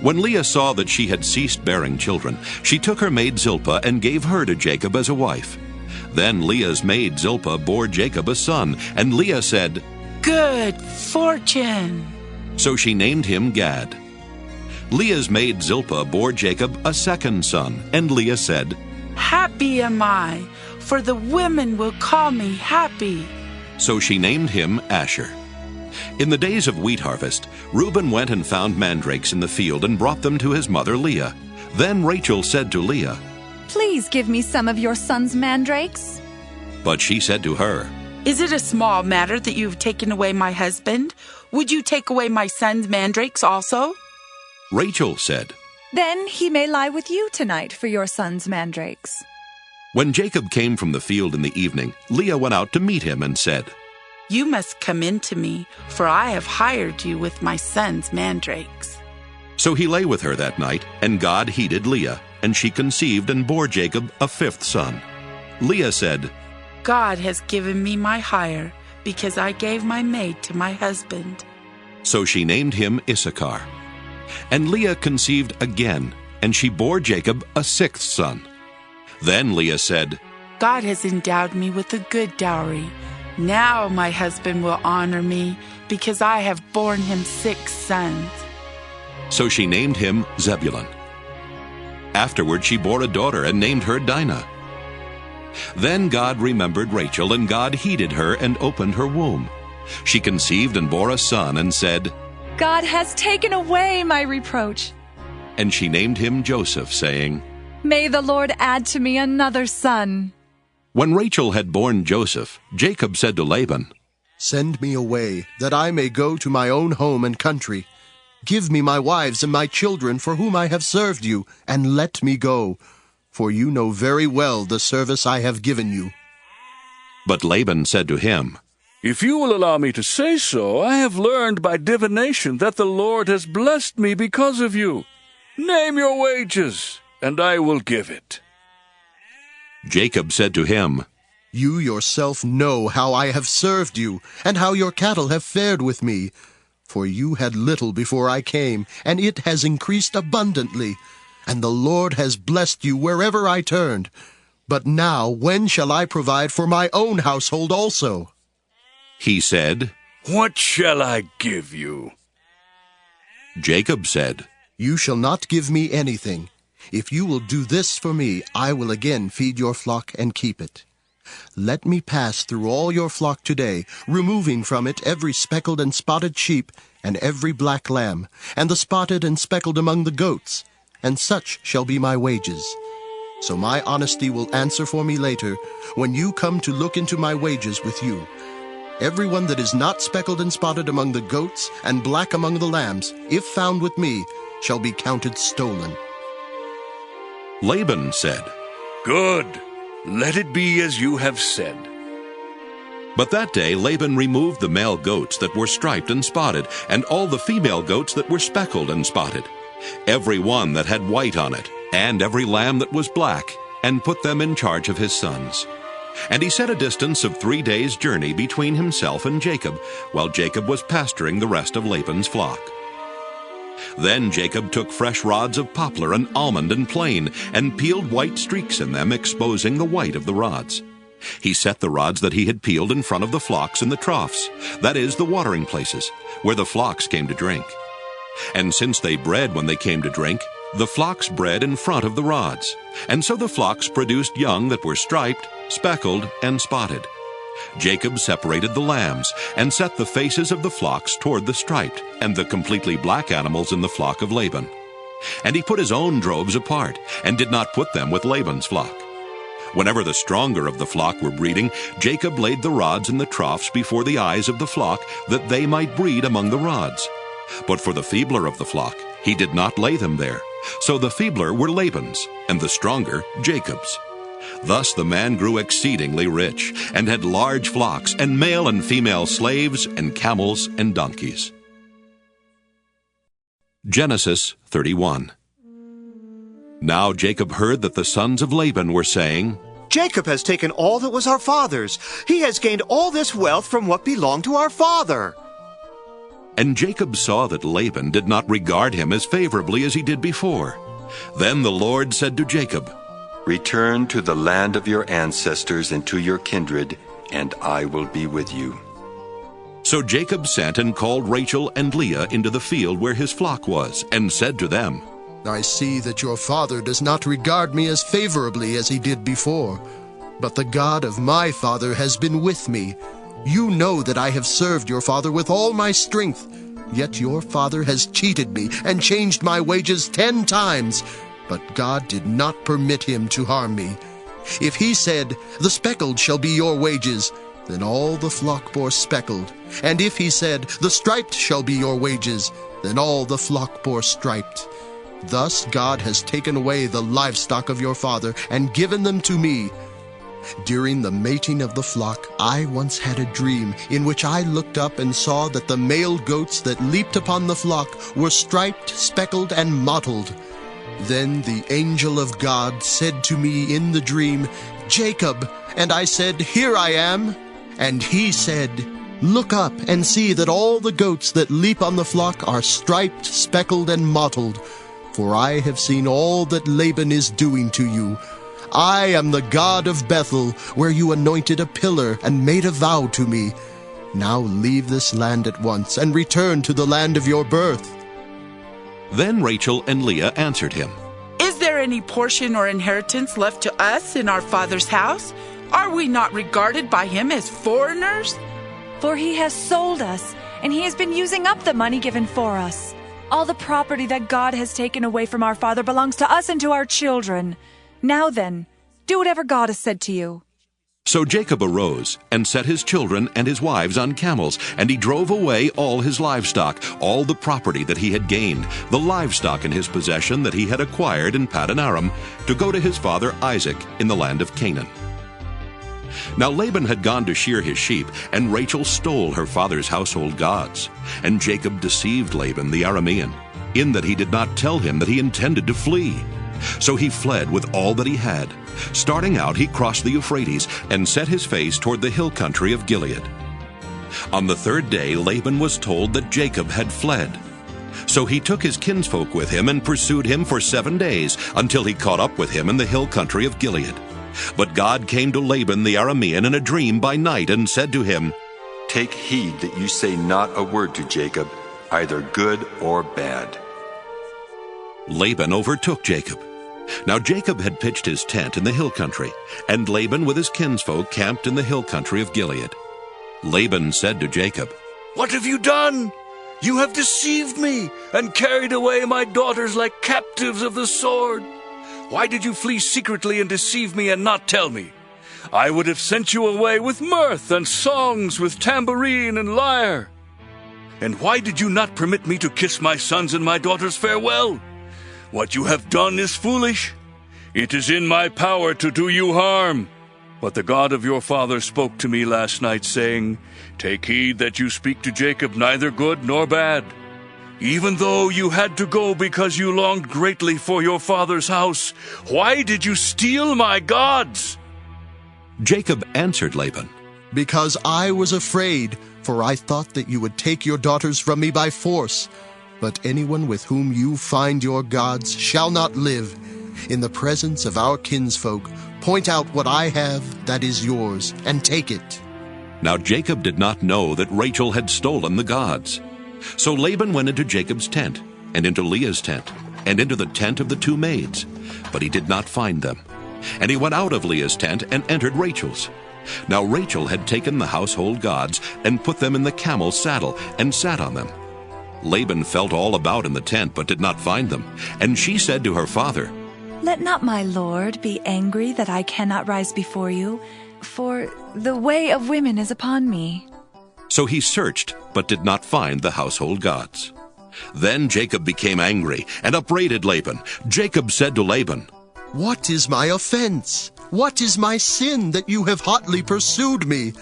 When Leah saw that she had ceased bearing children, she took her maid Zilpah and gave her to Jacob as a wife. Then Leah's maid Zilpah bore Jacob a son, and Leah said, Good fortune. So she named him Gad. Leah's maid Zilpah bore Jacob a second son, and Leah said, Happy am I, for the women will call me happy. So she named him Asher. In the days of wheat harvest, Reuben went and found mandrakes in the field and brought them to his mother Leah. Then Rachel said to Leah, Please give me some of your son's mandrakes. But she said to her, Is it a small matter that you have taken away my husband? Would you take away my son's mandrakes also? Rachel said, Then he may lie with you tonight for your son's mandrakes. When Jacob came from the field in the evening, Leah went out to meet him and said, You must come in to me, for I have hired you with my son's mandrakes. So he lay with her that night, and God heeded Leah, and she conceived and bore Jacob a fifth son. Leah said, God has given me my hire, because I gave my maid to my husband. So she named him Issachar. And Leah conceived again, and she bore Jacob a sixth son. Then Leah said, God has endowed me with a good dowry. Now my husband will honor me, because I have borne him 6 sons. So she named him Zebulun. Afterward she bore a daughter and named her Dinah. Then God remembered Rachel, and God heeded her and opened her womb. She conceived and bore a son and said, God has taken away my reproach. And she named him Joseph, saying, May the Lord add to me another son. When Rachel had borne Joseph, Jacob said to Laban, Send me away, that I may go to my own home and country. Give me my wives and my children for whom I have served you, and let me go, for you know very well the service I have given you. But Laban said to him, If you will allow me to say so, I have learned by divination that the Lord has blessed me because of you. Name your wages, and I will give it. Jacob said to him, You yourself know how I have served you, and how your cattle have fared with me. For you had little before I came, and it has increased abundantly. And the Lord has blessed you wherever I turned. But now when shall I provide for my own household also? He said, What shall I give you? Jacob said, You shall not give me anything. If you will do this for me, I will again feed your flock and keep it. Let me pass through all your flock today, removing from it every speckled and spotted sheep, and every black lamb, and the spotted and speckled among the goats, and such shall be my wages. So my honesty will answer for me later, when you come to look into my wages with you. Everyone that is not speckled and spotted among the goats, and black among the lambs, if found with me, shall be counted stolen. Laban said, Good. Let it be as you have said. But that day Laban removed the male goats that were striped and spotted, and all the female goats that were speckled and spotted, every one that had white on it, and every lamb that was black, and put them in charge of his sons. And he set a distance of 3 days' journey between himself and Jacob, while Jacob was pasturing the rest of Laban's flock. Then Jacob took fresh rods of poplar and almond and plane, and peeled white streaks in them, exposing the white of the rods. He set the rods that he had peeled in front of the flocks in the troughs, that is, the watering places, where the flocks came to drink. And since they bred when they came to drink, the flocks bred in front of the rods. And so the flocks produced young that were striped, speckled, and spotted. Jacob separated the lambs, and set the faces of the flocks toward the striped, and the completely black animals in the flock of Laban. And he put his own droves apart, and did not put them with Laban's flock. Whenever the stronger of the flock were breeding, Jacob laid the rods in the troughs before the eyes of the flock, that they might breed among the rods. But for the feebler of the flock, he did not lay them there. So the feebler were Laban's, and the stronger Jacob's. Thus the man grew exceedingly rich, and had large flocks, and male and female slaves, and camels and donkeys. Genesis 31. Now Jacob heard that the sons of Laban were saying, Jacob has taken all that was our father's. He has gained all this wealth from what belonged to our father. And Jacob saw that Laban did not regard him as favorably as he did before. Then the Lord said to Jacob, Return to the land of your ancestors and to your kindred, and I will be with you. So Jacob sent and called Rachel and Leah into the field where his flock was, and said to them, I see that your father does not regard me as favorably as he did before, but the God of my father has been with me. You know that I have served your father with all my strength, yet your father has cheated me and changed my wages 10 times, but God did not permit him to harm me. If he said, the speckled shall be your wages, then all the flock bore speckled. And if he said, the striped shall be your wages, then all the flock bore striped. Thus God has taken away the livestock of your father and given them to me. During the mating of the flock, I once had a dream in which I looked up and saw that the male goats that leaped upon the flock were striped, speckled, and mottled. Then the angel of God said to me in the dream, Jacob, and I said, Here I am. And he said, Look up and see that all the goats that leap on the flock are striped, speckled, and mottled. For I have seen all that Laban is doing to you. I am the God of Bethel, where you anointed a pillar and made a vow to me. Now leave this land at once and return to the land of your birth. Then Rachel and Leah answered him, Is there any portion or inheritance left to us in our father's house? Are we not regarded by him as foreigners? For he has sold us, and he has been using up the money given for us. All the property that God has taken away from our father belongs to us and to our children. Now then, do whatever God has said to you. So Jacob arose and set his children and his wives on camels, and he drove away all his livestock, all the property that he had gained, the livestock in his possession that he had acquired in Paddan Aram, to go to his father Isaac in the land of Canaan. Now Laban had gone to shear his sheep, and Rachel stole her father's household gods. And Jacob deceived Laban the Aramean, in that he did not tell him that he intended to flee. So he fled with all that he had. Starting out, he crossed the Euphrates and set his face toward the hill country of Gilead. On the 3rd day, Laban was told that Jacob had fled. So he took his kinsfolk with him and pursued him for 7 days, until he caught up with him in the hill country of Gilead. But God came to Laban the Aramean in a dream by night and said to him, Take heed that you say not a word to Jacob, either good or bad. Laban overtook Jacob. Now Jacob had pitched his tent in the hill country, and Laban with his kinsfolk camped in the hill country of Gilead. Laban said to Jacob, What have you done? You have deceived me and carried away my daughters like captives of the sword. Why did you flee secretly and deceive me and not tell me? I would have sent you away with mirth and songs, with tambourine and lyre. And why did you not permit me to kiss my sons and my daughters farewell? What you have done is foolish. It is in my power to do you harm. But the God of your father spoke to me last night, saying, Take heed that you speak to Jacob neither good nor bad. Even though you had to go because you longed greatly for your father's house, why did you steal my gods? Jacob answered Laban, Because I was afraid, for I thought that you would take your daughters from me by force. But anyone with whom you find your gods shall not live. In the presence of our kinsfolk, point out what I have that is yours, and take it. Now Jacob did not know that Rachel had stolen the gods. So Laban went into Jacob's tent, and into Leah's tent, and into the tent of the 2 maids, but he did not find them. And he went out of Leah's tent and entered Rachel's. Now Rachel had taken the household gods and put them in the camel's saddle and sat on them. Laban felt all about in the tent, but did not find them. And she said to her father, Let not my lord be angry that I cannot rise before you, for the way of women is upon me. So he searched, but did not find the household gods. Then Jacob became angry and upbraided Laban. Jacob said to Laban, What is my offense? What is my sin that you have hotly pursued me?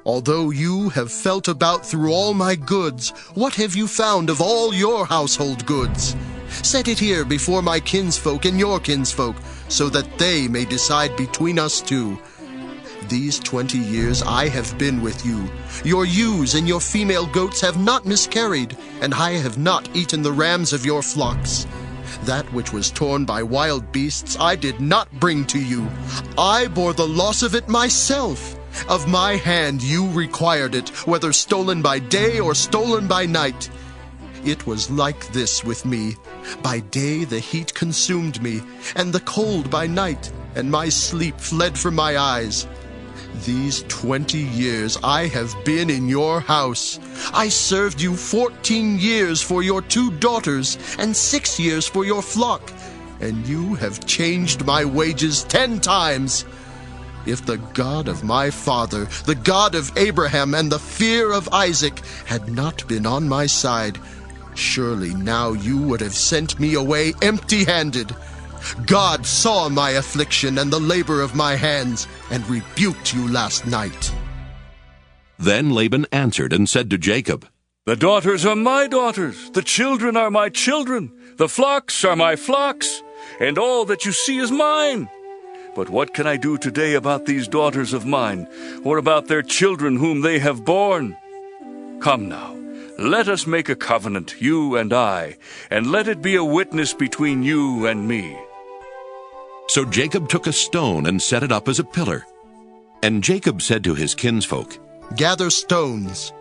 Although you have felt about through all my goods, what have you found of all your household goods? Set it here before my kinsfolk and your kinsfolk, so that they may decide between us two. These 20 years I have been with you. Your ewes and your female goats have not miscarried, and I have not eaten the rams of your flocks. That which was torn by wild beasts I did not bring to you. I bore the loss of it myself. Of my hand you required it, whether stolen by day or stolen by night. It was like this with me. By day the heat consumed me, and the cold by night, and my sleep fled from my eyes. These 20 years I have been in your house. I served you 14 years for your 2 daughters, and 6 years for your flock, and you have changed my wages 10 times. If the God of my father, the God of Abraham, and the fear of Isaac had not been on my side, surely now you would have sent me away empty-handed. God saw my affliction and the labor of my hands, and rebuked you last night." Then Laban answered and said to Jacob, "The daughters are my daughters, the children are my children, the flocks are my flocks, and all that you see is mine. But what can I do today about these daughters of mine, or about their children whom they have borne? Come now, let us make a covenant, you and I, and let it be a witness between you and me." So Jacob took a stone and set it up as a pillar. And Jacob said to his kinsfolk, "Gather stones."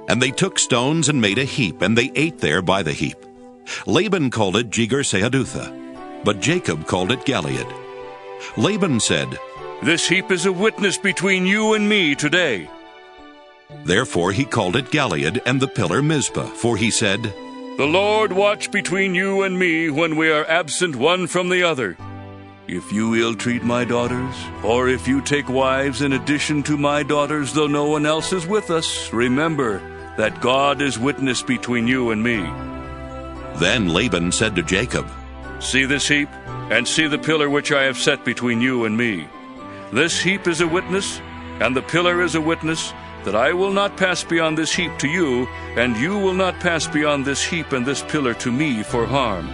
And they took stones and made a heap, and they ate there by the heap. Laban called it Jegar-sahadutha, but Jacob called it Galeed. Laban said, "This heap is a witness between you and me today." Therefore he called it Galeed, and the pillar Mizpah, for he said, "The Lord watch between you and me when we are absent one from the other. If you ill-treat my daughters, or if you take wives in addition to my daughters, though no one else is with us, remember that God is witness between you and me." Then Laban said to Jacob, "See this heap, and see the pillar which I have set between you and me. This heap is a witness, and the pillar is a witness, that I will not pass beyond this heap to you, and you will not pass beyond this heap and this pillar to me for harm.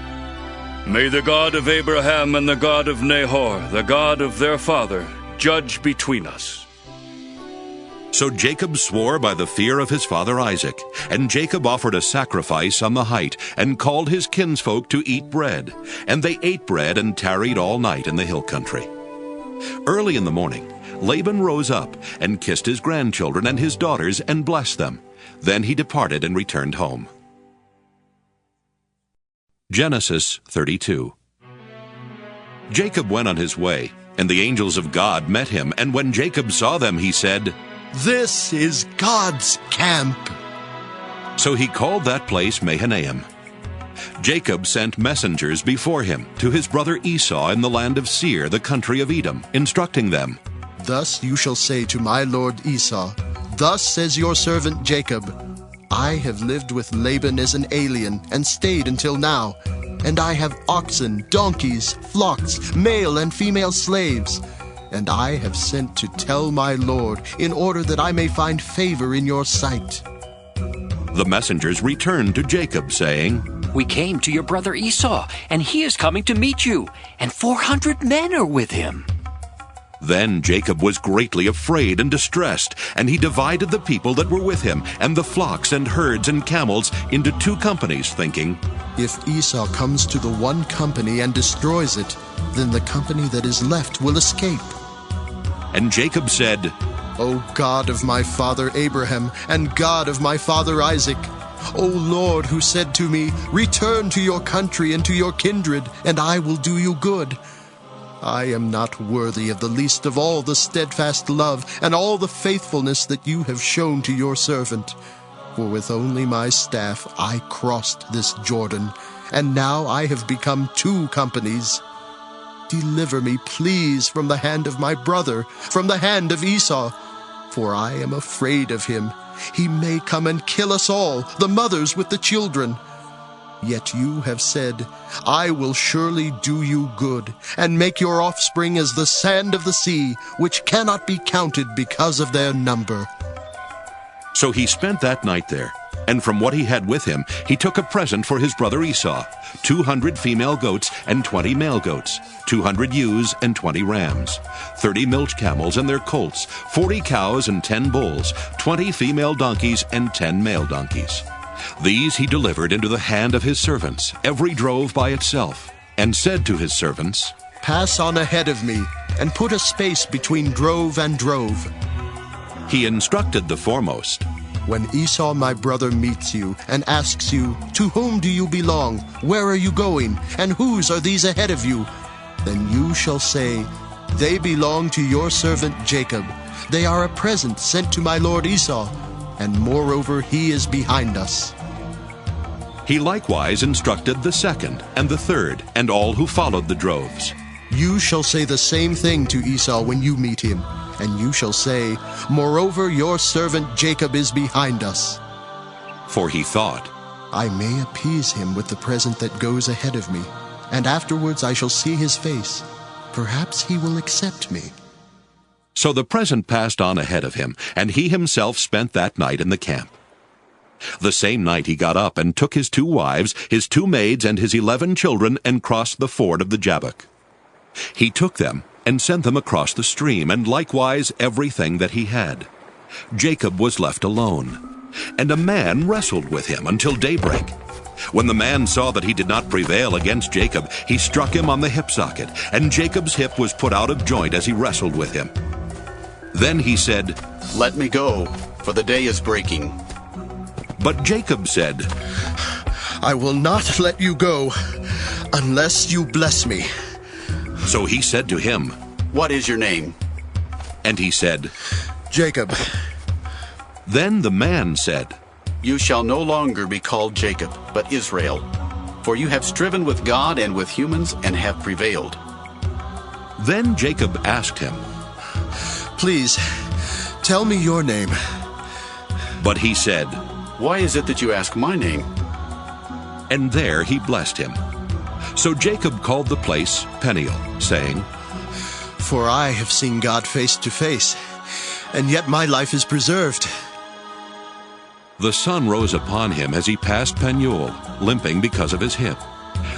May the God of Abraham and the God of Nahor, the God of their father, judge between us." So Jacob swore by the fear of his father Isaac, and Jacob offered a sacrifice on the height, and called his kinsfolk to eat bread. And they ate bread and tarried all night in the hill country. Early in the morning, Laban rose up and kissed his grandchildren and his daughters and blessed them. Then he departed and returned home. Genesis 32. Jacob went on his way, and the angels of God met him, and when Jacob saw them, he said, "This is God's camp." So he called that place Mahanaim. Jacob sent messengers before him to his brother Esau in the land of Seir, the country of Edom, instructing them, "Thus you shall say to my lord Esau, Thus says your servant Jacob, I have lived with Laban as an alien, and stayed until now, and I have oxen, donkeys, flocks, male and female slaves, and I have sent to tell my lord, in order that I may find favor in your sight." The messengers returned to Jacob, saying, "We came to your brother Esau, and he is coming to meet you, and 400 men are with him." Then Jacob was greatly afraid and distressed, and he divided the people that were with him, and the flocks and herds and camels, into 2 companies, thinking, "If Esau comes to the one company and destroys it, then the company that is left will escape." And Jacob said, "O God of my father Abraham, and God of my father Isaac, O Lord, who said to me, Return to your country and to your kindred, and I will do you good. I am not worthy of the least of all the steadfast love and all the faithfulness that you have shown to your servant. For with only my staff I crossed this Jordan, and now I have become 2 companies. Deliver me, please, from the hand of my brother, from the hand of Esau, for I am afraid of him. He may come and kill us all, the mothers with the children. Yet you have said, I will surely do you good, and make your offspring as the sand of the sea, which cannot be counted because of their number." So he spent that night there, and from what he had with him, he took a present for his brother Esau, 200 female goats and 20 male goats, 200 ewes and 20 rams, 30 milch camels and their colts, 40 cows and 10 bulls, 20 female donkeys and 10 male donkeys. These he delivered into the hand of his servants, every drove by itself, and said to his servants, "Pass on ahead of me, and put a space between drove and drove." He instructed the foremost. When Esau my brother meets you and asks you, "To whom do you belong? Where are you going? And whose are these ahead of you?" Then you shall say, "They belong to your servant Jacob. They are a present sent to my lord Esau, and moreover he is behind us." He likewise instructed the second and the third and all who followed the droves. You shall say the same thing to Esau when you meet him, and you shall say, "Moreover your servant Jacob is behind us." For he thought, I may appease him with the present that goes ahead of me, and afterwards I shall see his face. Perhaps he will accept me. So the present passed on ahead of him, and he himself spent that night in the camp. The same night he got up and took his 2 wives, his 2 maids, and his 11 children, and crossed the ford of the Jabbok. He took them and sent them across the stream, and likewise everything that he had. Jacob was left alone, and a man wrestled with him until daybreak. When the man saw that he did not prevail against Jacob, he struck him on the hip socket, and Jacob's hip was put out of joint as he wrestled with him. Then he said, "Let me go, for the day is breaking." But Jacob said, I will not let you go unless you bless me. So he said to him, "What is your name?" And he said, Jacob. Then the man said, "You shall no longer be called Jacob, but Israel, for you have striven with God and with humans and have prevailed." Then Jacob asked him, Please, tell me your name. But he said, "Why is it that you ask my name?" And there he blessed him. So Jacob called the place Peniel, saying, For I have seen God face to face, and yet my life is preserved. The sun rose upon him as he passed Peniel, limping because of his hip.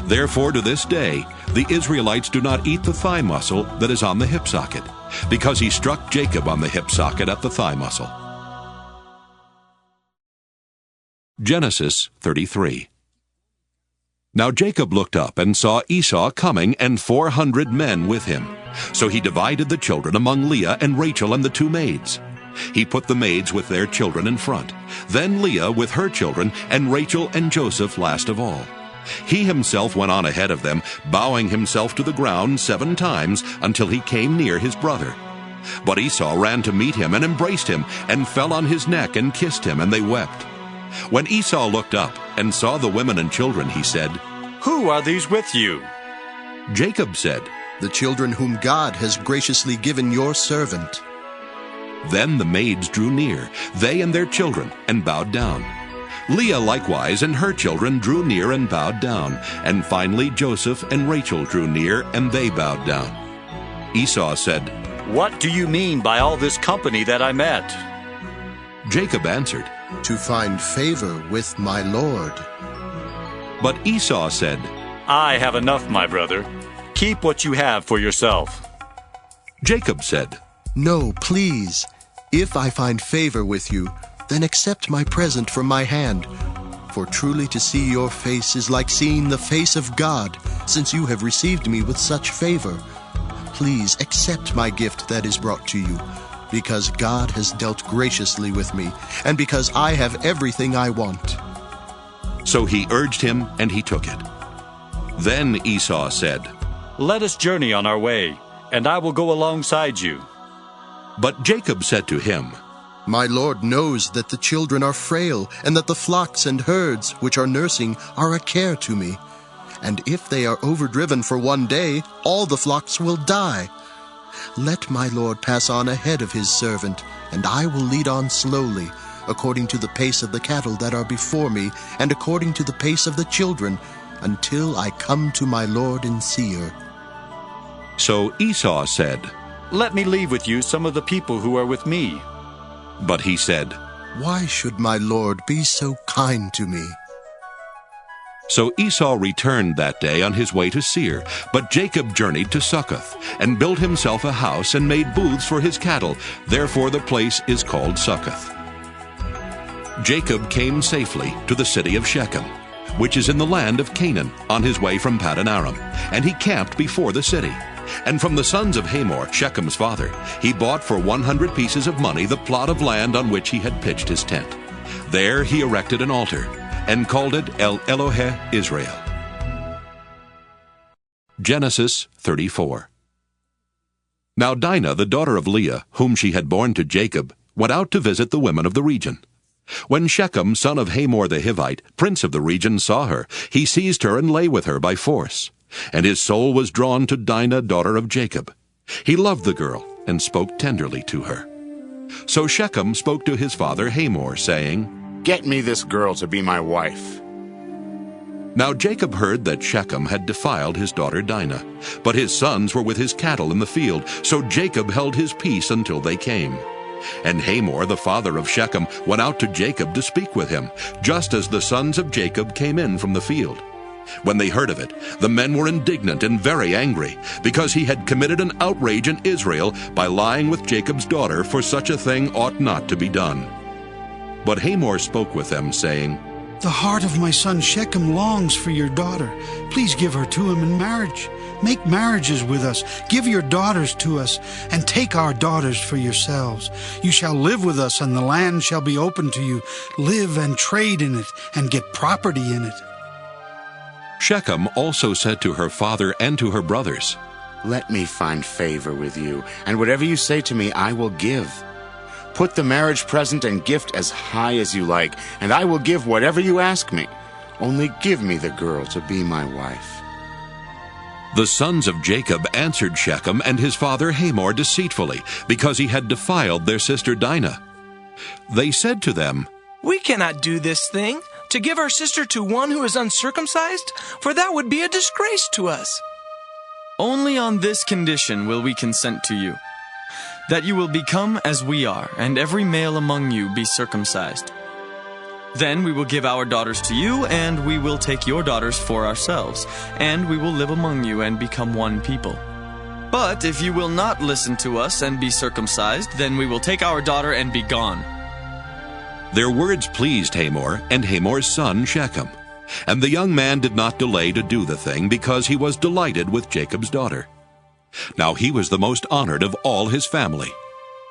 Therefore to this day the Israelites do not eat the thigh muscle that is on the hip socket, because he struck Jacob on the hip socket at the thigh muscle. Genesis 33. Now Jacob looked up and saw Esau coming, and 400 men with him. So he divided the children among Leah and Rachel and the 2 maids. He put the maids with their children in front, then Leah with her children, and Rachel and Joseph last of all. He himself went on ahead of them, bowing himself to the ground 7 times until he came near his brother. But Esau ran to meet him and embraced him, and fell on his neck and kissed him, and they wept. When Esau looked up and saw the women and children, he said, Who are these with you? Jacob said, The children whom God has graciously given your servant. Then the maids drew near, they and their children, and bowed down. Leah likewise and her children drew near and bowed down, and finally Joseph and Rachel drew near, and they bowed down. Esau said, What do you mean by all this company that I met? Jacob answered, To find favor with my lord. But Esau said, I have enough, my brother. Keep what you have for yourself. Jacob said, No, please. If I find favor with you, then accept my present from my hand. For truly to see your face is like seeing the face of God, since you have received me with such favor. Please accept my gift that is brought to you, because God has dealt graciously with me, and because I have everything I want. So he urged him, and he took it. Then Esau said, Let us journey on our way, and I will go alongside you. But Jacob said to him, My Lord knows that the children are frail, and that the flocks and herds which are nursing are a care to me. And if they are overdriven for one day, all the flocks will die. Let my Lord pass on ahead of his servant, and I will lead on slowly, according to the pace of the cattle that are before me, and according to the pace of the children, until I come to my Lord in Seir. So Esau said, Let me leave with you some of the people who are with me. But he said, Why should my Lord be so kind to me? So Esau returned that day on his way to Seir, but Jacob journeyed to Succoth, and built himself a house, and made booths for his cattle. Therefore the place is called Succoth. Jacob came safely to the city of Shechem, which is in the land of Canaan, on his way from Paddan Aram, and he camped before the city. And from the sons of Hamor, Shechem's father, he bought for 100 pieces of money the plot of land on which he had pitched his tent. There he erected an altar, and called it El Elohe Israel. Genesis 34. Now Dinah, the daughter of Leah, whom she had borne to Jacob, went out to visit the women of the region. When Shechem, son of Hamor the Hivite, prince of the region, saw her, he seized her and lay with her by force. And his soul was drawn to Dinah, daughter of Jacob. He loved the girl, and spoke tenderly to her. So Shechem spoke to his father Hamor, saying, "Get me this girl to be my wife." Now Jacob heard that Shechem had defiled his daughter Dinah, but his sons were with his cattle in the field, so Jacob held his peace until they came. And Hamor, the father of Shechem, went out to Jacob to speak with him, just as the sons of Jacob came in from the field. When they heard of it, the men were indignant and very angry, because he had committed an outrage in Israel by lying with Jacob's daughter, for such a thing ought not to be done. But Hamor spoke with them, saying, "The heart of my son Shechem longs for your daughter. Please give her to him in marriage. Make marriages with us. Give your daughters to us, and take our daughters for yourselves. You shall live with us, and the land shall be open to you. Live and trade in it, and get property in it." Shechem also said to her father and to her brothers, "Let me find favor with you, and whatever you say to me I will give. Put the marriage present and gift as high as you like, and I will give whatever you ask me. Only give me the girl to be my wife." The sons of Jacob answered Shechem and his father Hamor deceitfully, because he had defiled their sister Dinah. They said to them, "We cannot do this thing, to give our sister to one who is uncircumcised, for that would be a disgrace to us." Only on this condition will we consent to you, that you will become as we are, and every male among you be circumcised. Then we will give our daughters to you, and we will take your daughters for ourselves, and we will live among you and become one people. But if you will not listen to us and be circumcised, then we will take our daughter and be gone. Their words pleased Hamor and Hamor's son Shechem, and the young man did not delay to do the thing, because he was delighted with Jacob's daughter. Now he was the most honored of all his family.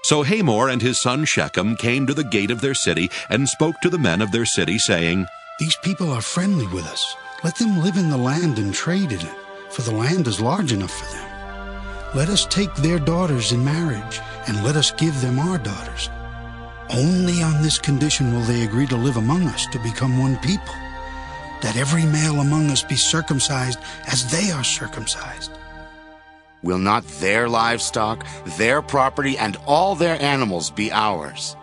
So Hamor and his son Shechem came to the gate of their city and spoke to the men of their city, saying, "These people are friendly with us. Let them live in the land and trade in it, for the land is large enough for them. Let us take their daughters in marriage, and let us give them our daughters. Only on this condition will they agree to live among us, to become one people, that every male among us be circumcised as they are circumcised." Will not their livestock, their property, and all their animals be ours?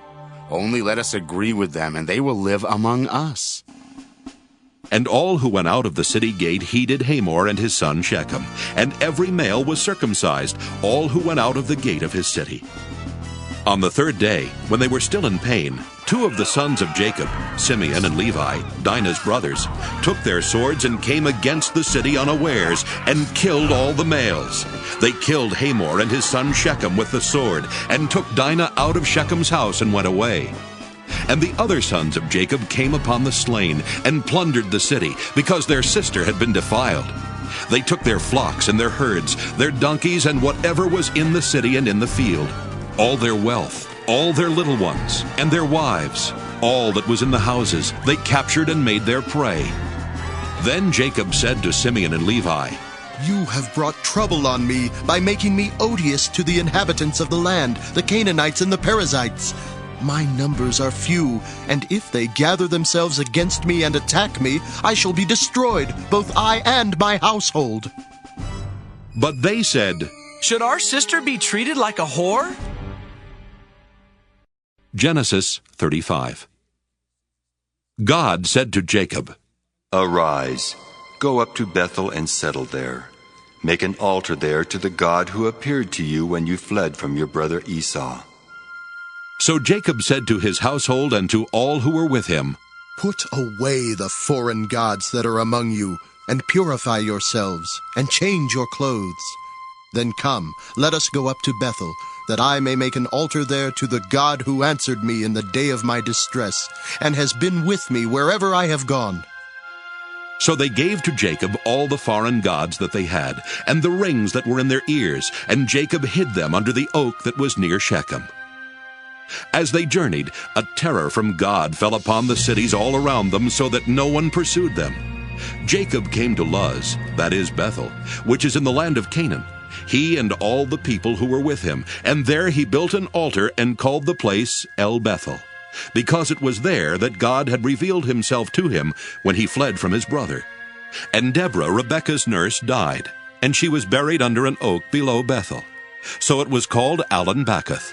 Only let us agree with them, and they will live among us. And all who went out of the city gate heeded Hamor and his son Shechem, and every male was circumcised, all who went out of the gate of his city. On the third day, when they were still in pain, two of the sons of Jacob, Simeon and Levi, Dinah's brothers, took their swords and came against the city unawares, and killed all the males. They killed Hamor and his son Shechem with the sword, and took Dinah out of Shechem's house and went away. And the other sons of Jacob came upon the slain, and plundered the city, because their sister had been defiled. They took their flocks and their herds, their donkeys, and whatever was in the city and in the field, all their wealth, all their little ones, and their wives, all that was in the houses, they captured and made their prey. Then Jacob said to Simeon and Levi, "You have brought trouble on me by making me odious to the inhabitants of the land, the Canaanites and the Perizzites. My numbers are few, and if they gather themselves against me and attack me, I shall be destroyed, both I and my household." But they said, "Should our sister be treated like a whore?" Genesis 35. God said to Jacob, "Arise, go up to Bethel and settle there. Make an altar there to the God who appeared to you when you fled from your brother Esau." So Jacob said to his household and to all who were with him, "Put away the foreign gods that are among you, and purify yourselves, and change your clothes. Then come, let us go up to Bethel, that I may make an altar there to the God who answered me in the day of my distress, and has been with me wherever I have gone." So they gave to Jacob all the foreign gods that they had, and the rings that were in their ears, and Jacob hid them under the oak that was near Shechem. As they journeyed, a terror from God fell upon the cities all around them, so that no one pursued them. Jacob came to Luz, that is Bethel, which is in the land of Canaan, he and all the people who were with him, and there he built an altar and called the place El Bethel, because it was there that God had revealed himself to him when he fled from his brother. And Deborah, Rebekah's nurse, died, and she was buried under an oak below Bethel. So it was called Allon-Bacuth.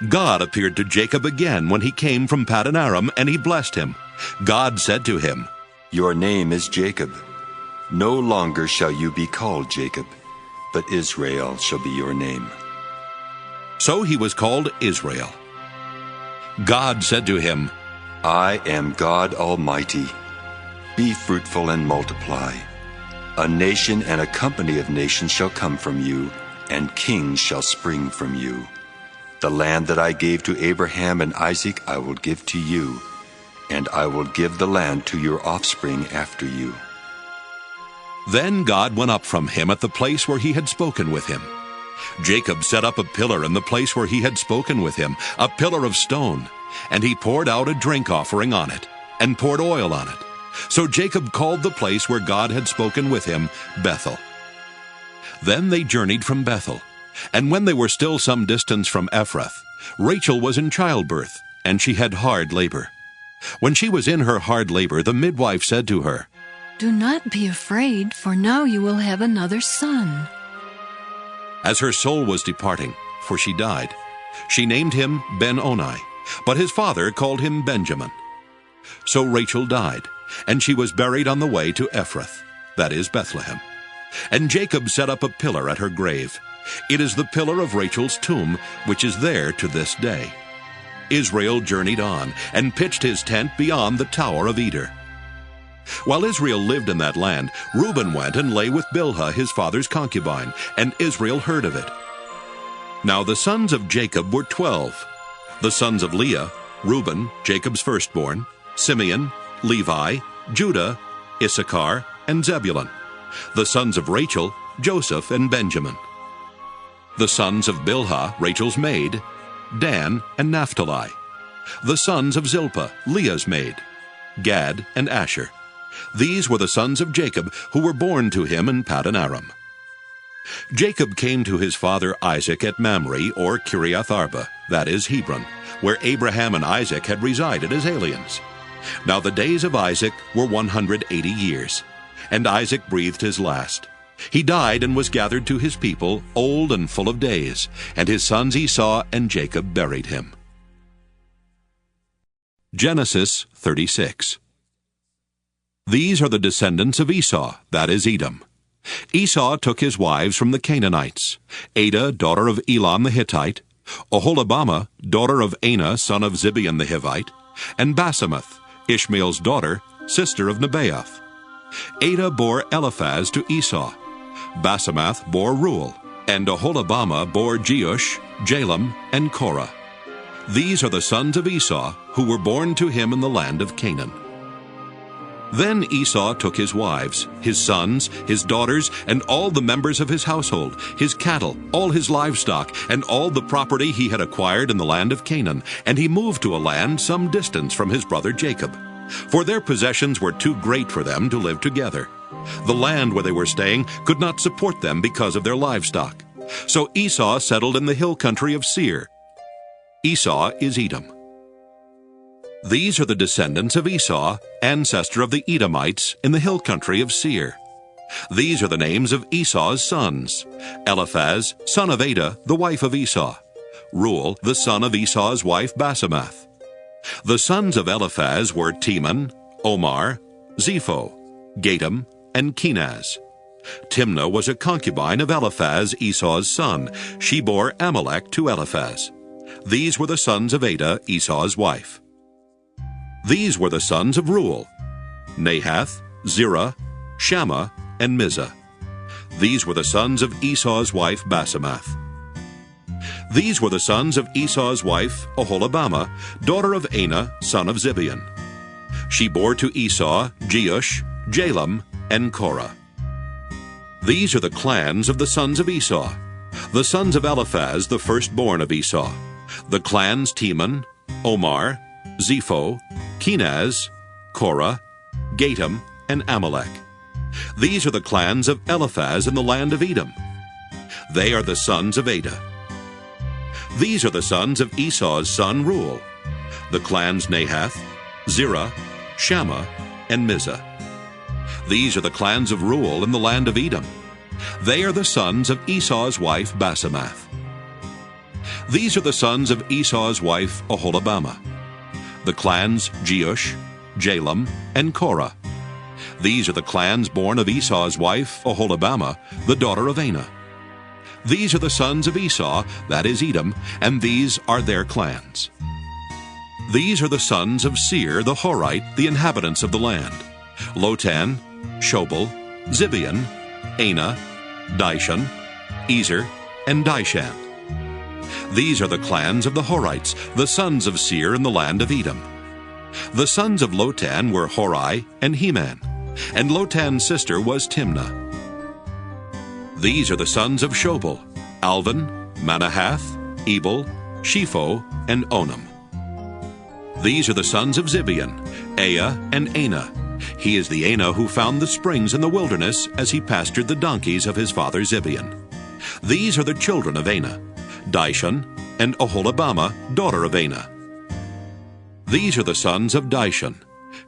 God appeared to Jacob again when he came from Paddan Aram, and he blessed him. God said to him, "Your name is Jacob. No longer shall you be called Jacob, but Israel shall be your name." So he was called Israel. God said to him, "I am God Almighty. Be fruitful and multiply. A nation and a company of nations shall come from you, and kings shall spring from you. The land that I gave to Abraham and Isaac I will give to you, and I will give the land to your offspring after you." Then God went up from him at the place where he had spoken with him. Jacob set up a pillar in the place where he had spoken with him, a pillar of stone, and he poured out a drink offering on it, and poured oil on it. So Jacob called the place where God had spoken with him Bethel. Then they journeyed from Bethel, and when they were still some distance from Ephrath, Rachel was in childbirth, and she had hard labor. When she was in her hard labor, the midwife said to her, "Do not be afraid, for now you will have another son." As her soul was departing, for she died, she named him Ben-Oni, but his father called him Benjamin. So Rachel died, and she was buried on the way to Ephrath, that is Bethlehem. And Jacob set up a pillar at her grave. It is the pillar of Rachel's tomb, which is there to this day. Israel journeyed on, and pitched his tent beyond the Tower of Eder. While Israel lived in that land, Reuben went and lay with Bilhah his father's concubine, and Israel heard of it. Now the sons of Jacob were 12. The sons of Leah, Reuben, Jacob's firstborn, Simeon, Levi, Judah, Issachar, and Zebulun. The sons of Rachel, Joseph and Benjamin. The sons of Bilhah, Rachel's maid, Dan and Naphtali. The sons of Zilpah, Leah's maid, Gad and Asher. These were the sons of Jacob who were born to him in Paddan Aram. Jacob came to his father Isaac at Mamre, or Kiriath Arba, that is Hebron, where Abraham and Isaac had resided as aliens. Now the days of Isaac were 180 years, and Isaac breathed his last. He died and was gathered to his people, old and full of days, and his sons Esau and Jacob buried him. Genesis 36. These are the descendants of Esau, that is Edom. Esau took his wives from the Canaanites, Adah, daughter of Elon the Hittite, Oholibamah, daughter of Anah, son of Zibeon the Hivite, and Basemath, Ishmael's daughter, sister of Nebaioth. Adah bore Eliphaz to Esau. Basemath bore Reuel, and Oholibamah bore Jeush, Jalam, and Korah. These are the sons of Esau, who were born to him in the land of Canaan. Then Esau took his wives, his sons, his daughters, and all the members of his household, his cattle, all his livestock, and all the property he had acquired in the land of Canaan, and he moved to a land some distance from his brother Jacob. For their possessions were too great for them to live together. The land where they were staying could not support them because of their livestock. So Esau settled in the hill country of Seir. Esau is Edom. These are the descendants of Esau, ancestor of the Edomites, in the hill country of Seir. These are the names of Esau's sons: Eliphaz, son of Adah, the wife of Esau; Reuel, the son of Esau's wife Basemath. The sons of Eliphaz were Teman, Omar, Zepho, Gatam, and Kenaz. Timnah was a concubine of Eliphaz, Esau's son. She bore Amalek to Eliphaz. These were the sons of Adah, Esau's wife. These were the sons of Reuel: Nahath, Zerah, Shammah, and Mizah. These were the sons of Esau's wife Basemath. These were the sons of Esau's wife Oholibamah, daughter of Anah, son of Zibeon. She bore to Esau Jeush, Jalem, and Korah. These are the clans of the sons of Esau, the sons of Eliphaz, the firstborn of Esau, the clans Teman, Omar, Zepho, Kenaz, Korah, Gatam, and Amalek. These are the clans of Eliphaz in the land of Edom. They are the sons of Adah. These are the sons of Esau's son Reuel, the clans Nahath, Zerah, Shammah, and Mizah. These are the clans of Reuel in the land of Edom. They are the sons of Esau's wife Basemath. These are the sons of Esau's wife Oholibamah, the clans Jeush, Jalem, and Korah. These are the clans born of Esau's wife Oholibamah, the daughter of Anah. These are the sons of Esau, that is Edom, and these are their clans. These are the sons of Seir the Horite, the inhabitants of the land: Lotan, Shobal, Zibeon, Anah, Dishon, Ezer, and Dishan. These are the clans of the Horites, the sons of Seir in the land of Edom. The sons of Lotan were Hori and Heman, and Lotan's sister was Timnah. These are the sons of Shobal: Alvan, Manahath, Ebal, Shepho, and Onam. These are the sons of Zibeon: Ea and Anah. He is the Anah who found the springs in the wilderness as he pastured the donkeys of his father Zibeon. These are the children of Anah: Dishon and Oholibamah, daughter of Anah. These are the sons of Dishon: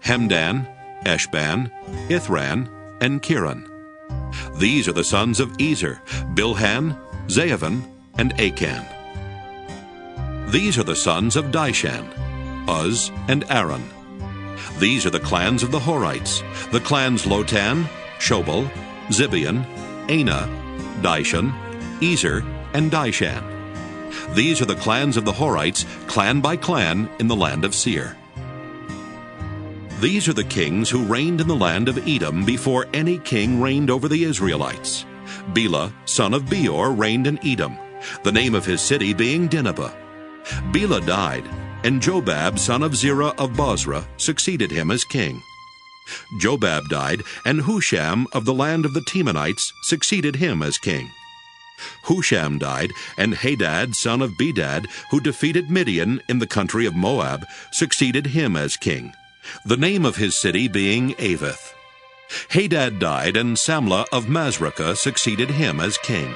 Hemdan, Eshban, Ithran, and Kiran. These are the sons of Ezer: Bilhan, Zaavan, and Akan. These are the sons of Dishan: Uz and Aran. These are the clans of the Horites, the clans Lotan, Shobal, Zibeon, Anah, Dishon, Ezer, and Dishan. These are the clans of the Horites, clan by clan, in the land of Seir. These are the kings who reigned in the land of Edom before any king reigned over the Israelites. Bela, son of Beor, reigned in Edom, the name of his city being Dinhabah. Bela died, and Jobab, son of Zerah of Bozrah, succeeded him as king. Jobab died, and Husham of the land of the Temanites succeeded him as king. Husham died, and Hadad, son of Bedad, who defeated Midian in the country of Moab, succeeded him as king, the name of his city being Avith. Hadad died, and Samlah of Masrekah succeeded him as king.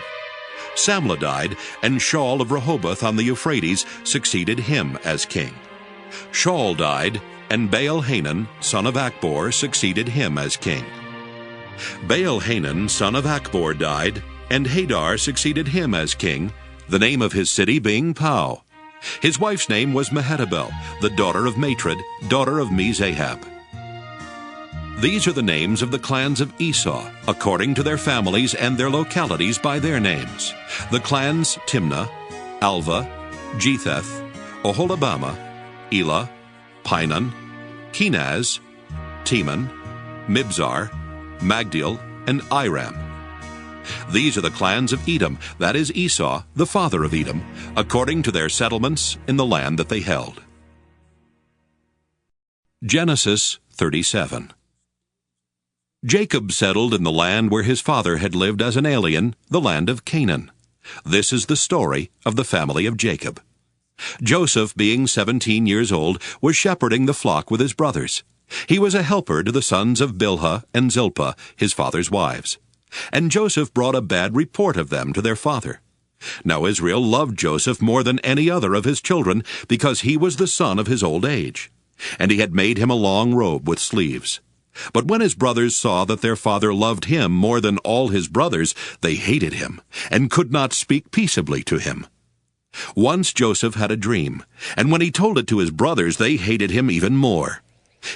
Samlah died, and Shaul of Rehoboth on the Euphrates succeeded him as king. Shaul died, and Baal-Hanan, son of Akbor, succeeded him as king. Baal-Hanan, son of Akbor, died, and Hadar succeeded him as king, the name of his city being Pau. His wife's name was Mehetabel, the daughter of Matred, daughter of Mezahab. These are the names of the clans of Esau, according to their families and their localities by their names: the clans Timnah, Alva, Jetheth, Oholibamah, Elah, Pinon, Kenaz, Teman, Mibzar, Magdiel, and Iram. These are the clans of Edom, that is Esau, the father of Edom, according to their settlements in the land that they held. Genesis 37. Jacob settled in the land where his father had lived as an alien, the land of Canaan. This is the story of the family of Jacob. Joseph, being 17 years old, was shepherding the flock with his brothers. He was a helper to the sons of Bilhah and Zilpah, his father's wives. And Joseph brought a bad report of them to their father. Now Israel loved Joseph more than any other of his children, because he was the son of his old age. And he had made him a long robe with sleeves. But when his brothers saw that their father loved him more than all his brothers, they hated him, and could not speak peaceably to him. Once Joseph had a dream, and when he told it to his brothers, they hated him even more.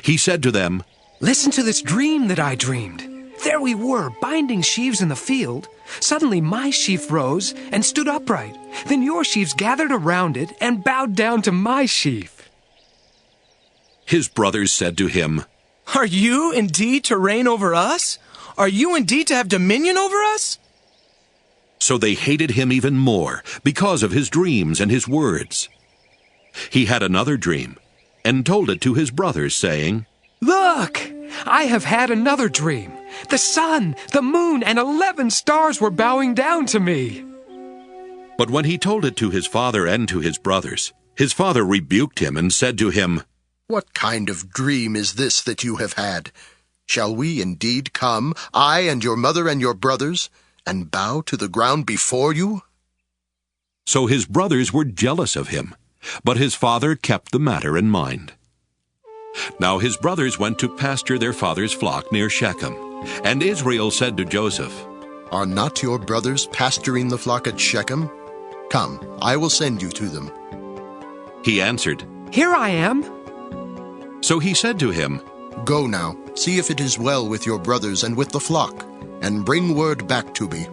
He said to them, "Listen to this dream that I dreamed. There we were, binding sheaves in the field. Suddenly my sheaf rose and stood upright. Then your sheaves gathered around it and bowed down to my sheaf." His brothers said to him, "Are you indeed to reign over us? Are you indeed to have dominion over us?" So they hated him even more because of his dreams and his words. He had another dream and told it to his brothers, saying, "Look, I have had another dream. The sun, the moon, and 11 stars were bowing down to me. But when he told it to his father and to his brothers, his father rebuked him and said to him, What kind of dream is this that you have had? Shall we indeed come, I and your mother and your brothers, and bow to the ground before you? So his brothers were jealous of him, but his father kept the matter in mind. Now his brothers went to pasture their father's flock near Shechem, and Israel said to Joseph, Are not your brothers pasturing the flock at Shechem? Come, I will send you to them. He answered, Here I am. So he said to him, Go now, see if it is well with your brothers and with the flock, and bring word back to me.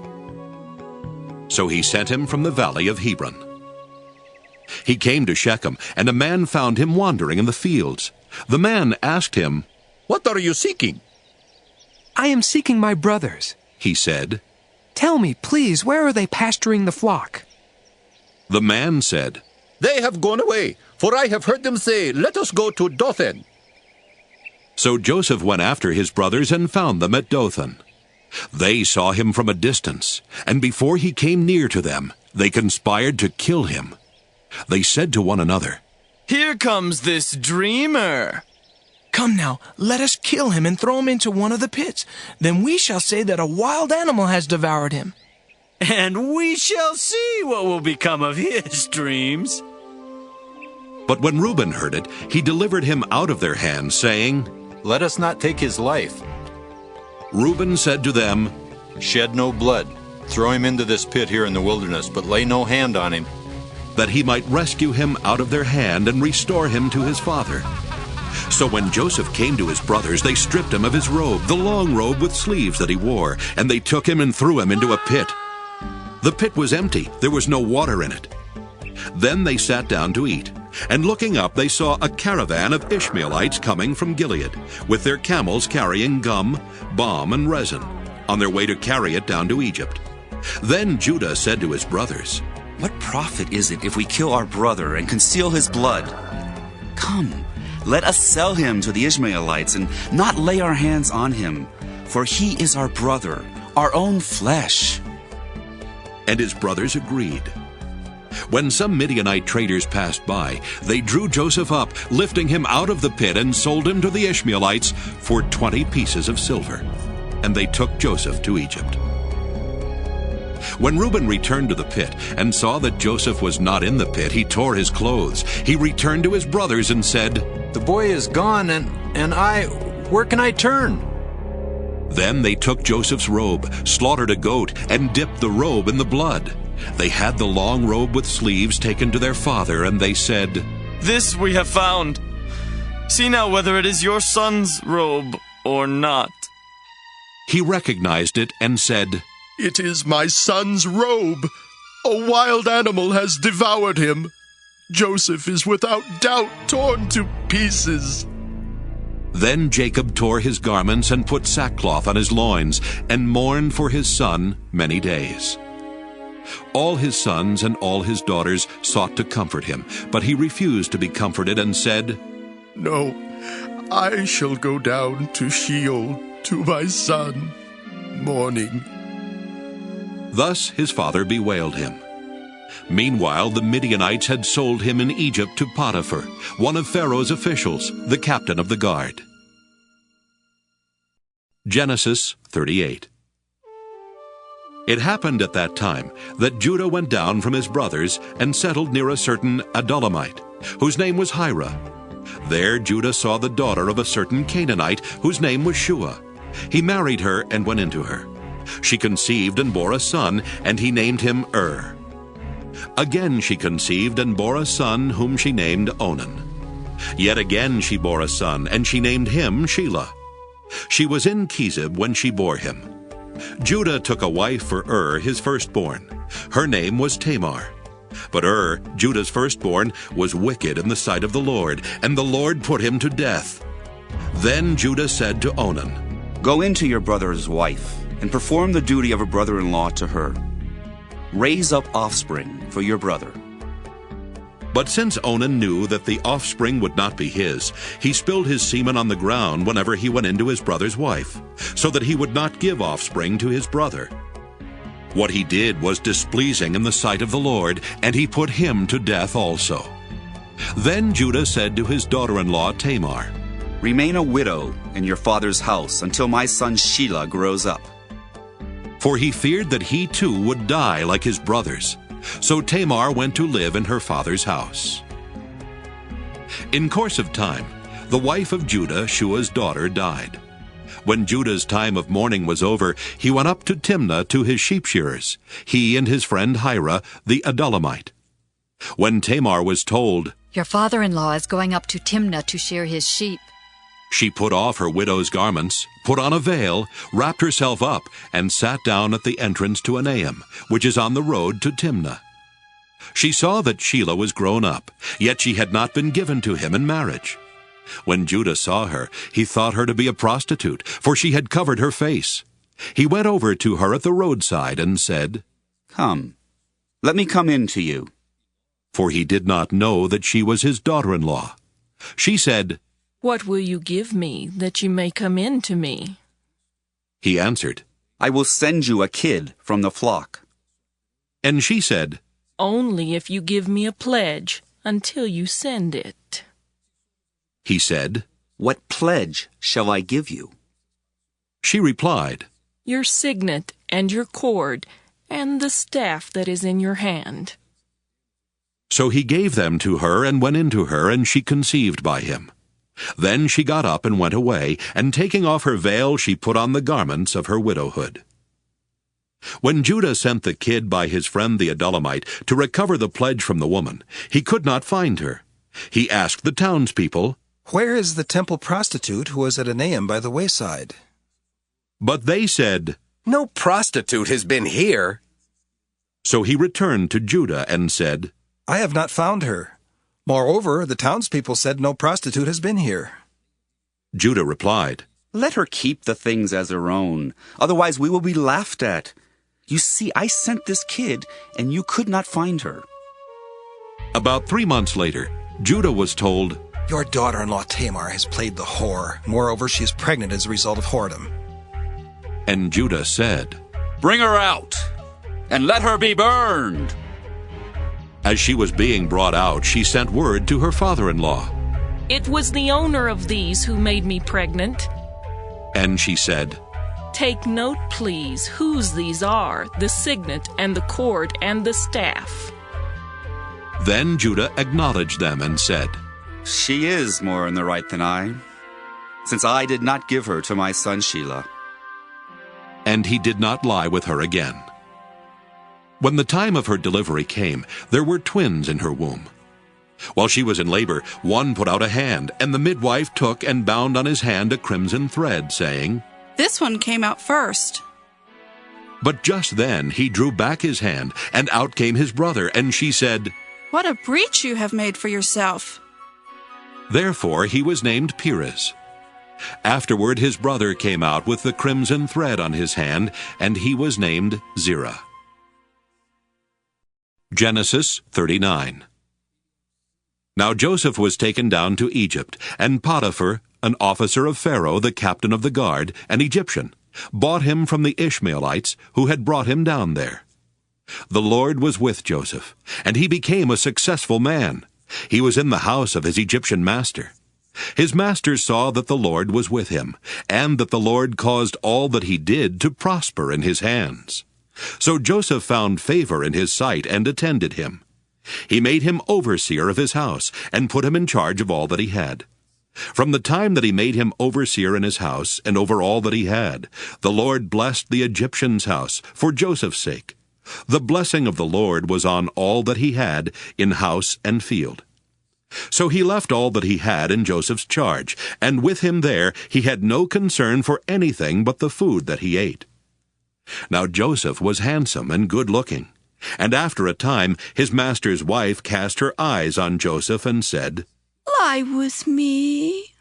So he sent him from the valley of Hebron. He came to Shechem, and a man found him wandering in the fields. The man asked him, What are you seeking? I am seeking my brothers, he said. Tell me, please, where are they pasturing the flock? The man said, They have gone away, for I have heard them say, Let us go to Dothan. So Joseph went after his brothers and found them at Dothan. They saw him from a distance, and before he came near to them, they conspired to kill him. They said to one another, Here comes this dreamer. Come now, let us kill him and throw him into one of the pits. Then we shall say that a wild animal has devoured him. And we shall see what will become of his dreams. But when Reuben heard it, he delivered him out of their hands, saying, Let us not take his life. Reuben said to them, Shed no blood. Throw him into this pit here in the wilderness, but lay no hand on him. that he might rescue him out of their hand and restore him to his father. So when Joseph came to his brothers, they stripped him of his robe, the long robe with sleeves that he wore, and they took him and threw him into a pit. The pit was empty, there was no water in it. Then they sat down to eat, and looking up they saw a caravan of Ishmaelites coming from Gilead, with their camels carrying gum, balm, and resin, on their way to carry it down to Egypt. Then Judah said to his brothers, What profit is it if we kill our brother and conceal his blood? Come, let us sell him to the Ishmaelites and not lay our hands on him, for he is our brother, our own flesh. And his brothers agreed. When some Midianite traders passed by, they drew Joseph up, lifting him out of the pit, and sold him to the Ishmaelites for 20 pieces of silver. And they took Joseph to Egypt. When Reuben returned to the pit and saw that Joseph was not in the pit, he tore his clothes. He returned to his brothers and said, The boy is gone, and where can I turn? Then they took Joseph's robe, slaughtered a goat, and dipped the robe in the blood. They had the long robe with sleeves taken to their father, and they said, This we have found. See now whether it is your son's robe or not. He recognized it and said, It is my son's robe. A wild animal has devoured him. Joseph is without doubt torn to pieces. Then Jacob tore his garments and put sackcloth on his loins, and mourned for his son many days. All his sons and all his daughters sought to comfort him, but he refused to be comforted and said, No, I shall go down to Sheol to my son, mourning. Thus his father bewailed him. Meanwhile, the Midianites had sold him in Egypt to Potiphar, one of Pharaoh's officials, the captain of the guard. Genesis 38. It happened at that time that Judah went down from his brothers and settled near a certain Adullamite, whose name was Hira. There Judah saw the daughter of a certain Canaanite, whose name was Shua. He married her and went into her. She conceived and bore a son, and he named him Again she conceived and bore a son, whom she named Onan. Yet again she bore a son, and she named him Shelah. She was in Chezib when she bore him. Judah took a wife for his firstborn. Her name was Tamar. But Judah's firstborn, was wicked in the sight of the Lord, and the Lord put him to death. Then Judah said to Onan, Go into your brother's wife, and perform the duty of a brother-in-law to her. Raise up offspring for your brother. But since Onan knew that the offspring would not be his, he spilled his semen on the ground whenever he went into his brother's wife, so that he would not give offspring to his brother. What he did was displeasing in the sight of the Lord, and he put him to death also. Then Judah said to his daughter-in-law Tamar, "Remain a widow in your father's house until my son Shelah grows up." For he feared that he too would die like his brothers. So Tamar went to live in her father's house. In course of time, the wife of Judah, Shua's daughter, died. When Judah's time of mourning was over, he went up to Timnah to his sheep shearers, he and his friend Hira, the Adullamite. When Tamar was told, "Your father-in-law is going up to Timnah to shear his sheep," she put off her widow's garments, put on a veil, wrapped herself up, and sat down at the entrance to Enaim, which is on the road to Timnah. She saw that Shelah was grown up, yet she had not been given to him in marriage. When Judah saw her, he thought her to be a prostitute, for she had covered her face. He went over to her at the roadside and said, "Come, let me come in to you." For he did not know that she was his daughter-in-law. She said, "What will you give me that you may come in to me?" He answered, "I will send you a kid from the flock." And she said, "Only if you give me a pledge until you send it." He said, "What pledge shall I give you?" She replied, "Your signet and your cord and the staff that is in your hand." So he gave them to her and went into her, and she conceived by him. Then she got up and went away, and taking off her veil, she put on the garments of her widowhood. When Judah sent the kid by his friend the Adullamite to recover the pledge from the woman, he could not find her. He asked the townspeople, "Where is the temple prostitute who was at Enaim by the wayside?" But they said, "No prostitute has been here." So he returned to Judah and said, "I have not found her. Moreover, the townspeople said no prostitute has been here." Judah replied, "Let her keep the things as her own. Otherwise we will be laughed at. You see, I sent this kid, and you could not find her." About 3 months later, Judah was told, "Your daughter-in-law Tamar has played the whore. Moreover, she is pregnant as a result of whoredom." And Judah said, "Bring her out, and let her be burned." As she was being brought out, she sent word to her father-in-law. "It was the owner of these who made me pregnant." And she said, "Take note, please, whose these are, the signet and the cord and the staff." Then Judah acknowledged them and said, "She is more in the right than I, since I did not give her to my son Shelah." And he did not lie with her again. When the time of her delivery came, there were twins in her womb. While she was in labor, one put out a hand, and the midwife took and bound on his hand a crimson thread, saying, "This one came out first." But just then he drew back his hand, and out came his brother, and she said, "What a breach you have made for yourself." Therefore he was named Perez. Afterward his brother came out with the crimson thread on his hand, and he was named Zerah. Genesis 39. Now Joseph was taken down to Egypt, and Potiphar, an officer of Pharaoh, the captain of the guard, an Egyptian, bought him from the Ishmaelites who had brought him down there. The Lord was with Joseph, and he became a successful man. He was in the house of his Egyptian master. His master saw that the Lord was with him, and that the Lord caused all that he did to prosper in his hands. So Joseph found favor in his sight and attended him. He made him overseer of his house, and put him in charge of all that he had. From the time that he made him overseer in his house, and over all that he had, the Lord blessed the Egyptian's house for Joseph's sake. The blessing of the Lord was on all that he had in house and field. So he left all that he had in Joseph's charge, and with him there he had no concern for anything but the food that he ate. Now Joseph was handsome and good-looking, and after a time his master's wife cast her eyes on Joseph and said, "Lie with me."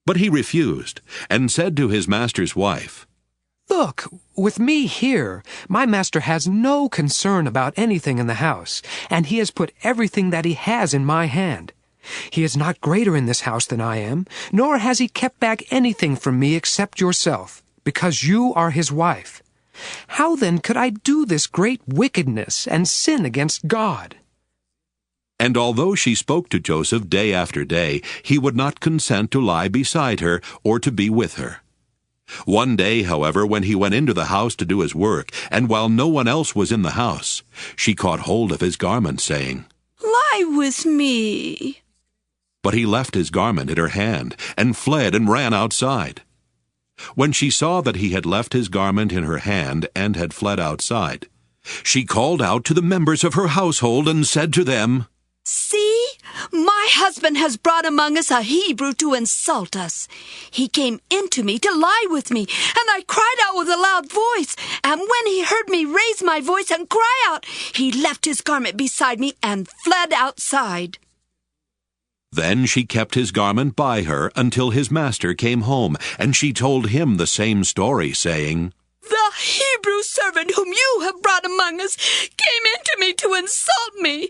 But he refused, and said to his master's wife, Look, with me here, my master has no concern about anything in the house, and he has put everything that he has in my hand. He is not greater in this house than I am, nor has he kept back anything from me except yourself, because you are his wife. How then could I do this great wickedness and sin against God?" And although she spoke to Joseph day after day, he would not consent to lie beside her or to be with her. One day, however, when he went into the house to do his work, and while no one else was in the house, she caught hold of his garment, saying, "Lie with me." But he left his garment in her hand, and fled and ran outside. When she saw that he had left his garment in her hand and had fled outside, she called out to the members of her household and said to them, "See, my husband has brought among us a Hebrew to insult us. He came into me to lie with me, and I cried out with a loud voice. And when he heard me raise my voice and cry out, he left his garment beside me and fled outside." Then she kept his garment by her until his master came home, and she told him the same story, saying, "The Hebrew servant whom you have brought among us came into me to insult me.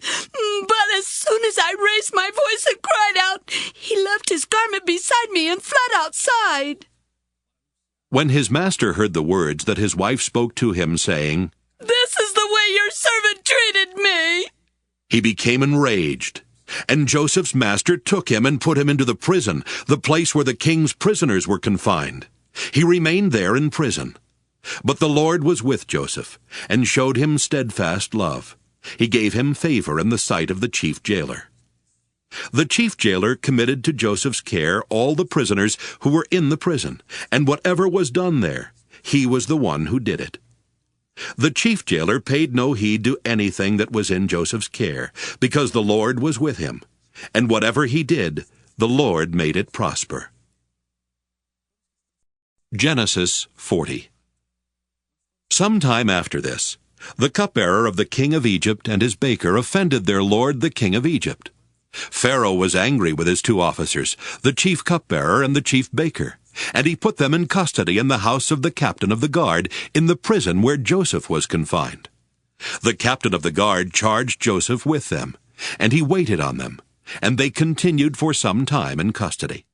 But as soon as I raised my voice and cried out, he left his garment beside me and fled outside." When his master heard the words that his wife spoke to him, saying, "This is the way your servant treated me," he became enraged. And Joseph's master took him and put him into the prison, the place where the king's prisoners were confined. He remained there in prison. But the Lord was with Joseph, and showed him steadfast love. He gave him favor in the sight of the chief jailer. The chief jailer committed to Joseph's care all the prisoners who were in the prison, and whatever was done there, he was the one who did it. The chief jailer paid no heed to anything that was in Joseph's care, because the Lord was with him, and whatever he did, the Lord made it prosper. Genesis 40. Some time after this, the cupbearer of the king of Egypt and his baker offended their lord the king of Egypt. Pharaoh was angry with his two officers, the chief cupbearer and the chief baker, and he put them in custody in the house of the captain of the guard, in the prison where Joseph was confined. The captain of the guard charged Joseph with them, and he waited on them, and they continued for some time in custody.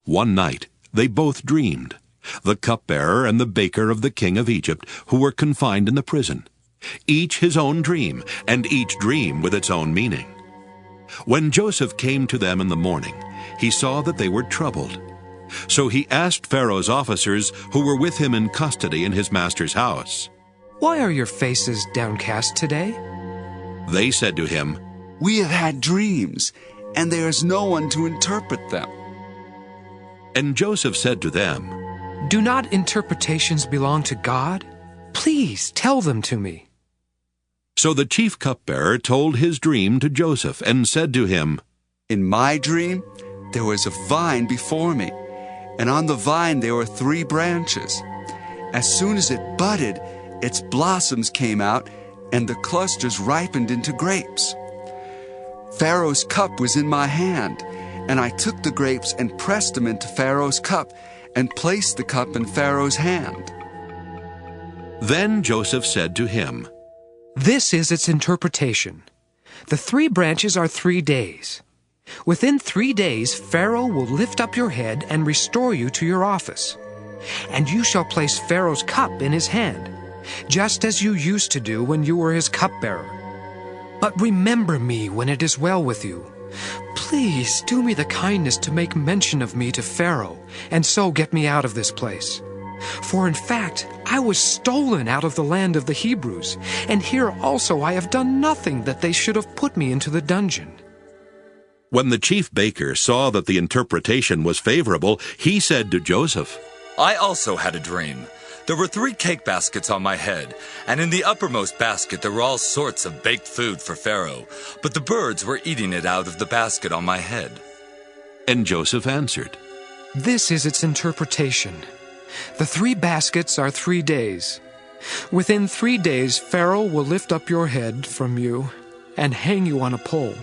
One night they both dreamed, the cupbearer and the baker of the king of Egypt, who were confined in the prison, each his own dream, and each dream with its own meaning. When Joseph came to them in the morning, he saw that they were troubled. So he asked Pharaoh's officers who were with him in custody in his master's house, "Why are your faces downcast today?" They said to him, "We have had dreams, and there is no one to interpret them." And Joseph said to them, "Do not interpretations belong to God? Please tell them to me." So the chief cupbearer told his dream to Joseph, and said to him, "In my dream there was a vine before me, and on the vine there were 3 branches. As soon as it budded, its blossoms came out, and the clusters ripened into grapes. Pharaoh's cup was in my hand, and I took the grapes and pressed them into Pharaoh's cup, and placed the cup in Pharaoh's hand." Then Joseph said to him, "This is its interpretation. The 3 branches are 3 days. Within 3 days Pharaoh will lift up your head and restore you to your office. And you shall place Pharaoh's cup in his hand, just as you used to do when you were his cupbearer. But remember me when it is well with you. Please do me the kindness to make mention of me to Pharaoh, and so get me out of this place. For in fact, I was stolen out of the land of the Hebrews, and here also I have done nothing that they should have put me into the dungeon." When the chief baker saw that the interpretation was favorable, he said to Joseph, "I also had a dream. There were 3 cake baskets on my head, and in the uppermost basket there were all sorts of baked food for Pharaoh, but the birds were eating it out of the basket on my head." And Joseph answered, "This is its interpretation. The 3 baskets are 3 days. Within 3 days Pharaoh will lift up your head from you and hang you on a pole,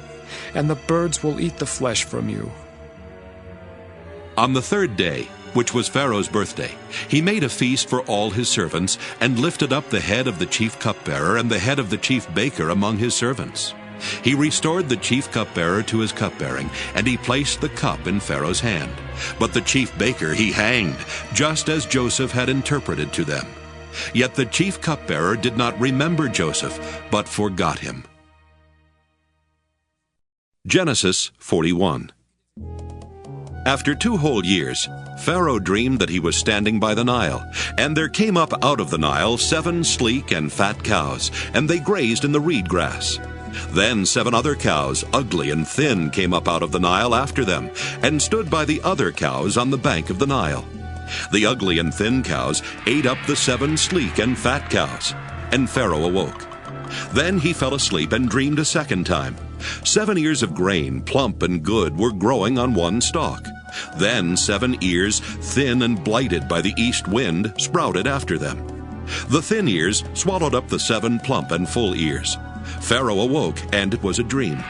and the birds will eat the flesh from you." On the 3rd day, which was Pharaoh's birthday, he made a feast for all his servants, and lifted up the head of the chief cupbearer and the head of the chief baker among his servants. He restored the chief cupbearer to his cupbearing, and he placed the cup in Pharaoh's hand. But the chief baker he hanged, just as Joseph had interpreted to them. Yet the chief cupbearer did not remember Joseph, but forgot him. Genesis 41. After 2 whole years, Pharaoh dreamed that he was standing by the Nile, and there came up out of the Nile 7 sleek and fat cows, and they grazed in the reed grass. Then 7 other cows, ugly and thin, came up out of the Nile after them, and stood by the other cows on the bank of the Nile. The ugly and thin cows ate up the 7 sleek and fat cows, and Pharaoh awoke. Then he fell asleep and dreamed a second time. 7 ears of grain, plump and good, were growing on one stalk. Then 7 ears, thin and blighted by the east wind, sprouted after them. The thin ears swallowed up the 7 plump and full ears. Pharaoh awoke, and it was a dream.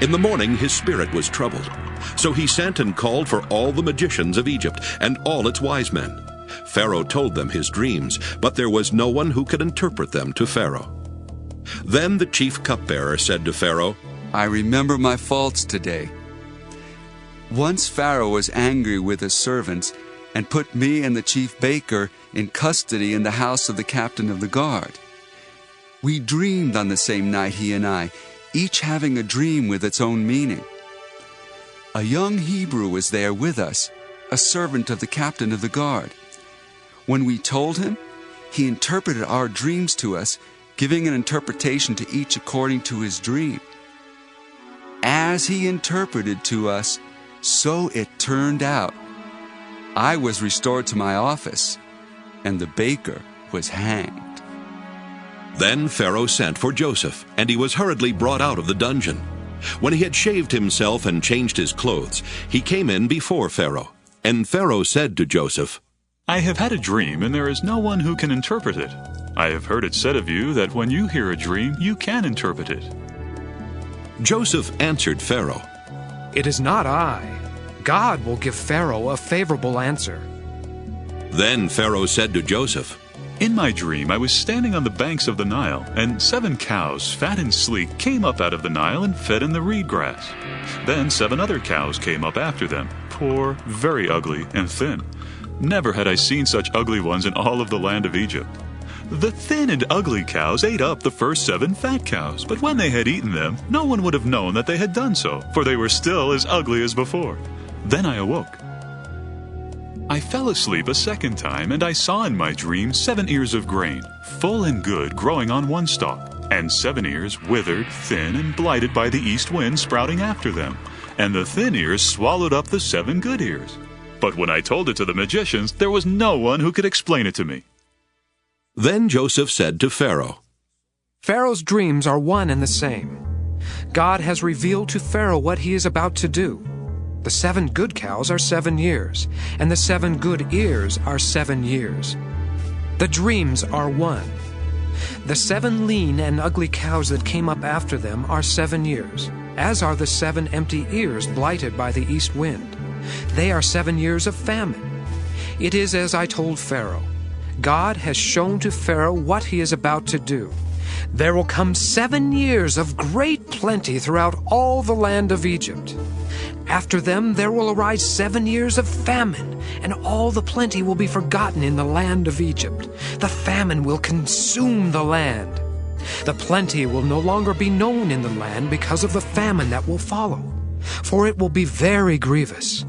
In the morning his spirit was troubled. So he sent and called for all the magicians of Egypt and all its wise men. Pharaoh told them his dreams, but there was no one who could interpret them to Pharaoh. Then the chief cupbearer said to Pharaoh, I remember my faults today. Once Pharaoh was angry with his servants and put me and the chief baker in custody in the house of the captain of the guard. We dreamed on the same night, he and I, each having a dream with its own meaning. A young Hebrew was there with us, a servant of the captain of the guard. When we told him, he interpreted our dreams to us, giving an interpretation to each according to his dream. As he interpreted to us, so it turned out. I was restored to my office, and the baker was hanged. Then Pharaoh sent for Joseph, and he was hurriedly brought out of the dungeon. When he had shaved himself and changed his clothes, he came in before Pharaoh. And Pharaoh said to Joseph, I have had a dream, and there is no one who can interpret it. I have heard it said of you that when you hear a dream, you can interpret it. Joseph answered Pharaoh, It is not I. God will give Pharaoh a favorable answer. Then Pharaoh said to Joseph, In my dream I was standing on the banks of the Nile, and 7 cows, fat and sleek, came up out of the Nile and fed in the reed grass. Then 7 other cows came up after them, poor, very ugly, and thin. Never had I seen such ugly ones in all of the land of Egypt. The thin and ugly cows ate up the first 7 fat cows, but when they had eaten them, no one would have known that they had done so, for they were still as ugly as before. Then I awoke. I fell asleep a second time, and I saw in my dream 7 ears of grain, full and good, growing on one stalk, and 7 ears withered, thin, and blighted by the east wind, sprouting after them. And the thin ears swallowed up the 7 good ears. But when I told it to the magicians, there was no one who could explain it to me. Then Joseph said to Pharaoh, Pharaoh's dreams are one and the same. God has revealed to Pharaoh what he is about to do. The 7 good cows are 7 years, and the 7 good ears are 7 years. The dreams are one. The 7 lean and ugly cows that came up after them are 7 years, as are the 7 empty ears blighted by the east wind. They are 7 years of famine. It is as I told Pharaoh. God has shown to Pharaoh what he is about to do. There will come 7 years of great plenty throughout all the land of Egypt. After them there will arise 7 years of famine, and all the plenty will be forgotten in the land of Egypt. The famine will consume the land. The plenty will no longer be known in the land because of the famine that will follow, for it will be very grievous.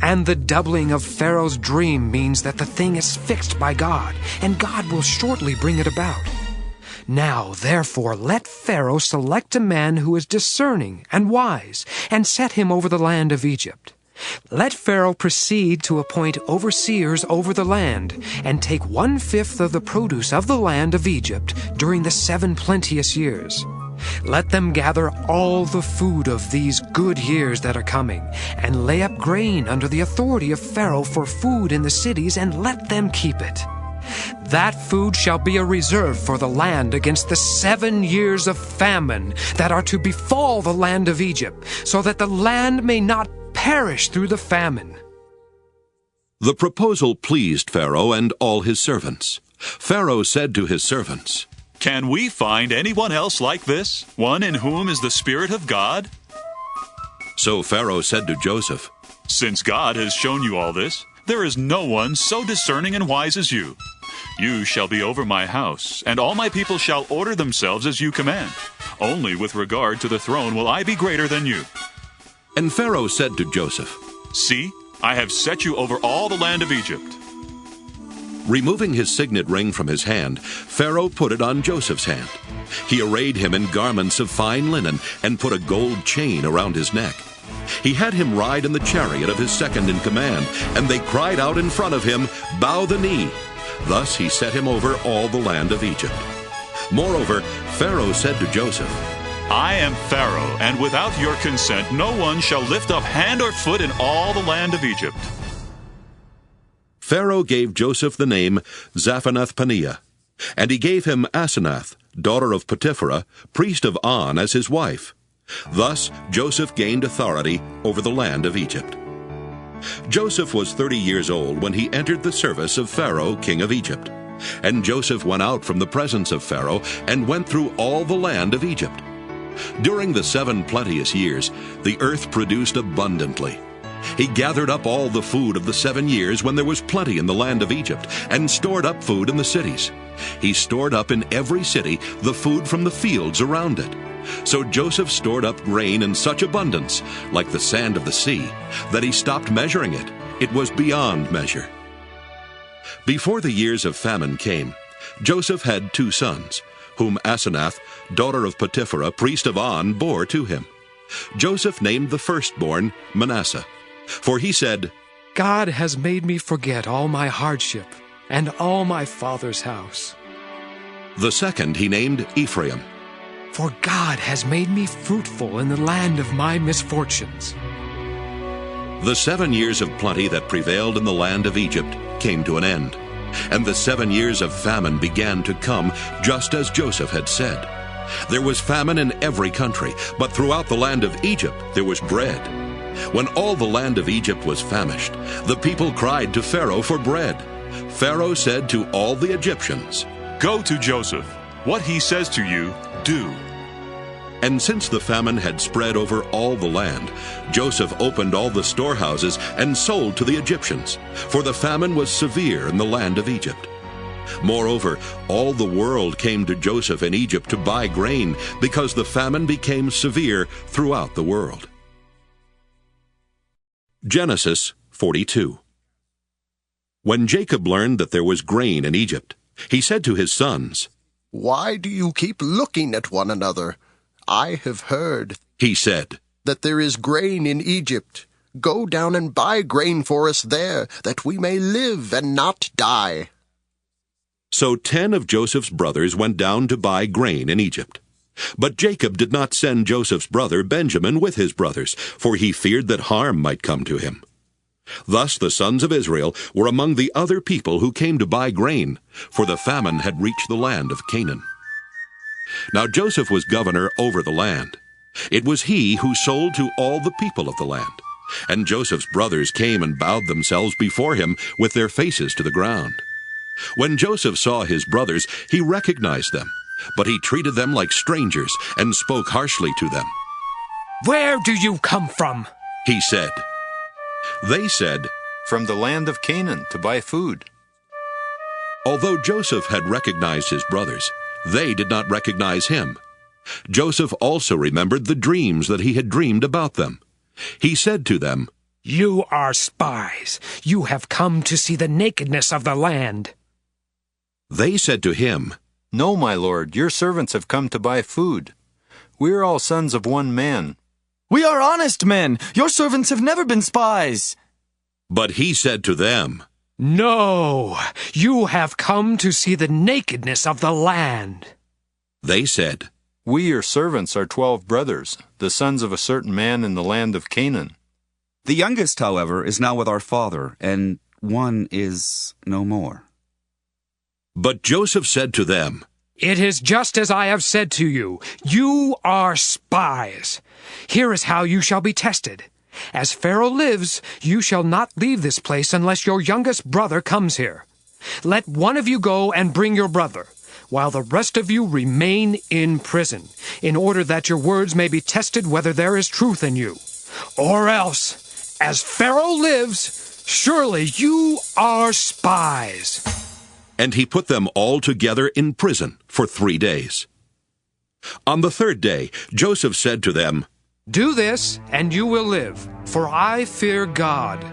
And the doubling of Pharaoh's dream means that the thing is fixed by God, and God will shortly bring it about. Now, therefore, let Pharaoh select a man who is discerning and wise, and set him over the land of Egypt. Let Pharaoh proceed to appoint overseers over the land, and take 1/5 of the produce of the land of Egypt during the 7 plenteous years. Let them gather all the food of these good years that are coming, and lay up grain under the authority of Pharaoh for food in the cities, and let them keep it. That food shall be a reserve for the land against the 7 years of famine that are to befall the land of Egypt, so that the land may not perish through the famine. The proposal pleased Pharaoh and all his servants. Pharaoh said to his servants, "Can we find anyone else like this, one in whom is the Spirit of God?" So Pharaoh said to Joseph, "Since God has shown you all this, there is no one so discerning and wise as you. You shall be over my house, and all my people shall order themselves as you command. Only with regard to the throne will I be greater than you." And Pharaoh said to Joseph, "See, I have set you over all the land of Egypt." Removing his signet ring from his hand, Pharaoh put it on Joseph's hand. He arrayed him in garments of fine linen and put a gold chain around his neck. He had him ride in the chariot of his second in command, and they cried out in front of him, "Bow the knee." Thus he set him over all the land of Egypt. Moreover, Pharaoh said to Joseph, "I am Pharaoh, and without your consent no one shall lift up hand or foot in all the land of Egypt." Pharaoh gave Joseph the name Zaphenath-Paneah, and he gave him Asenath, daughter of Potipherah, priest of On, as his wife. Thus Joseph gained authority over the land of Egypt. Joseph was 30 years old when he entered the service of Pharaoh, king of Egypt. And Joseph went out from the presence of Pharaoh and went through all the land of Egypt. During the 7 plenteous years, the earth produced abundantly. He gathered up all the food of the 7 years when there was plenty in the land of Egypt, and stored up food in the cities. He stored up in every city the food from the fields around it. So Joseph stored up grain in such abundance, like the sand of the sea, that he stopped measuring it. It was beyond measure. Before the years of famine came, Joseph had 2 sons, whom Asenath, daughter of Potipherah, priest of On, bore to him. Joseph named the firstborn Manasseh, for he said, "God has made me forget all my hardship and all my father's house." The second he named Ephraim, "For God has made me fruitful in the land of my misfortunes." The 7 years of plenty that prevailed in the land of Egypt came to an end, and the 7 years of famine began to come, just as Joseph had said. There was famine in every country, but throughout the land of Egypt there was bread. When all the land of Egypt was famished, the people cried to Pharaoh for bread. Pharaoh said to all the Egyptians, "Go to Joseph. What he says to you, do." And since the famine had spread over all the land, Joseph opened all the storehouses and sold to the Egyptians, for the famine was severe in the land of Egypt. Moreover, all the world came to Joseph in Egypt to buy grain, because the famine became severe throughout the world. Genesis 42. When Jacob learned that there was grain in Egypt, he said to his sons, "Why do you keep looking at one another? I have heard," he said, "that there is grain in Egypt. Go down and buy grain for us there, that we may live and not die." So 10 of Joseph's brothers went down to buy grain in Egypt. But Jacob did not send Joseph's brother Benjamin with his brothers, for he feared that harm might come to him. Thus the sons of Israel were among the other people who came to buy grain, for the famine had reached the land of Canaan. Now Joseph was governor over the land. It was he who sold to all the people of the land. And Joseph's brothers came and bowed themselves before him with their faces to the ground. When Joseph saw his brothers, he recognized them, but he treated them like strangers and spoke harshly to them. "Where do you come from?" he said. They said, "From the land of Canaan to buy food." Although Joseph had recognized his brothers, they did not recognize him. Joseph also remembered the dreams that he had dreamed about them. He said to them, "You are spies. You have come to see the nakedness of the land." They said to him, "No, my lord, your servants have come to buy food. We are all sons of one man." "We are honest men. Your servants have never been spies." But he said to them, "No, you have come to see the nakedness of the land." They said, "We, your servants, are 12 brothers, the sons of a certain man in the land of Canaan. The youngest, however, is now with our father, and one is no more." But Joseph said to them, "It is just as I have said to you. You are spies. Here is how you shall be tested. As Pharaoh lives, you shall not leave this place unless your youngest brother comes here. Let one of you go and bring your brother, while the rest of you remain in prison, in order that your words may be tested whether there is truth in you. Or else, as Pharaoh lives, surely you are spies." And he put them all together in prison for 3 days. On the 3rd day, Joseph said to them, "Do this, and you will live, for I fear God.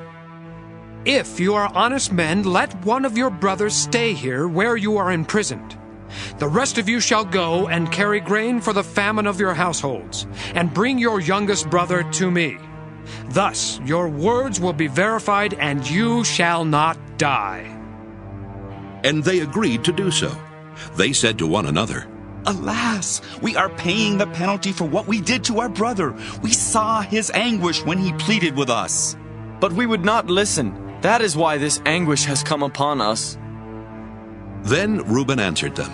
If you are honest men, let one of your brothers stay here where you are imprisoned. The rest of you shall go and carry grain for the famine of your households, and bring your youngest brother to me. Thus your words will be verified, and you shall not die." And they agreed to do so. They said to one another, "Alas, we are paying the penalty for what we did to our brother. We saw his anguish when he pleaded with us." But we would not listen. That is why this anguish has come upon us. Then Reuben answered them,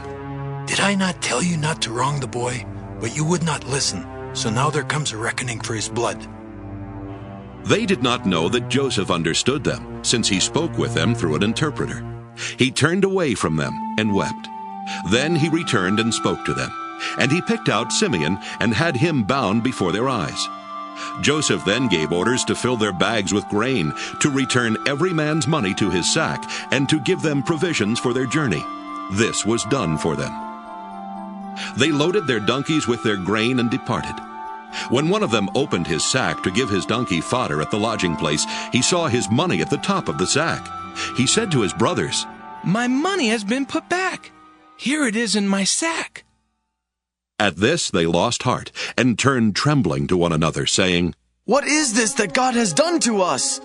"Did I not tell you not to wrong the boy? But you would not listen. So now there comes a reckoning for his blood." They did not know that Joseph understood them, since he spoke with them through an interpreter. He turned away from them and wept. Then he returned and spoke to them. And he picked out Simeon and had him bound before their eyes. Joseph then gave orders to fill their bags with grain, to return every man's money to his sack, and to give them provisions for their journey. This was done for them. They loaded their donkeys with their grain and departed. When one of them opened his sack to give his donkey fodder at the lodging place, he saw his money at the top of the sack. He said to his brothers, "My money has been put back. Here it is in my sack." At this they lost heart, and turned trembling to one another, saying, "What is this that God has done to us?"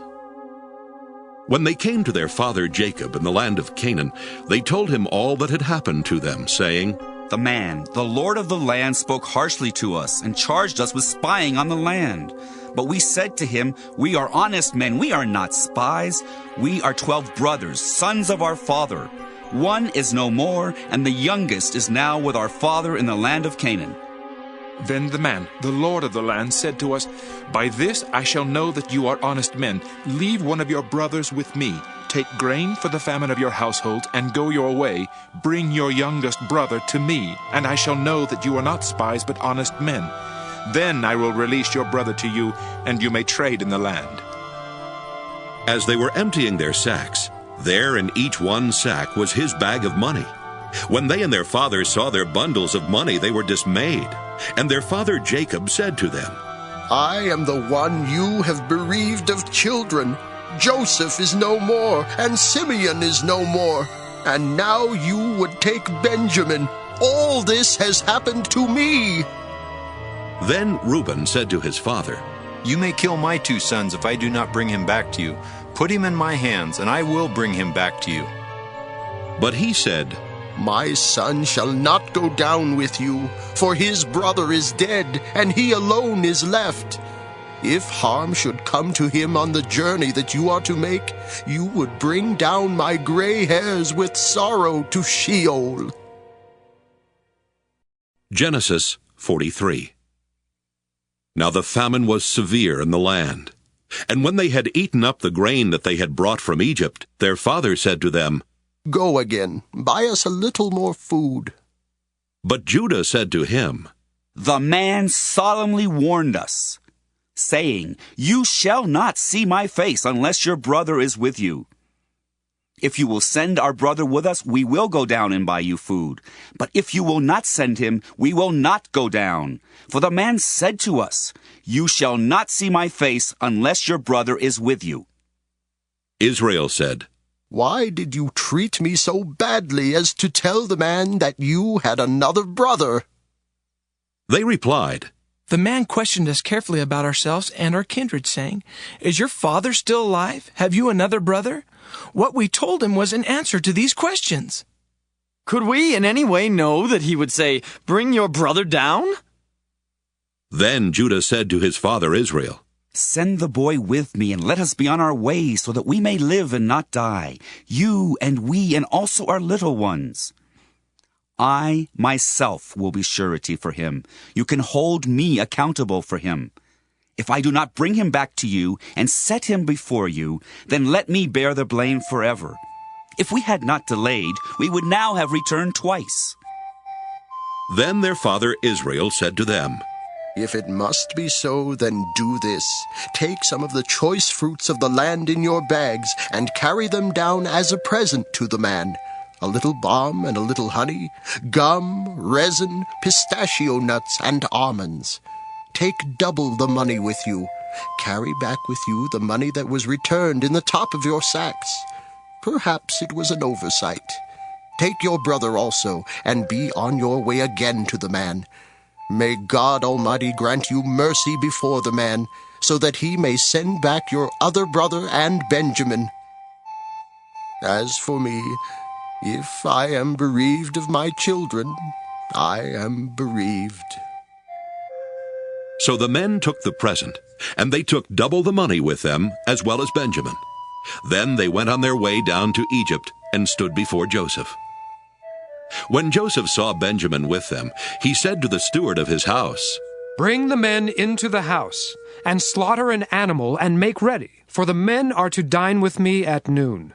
When they came to their father Jacob in the land of Canaan, they told him all that had happened to them, saying, "The man, the Lord of the land, spoke harshly to us and charged us with spying on the land. But we said to him, 'We are honest men, we are not spies. We are 12 brothers, sons of our father. One is no more, and the youngest is now with our father in the land of Canaan.'" Then the man, the Lord of the land, said to us, "By this I shall know that you are honest men. Leave one of your brothers with me. Take grain for the famine of your household, and go your way. Bring your youngest brother to me, and I shall know that you are not spies, but honest men. Then I will release your brother to you, and you may trade in the land." As they were emptying their sacks, there in each one sack was his bag of money. When they and their father saw their bundles of money, they were dismayed. And their father Jacob said to them, "I am the one you have bereaved of children. Joseph is no more, and Simeon is no more. And now you would take Benjamin. All this has happened to me." Then Reuben said to his father, "You may kill my 2 sons if I do not bring him back to you. Put him in my hands, and I will bring him back to you." But he said, "My son shall not go down with you, for his brother is dead, and he alone is left. If harm should come to him on the journey that you are to make, you would bring down my gray hairs with sorrow to Sheol." Genesis 43. Now the famine was severe in the land. And when they had eaten up the grain that they had brought from Egypt, their father said to them, "Go again, buy us a little more food." But Judah said to him, "The man solemnly warned us, saying, 'You shall not see my face unless your brother is with you.' If you will send our brother with us, we will go down and buy you food. But if you will not send him, we will not go down. For the man said to us, 'You shall not see my face unless your brother is with you.'" Israel said, "Why did you treat me so badly as to tell the man that you had another brother?" They replied, "The man questioned us carefully about ourselves and our kindred, saying, 'Is your father still alive? Have you another brother?' What we told him was an answer to these questions." Could we in any way know that he would say, 'Bring your brother down'?" Then Judah said to his father Israel, "Send the boy with me, and let us be on our way, so that we may live and not die, you and we, and also our little ones. I myself will be surety for him. You can hold me accountable for him. If I do not bring him back to you and set him before you, then let me bear the blame forever. If we had not delayed, we would now have returned twice." Then their father Israel said to them, "If it must be so, then do this. Take some of the choice fruits of the land in your bags and carry them down as a present to the man. A little balm and a little honey, gum, resin, pistachio nuts, and almonds. Take double the money with you. Carry back with you the money that was returned in the top of your sacks. Perhaps it was an oversight. Take your brother also, and be on your way again to the man. May God Almighty grant you mercy before the man, so that he may send back your other brother and Benjamin. As for me, if I am bereaved of my children, I am bereaved." So the men took the present, and they took double the money with them, as well as Benjamin. Then they went on their way down to Egypt and stood before Joseph. When Joseph saw Benjamin with them, he said to the steward of his house, "Bring the men into the house, and slaughter an animal and make ready, for the men are to dine with me at noon."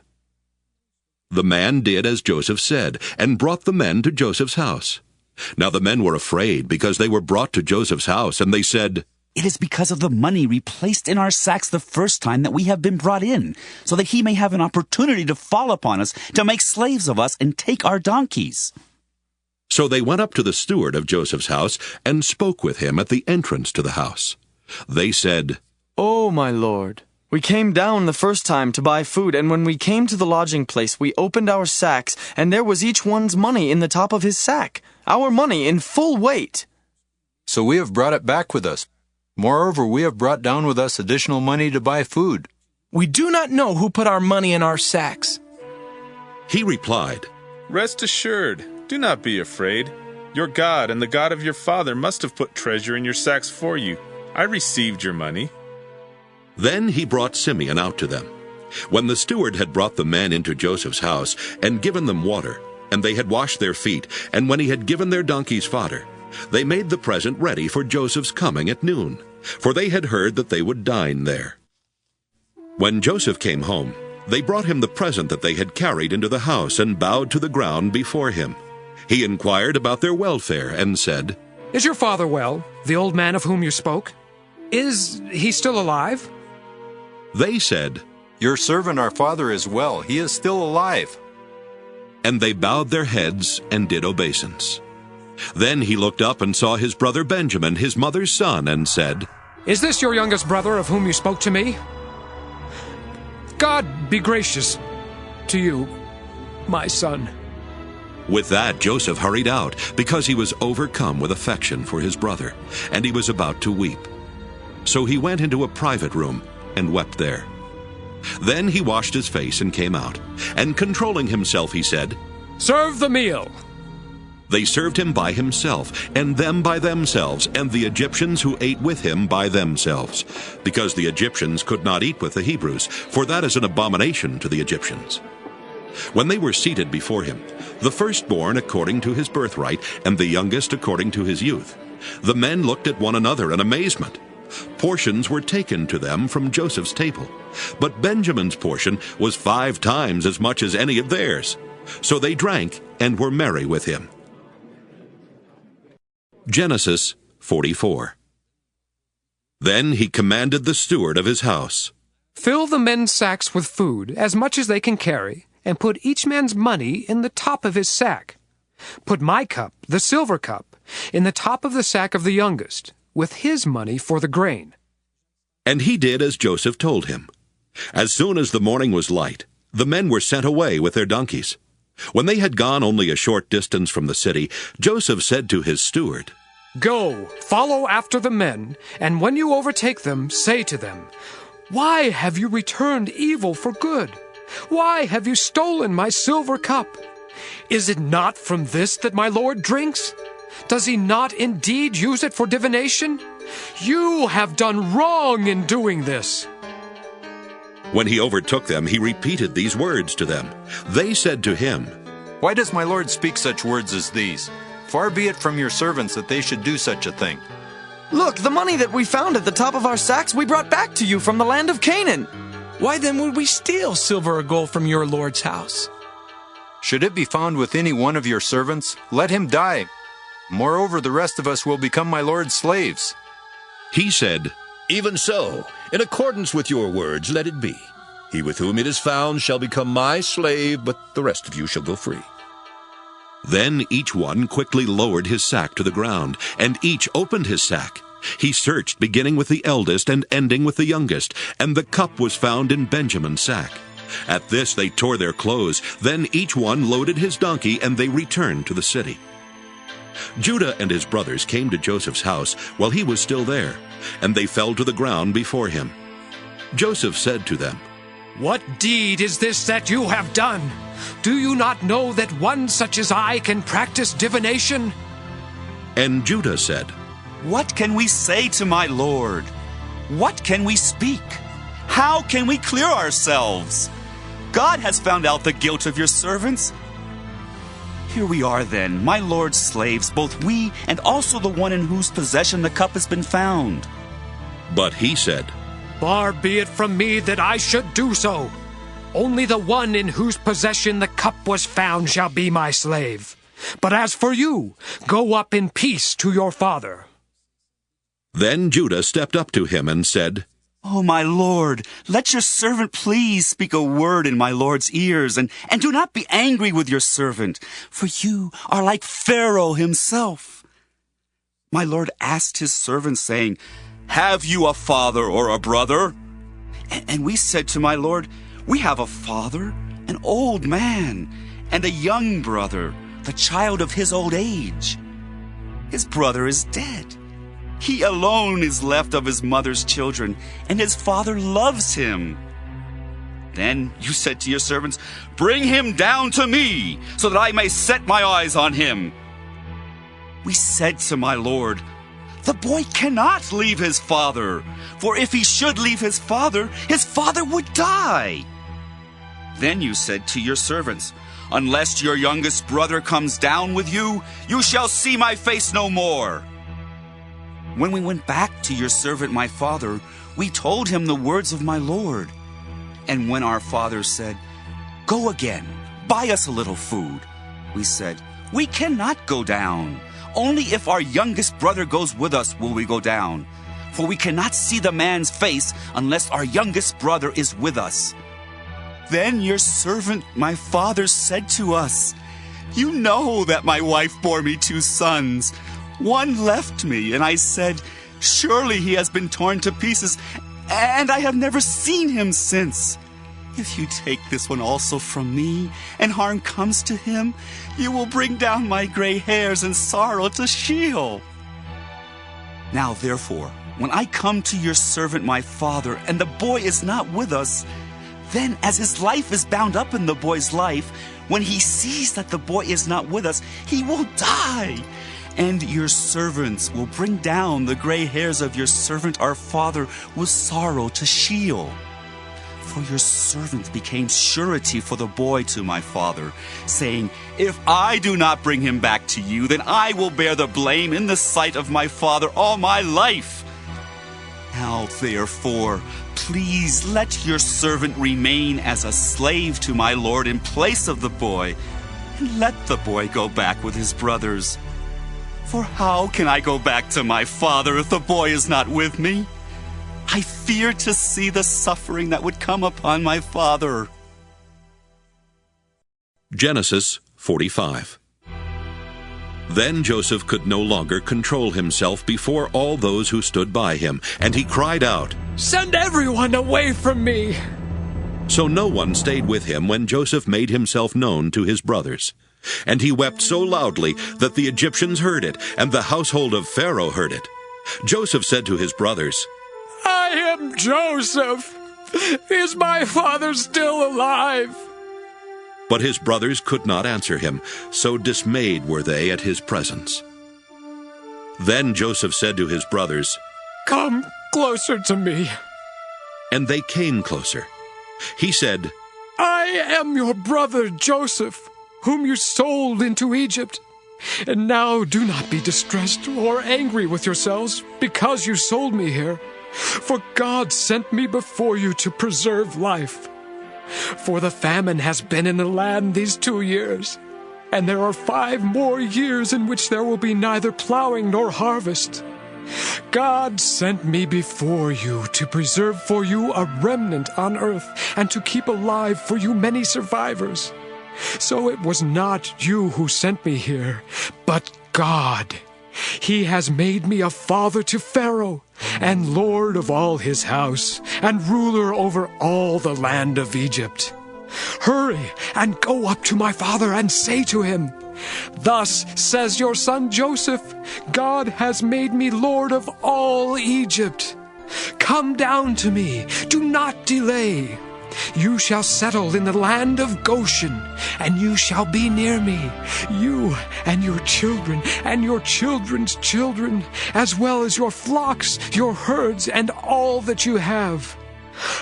The man did as Joseph said, and brought the men to Joseph's house. Now the men were afraid, because they were brought to Joseph's house, and they said, "It is because of the money we placed in our sacks the first time that we have been brought in, so that he may have an opportunity to fall upon us, to make slaves of us, and take our donkeys." So they went up to the steward of Joseph's house, and spoke with him at the entrance to the house. They said, "Oh, my lord, we came down the first time to buy food, and when we came to the lodging place, we opened our sacks, and there was each one's money in the top of his sack, our money in full weight." "So we have brought it back with us. Moreover, we have brought down with us additional money to buy food." "We do not know who put our money in our sacks." He replied, "Rest assured, do not be afraid. Your God and the God of your father must have put treasure in your sacks for you. I received your money." Then he brought Simeon out to them. When the steward had brought the men into Joseph's house, and given them water, and they had washed their feet, and when he had given their donkeys fodder, they made the present ready for Joseph's coming at noon, for they had heard that they would dine there. When Joseph came home, they brought him the present that they had carried into the house, and bowed to the ground before him. He inquired about their welfare, and said, "Is your father well, the old man of whom you spoke? Is he still alive?" They said, "Your servant our father is well. He is still alive." And they bowed their heads and did obeisance. Then he looked up and saw his brother Benjamin, his mother's son, and said, "Is this your youngest brother of whom you spoke to me? God be gracious to you, my son." With that Joseph hurried out, because he was overcome with affection for his brother, and he was about to weep. So he went into a private room and wept there. Then he washed his face and came out, and controlling himself he said, "Serve the meal." They served him by himself, and them by themselves, and the Egyptians who ate with him by themselves, because the Egyptians could not eat with the Hebrews, for that is an abomination to the Egyptians. When they were seated before him, the firstborn according to his birthright, and the youngest according to his youth, the men looked at one another in amazement. Portions were taken to them from Joseph's table, but Benjamin's portion was 5 times as much as any of theirs. So they drank and were merry with him. Genesis 44. Then he commanded the steward of his house, "Fill the men's sacks with food, as much as they can carry, and put each man's money in the top of his sack. Put my cup, the silver cup, in the top of the sack of the youngest, with his money for the grain." And he did as Joseph told him. As soon as the morning was light, the men were sent away with their donkeys. When they had gone only a short distance from the city, Joseph said to his steward, "Go, follow after the men, and when you overtake them, say to them, 'Why have you returned evil for good? Why have you stolen my silver cup? Is it not from this that my lord drinks? Does he not indeed use it for divination? You have done wrong in doing this.'" When he overtook them, he repeated these words to them. They said to him, "Why does my lord speak such words as these? Far be it from your servants that they should do such a thing." Look, the money that we found at the top of our sacks we brought back to you from the land of Canaan. Why then would we steal silver or gold from your Lord's house? Should it be found with any one of your servants, let him die. Moreover, the rest of us will become my lord's slaves. He said, Even so, in accordance with your words, let it be. He with whom it is found shall become my slave, but the rest of you shall go free. Then each one quickly lowered his sack to the ground, and each opened his sack. He searched, beginning with the eldest and ending with the youngest, and the cup was found in Benjamin's sack. At this they tore their clothes. Then each one loaded his donkey, and they returned to the city. Judah and his brothers came to Joseph's house while he was still there, and they fell to the ground before him. Joseph said to them, What deed is this that you have done? Do you not know that one such as I can practice divination? And Judah said, What can we say to my lord? What can we speak? How can we clear ourselves? God has found out the guilt of your servants. Here we are then, my lord's slaves, both we and also the one in whose possession the cup has been found. But he said, Far be it from me that I should do so. Only the one in whose possession the cup was found shall be my slave. But as for you, go up in peace to your father. Then Judah stepped up to him and said, Oh, my lord, let your servant please speak a word in my lord's ears, and do not be angry with your servant, for you are like Pharaoh himself. My lord asked his servant, saying, Have you a father or a brother? And we said to my lord, We have a father, an old man, and a young brother, the child of his old age. His brother is dead. He alone is left of his mother's children, and his father loves him. Then you said to your servants, Bring him down to me, so that I may set my eyes on him. We said to my lord, The boy cannot leave his father, for if he should leave his father would die. Then you said to your servants, Unless your youngest brother comes down with you, you shall see my face no more. When we went back to your servant my father, we told him the words of my lord. And when our father said, Go again, buy us a little food, we said, We cannot go down. Only if our youngest brother goes with us will we go down. For we cannot see the man's face unless our youngest brother is with us. Then your servant my father said to us, You know that my wife bore me 2 sons. One left me, and I said, Surely he has been torn to pieces, and I have never seen him since. If you take this one also from me, and harm comes to him, you will bring down my gray hairs in sorrow to Sheol. Now therefore, when I come to your servant my father, and the boy is not with us, then as his life is bound up in the boy's life, when he sees that the boy is not with us, he will die. And your servants will bring down the gray hairs of your servant our father with sorrow to Sheol. For your servant became surety for the boy to my father, saying, If I do not bring him back to you, then I will bear the blame in the sight of my father all my life. Now therefore, please let your servant remain as a slave to my lord in place of the boy, and let the boy go back with his brothers. For how can I go back to my father if the boy is not with me? I fear to see the suffering that would come upon my father. Genesis 45. Then Joseph could no longer control himself before all those who stood by him, and he cried out, Send everyone away from me! So no one stayed with him when Joseph made himself known to his brothers. And he wept so loudly that the Egyptians heard it, and the household of Pharaoh heard it. Joseph said to his brothers, I am Joseph. Is my father still alive? But his brothers could not answer him, so dismayed were they at his presence. Then Joseph said to his brothers, Come closer to me. And they came closer. He said, I am your brother Joseph, whom you sold into Egypt. And now do not be distressed or angry with yourselves because you sold me here. For God sent me before you to preserve life. For the famine has been in the land these 2 years, and there are 5 more years in which there will be neither plowing nor harvest. God sent me before you to preserve for you a remnant on earth and to keep alive for you many survivors. So it was not you who sent me here, but God. He has made me a father to Pharaoh, and lord of all his house, and ruler over all the land of Egypt. Hurry and go up to my father and say to him, 'Thus says your son Joseph, God has made me lord of all Egypt. Come down to me, do not delay. You shall settle in the land of Goshen, and you shall be near me, you and your children and your children's children, as well as your flocks, your herds, and all that you have.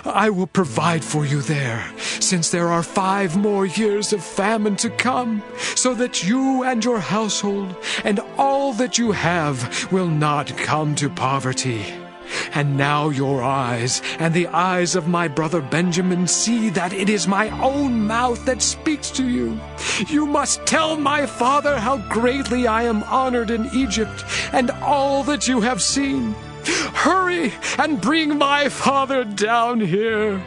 I will provide for you there, since there are 5 more years of famine to come, so that you and your household and all that you have will not come to poverty. And now your eyes and the eyes of my brother Benjamin see that it is my own mouth that speaks to you. You must tell my father how greatly I am honored in Egypt and all that you have seen. Hurry and bring my father down here.'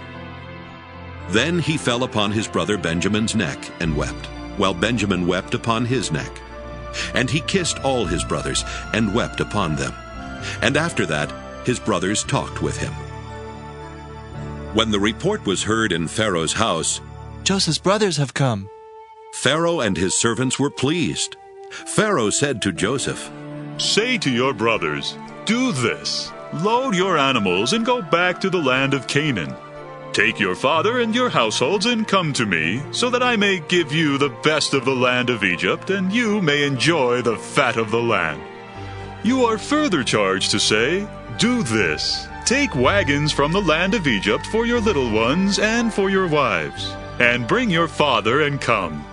Then he fell upon his brother Benjamin's neck and wept, while Benjamin wept upon his neck. And he kissed all his brothers and wept upon them. And after that, his brothers talked with him. When the report was heard in Pharaoh's house, 'Joseph's brothers have come,' Pharaoh and his servants were pleased. Pharaoh said to Joseph, 'Say to your brothers, do this. Load your animals and go back to the land of Canaan. Take your father and your households and come to me, so that I may give you the best of the land of Egypt, and you may enjoy the fat of the land. You are further charged to say, do this. Take wagons from the land of Egypt for your little ones and for your wives, and bring your father and come.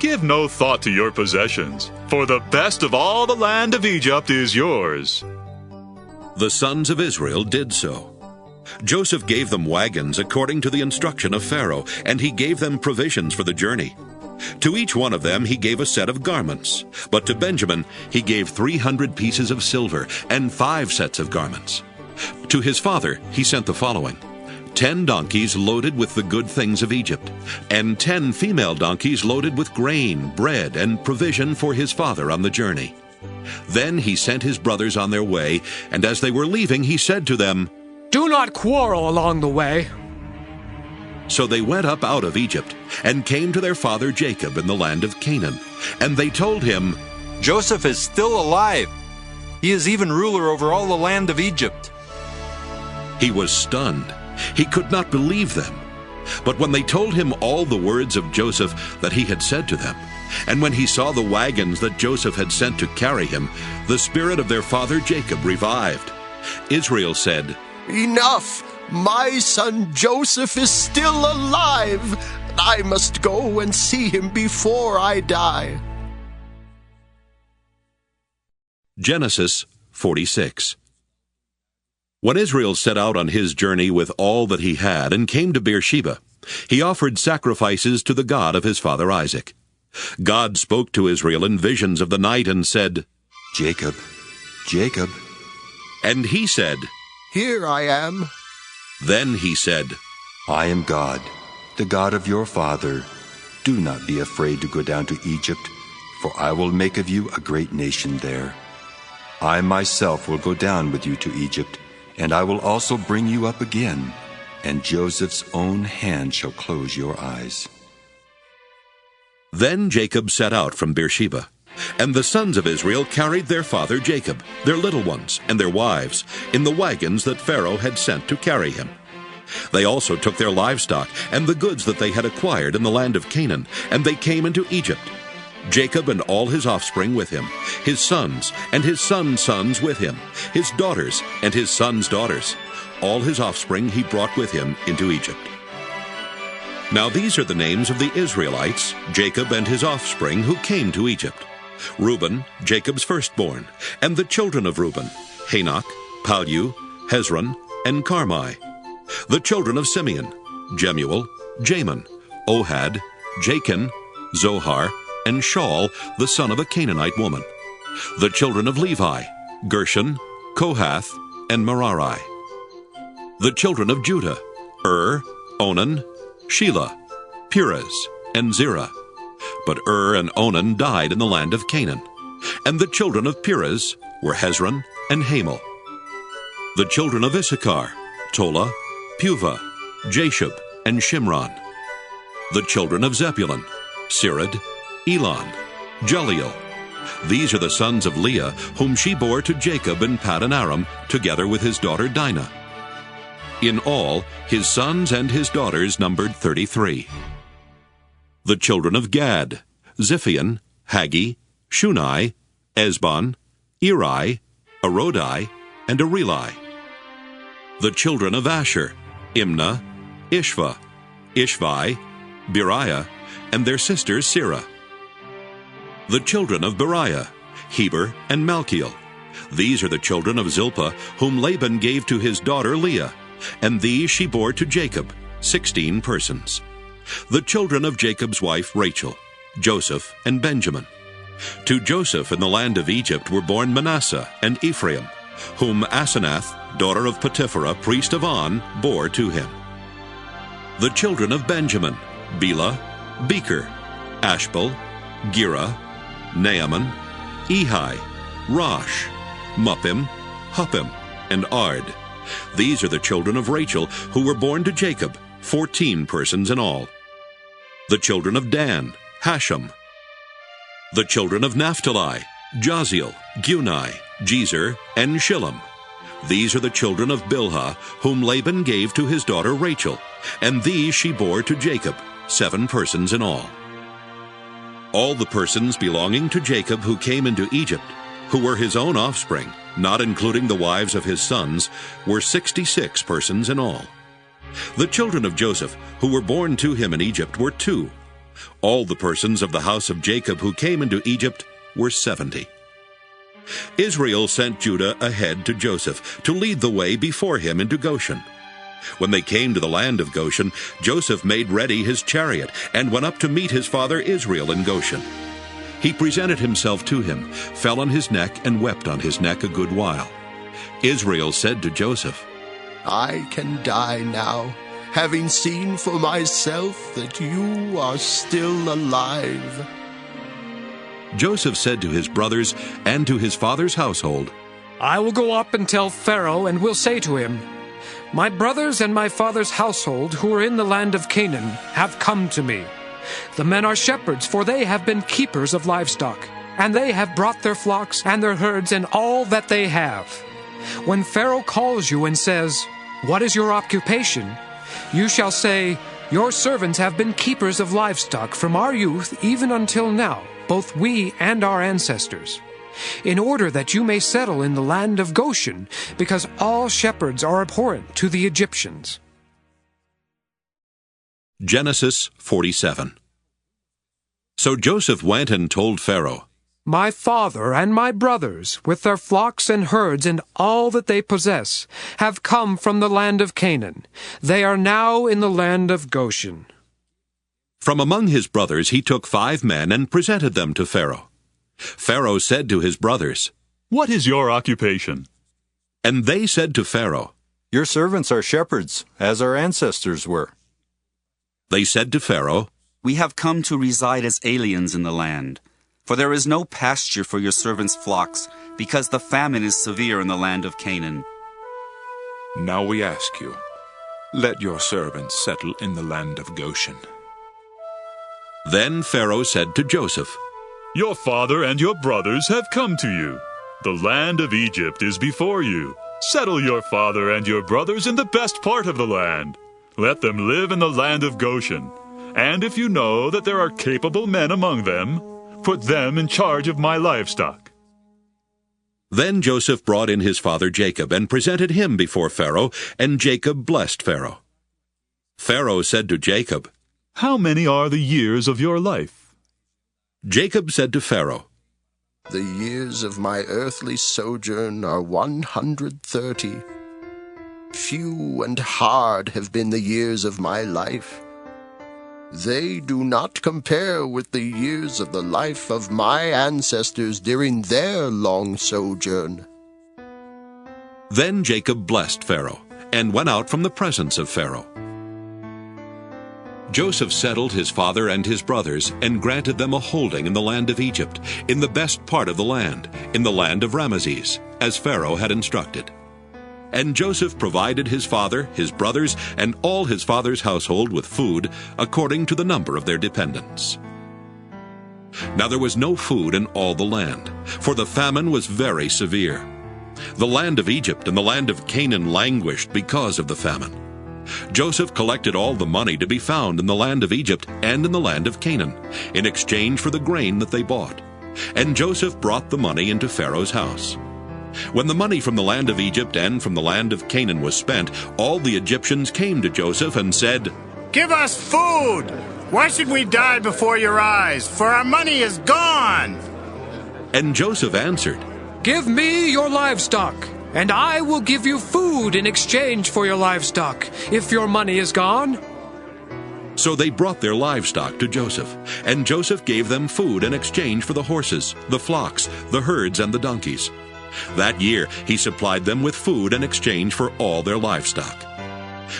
Give no thought to your possessions, for the best of all the land of Egypt is yours.' The sons of Israel did so. Joseph gave them wagons according to the instruction of Pharaoh, and he gave them provisions for the journey. To each one of them he gave a set of garments, but to Benjamin he gave 300 pieces of silver and 5 sets of garments. To his father he sent the following: 10 donkeys loaded with the good things of Egypt, and 10 female donkeys loaded with grain, bread, and provision for his father on the journey. Then he sent his brothers on their way, and as they were leaving he said to them, 'Do not quarrel along the way.' So they went up out of Egypt, and came to their father Jacob in the land of Canaan. And they told him, 'Joseph is still alive. He is even ruler over all the land of Egypt.' He was stunned. He could not believe them. But when they told him all the words of Joseph that he had said to them, and when he saw the wagons that Joseph had sent to carry him, the spirit of their father Jacob revived. Israel said, 'Enough! My son Joseph is still alive. I must go and see him before I die.'" Genesis 46. When Israel set out on his journey with all that he had and came to Beersheba, he offered sacrifices to the God of his father Isaac. God spoke to Israel in visions of the night and said, "Jacob, Jacob." And he said, "Here I am." Then he said, "I am God, the God of your father. Do not be afraid to go down to Egypt, for I will make of you a great nation there. I myself will go down with you to Egypt, and I will also bring you up again, and Joseph's own hand shall close your eyes." Then Jacob set out from Beersheba, and the sons of Israel carried their father Jacob, their little ones, and their wives, in the wagons that Pharaoh had sent to carry him. They also took their livestock and the goods that they had acquired in the land of Canaan, and they came into Egypt. Jacob and all his offspring with him, his sons and his sons' sons with him, his daughters and his sons' daughters. All his offspring he brought with him into Egypt. Now these are the names of the Israelites, Jacob and his offspring, who came to Egypt: Reuben, Jacob's firstborn, and the children of Reuben, Hanok, Pallu, Hezron, and Carmi. The children of Simeon, Jemuel, Jamin, Ohad, Jachin, Zohar, and Shaul, the son of a Canaanite woman. The children of Levi, Gershon, Kohath, and Merari. The children of Judah, Onan, Shelah, Perez, and Zerah. But and Onan died in the land of Canaan. And the children of Perez were Hezron and Hamel. The children of Issachar, Tola, Puvah, Jashub, and Shimron. The children of Zebulun, Sirad, Elon, Jaliel. These are the sons of Leah, whom she bore to Jacob in Paddan Aram, together with his daughter Dinah. In all, his sons and his daughters numbered 33. The children of Gad, Ziphion, Haggi, Shunai, Esbon, Eri, Arodi, and Areli. The children of Asher, Imnah, Ishva, Ishvi, Beriah, and their sister Sirah. The children of Beriah, Heber and Malchiel. These are the children of Zilpah, whom Laban gave to his daughter Leah, and these she bore to Jacob, 16 persons. The children of Jacob's wife Rachel, Joseph and Benjamin. To Joseph in the land of Egypt were born Manasseh and Ephraim, whom Asenath, daughter of Potipherah, priest of On, bore to him. The children of Benjamin, Bela, Becher, Ashbel, Gera, Naaman, Ehi, Rosh, Muppim, Huppim, and Ard. These are the children of Rachel, who were born to Jacob, 14 persons in all. The children of Dan, Hashem. The children of Naphtali, Jaziel, Guni, Jezer, and Shillem. These are the children of Bilhah, whom Laban gave to his daughter Rachel, and these she bore to Jacob, 7 persons in all. All the persons belonging to Jacob who came into Egypt, who were his own offspring, not including the wives of his sons, were 66 persons in all. The children of Joseph, who were born to him in Egypt, were 2. All the persons of the house of Jacob who came into Egypt were 70. Israel sent Judah ahead to Joseph to lead the way before him into Goshen. When they came to the land of Goshen, Joseph made ready his chariot and went up to meet his father Israel in Goshen. He presented himself to him, fell on his neck, and wept on his neck a good while. Israel said to Joseph, I can die now, having seen for myself that you are still alive. Joseph said to his brothers and to his father's household, I will go up and tell Pharaoh, and will say to him, My brothers and my father's household, who are in the land of Canaan, have come to me. The men are shepherds, for they have been keepers of livestock, and they have brought their flocks and their herds and all that they have. When Pharaoh calls you and says, What is your occupation? You shall say, Your servants have been keepers of livestock from our youth even until now, both we and our ancestors, in order that you may settle in the land of Goshen, because all shepherds are abhorrent to the Egyptians. Genesis 47. So Joseph went and told Pharaoh, My father and my brothers, with their flocks and herds and all that they possess, have come from the land of Canaan. They are now in the land of Goshen. From among his brothers he took 5 men and presented them to Pharaoh. Pharaoh said to his brothers, What is your occupation? And they said to Pharaoh, Your servants are shepherds, as our ancestors were. They said to Pharaoh, We have come to reside as aliens in the land, for there is no pasture for your servants' flocks, because the famine is severe in the land of Canaan. Now we ask you, let your servants settle in the land of Goshen. Then Pharaoh said to Joseph, Your father and your brothers have come to you. The land of Egypt is before you. Settle your father and your brothers in the best part of the land. Let them live in the land of Goshen. And if you know that there are capable men among them, put them in charge of my livestock. Then Joseph brought in his father Jacob and presented him before Pharaoh, and Jacob blessed Pharaoh. Pharaoh said to Jacob, How many are the years of your life? Jacob said to Pharaoh, The years of my earthly sojourn are 130. Few and hard have been the years of my life. They do not compare with the years of the life of my ancestors during their long sojourn. Then Jacob blessed Pharaoh, and went out from the presence of Pharaoh. Joseph settled his father and his brothers, and granted them a holding in the land of Egypt, in the best part of the land, in the land of Ramesses, as Pharaoh had instructed. And Joseph provided his father, his brothers, and all his father's household with food, according to the number of their dependents. Now there was no food in all the land, for the famine was very severe. The land of Egypt and the land of Canaan languished because of the famine. Joseph collected all the money to be found in the land of Egypt and in the land of Canaan, in exchange for the grain that they bought. And Joseph brought the money into Pharaoh's house. When the money from the land of Egypt and from the land of Canaan was spent, all the Egyptians came to Joseph and said, "Give us food! Why should we die before your eyes? For our money is gone!" And Joseph answered, "Give me your livestock, and I will give you food in exchange for your livestock, if your money is gone." So they brought their livestock to Joseph, and Joseph gave them food in exchange for the horses, the flocks, the herds, and the donkeys. That year he supplied them with food in exchange for all their livestock.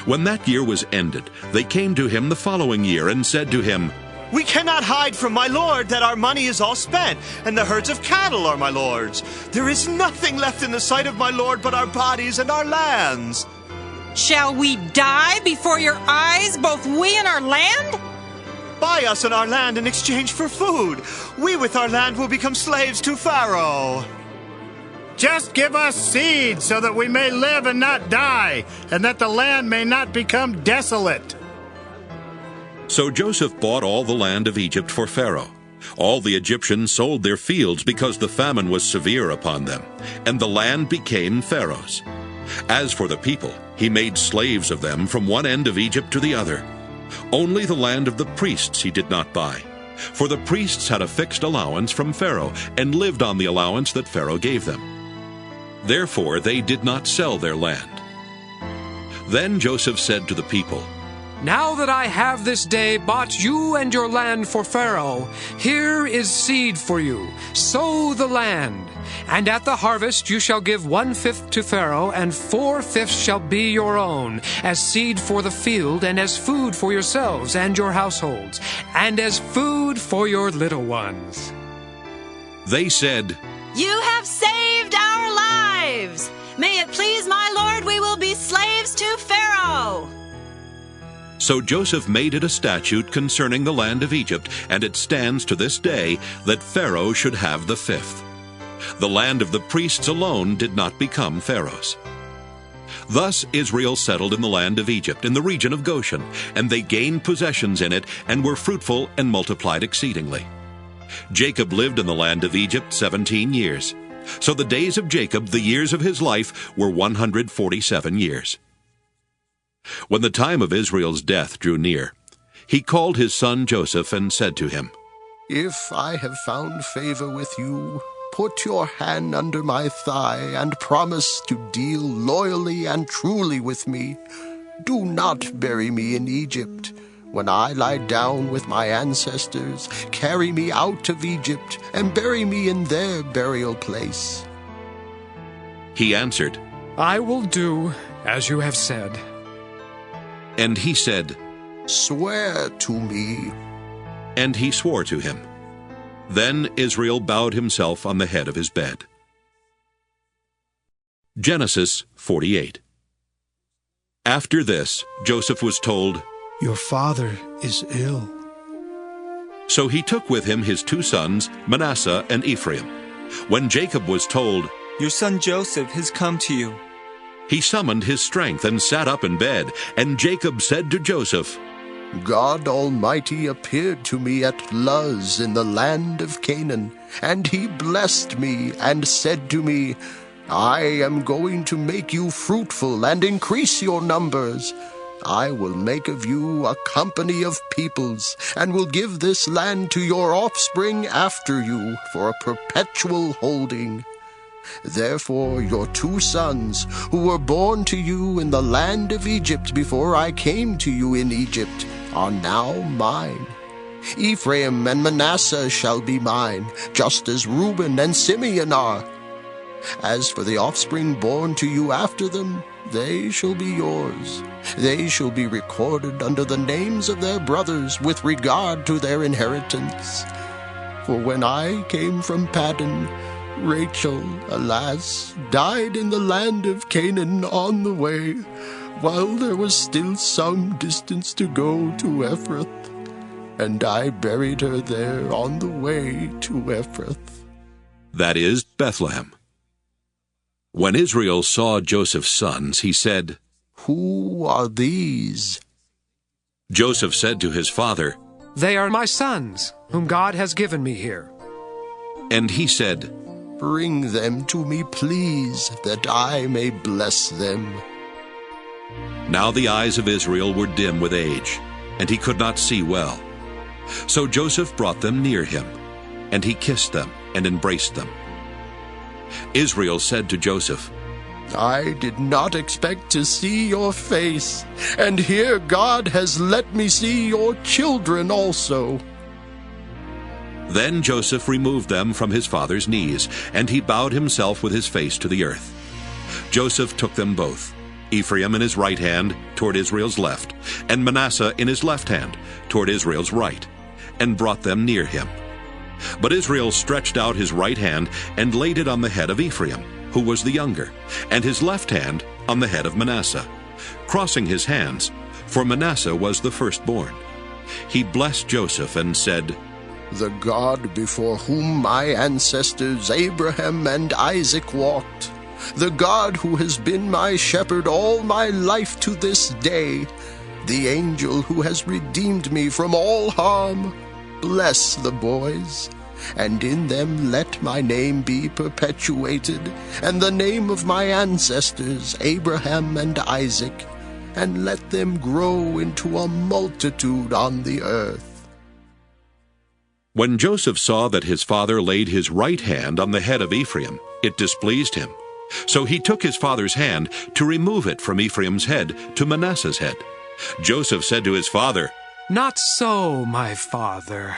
When that year was ended, they came to him the following year and said to him, "We cannot hide from my lord that our money is all spent, and the herds of cattle are my lord's. There is nothing left in the sight of my lord but our bodies and our lands." "Shall we die before your eyes, both we and our land?" "Buy us and our land in exchange for food. We with our land will become slaves to Pharaoh." "Just give us seed so that we may live and not die, and that the land may not become desolate." So Joseph bought all the land of Egypt for Pharaoh. All the Egyptians sold their fields because the famine was severe upon them, and the land became Pharaoh's. As for the people, he made slaves of them from one end of Egypt to the other. Only the land of the priests he did not buy, for the priests had a fixed allowance from Pharaoh and lived on the allowance that Pharaoh gave them. Therefore they did not sell their land. Then Joseph said to the people, "Now that I have this day bought you and your land for Pharaoh, here is seed for you. Sow the land. And at the harvest you shall give 1/5 to Pharaoh, and 4/5 shall be your own, as seed for the field, and as food for yourselves and your households, and as food for your little ones." They said, "You have saved our lives. May it please my lord, we will be slaves to Pharaoh." So Joseph made it a statute concerning the land of Egypt, and it stands to this day, that Pharaoh should have the 1/5. The land of the priests alone did not become Pharaoh's. Thus Israel settled in the land of Egypt, in the region of Goshen, and they gained possessions in it, and were fruitful and multiplied exceedingly. Jacob lived in the land of Egypt 17 years. So the days of Jacob, the years of his life, were 147 years. When the time of Israel's death drew near, he called his son Joseph and said to him, "If I have found favor with you, put your hand under my thigh and promise to deal loyally and truly with me. Do not bury me in Egypt. When I lie down with my ancestors, carry me out of Egypt and bury me in their burial place." He answered, "I will do as you have said." And he said, "Swear to me." And he swore to him. Then Israel bowed himself on the head of his bed. Genesis 48. After this, Joseph was told, "Your father is ill." So he took with him his 2 sons, Manasseh and Ephraim. When Jacob was told, "Your son Joseph has come to you," he summoned his strength and sat up in bed. And Jacob said to Joseph, God Almighty appeared to me at Luz in the land of Canaan, and he blessed me and said to me, I am going to make you fruitful and increase your numbers. I will make of you a company of peoples, and will give this land to your offspring after you for a perpetual holding. Therefore your 2 sons, who were born to you in the land of Egypt before I came to you in Egypt, are now mine. Ephraim and Manasseh shall be mine, just as Reuben and Simeon are. As for the offspring born to you after them, they shall be yours. They shall be recorded under the names of their brothers with regard to their inheritance. For when I came from Paddan, Rachel, alas, died in the land of Canaan on the way, while there was still some distance to go to Ephrath. And I buried her there on the way to Ephrath. That is, Bethlehem. When Israel saw Joseph's sons, he said, Who are these? Joseph said to his father, They are my sons, whom God has given me here. And he said, Bring them to me, please, that I may bless them. Now the eyes of Israel were dim with age, and he could not see well. So Joseph brought them near him, and he kissed them and embraced them. Israel said to Joseph, I did not expect to see your face, and here God has let me see your children also. Then Joseph removed them from his father's knees, and he bowed himself with his face to the earth. Joseph took them both, Ephraim in his right hand toward Israel's left, and Manasseh in his left hand toward Israel's right, and brought them near him. But Israel stretched out his right hand and laid it on the head of Ephraim, who was the younger, and his left hand on the head of Manasseh, crossing his hands, for Manasseh was the firstborn. He blessed Joseph and said, The God before whom my ancestors Abraham and Isaac walked, the God who has been my shepherd all my life to this day, the angel who has redeemed me from all harm, bless the boys, and in them let my name be perpetuated, and the name of my ancestors Abraham and Isaac, and let them grow into a multitude on the earth. When Joseph saw that his father laid his right hand on the head of Ephraim, it displeased him. So he took his father's hand to remove it from Ephraim's head to Manasseh's head. Joseph said to his father, Not so, my father.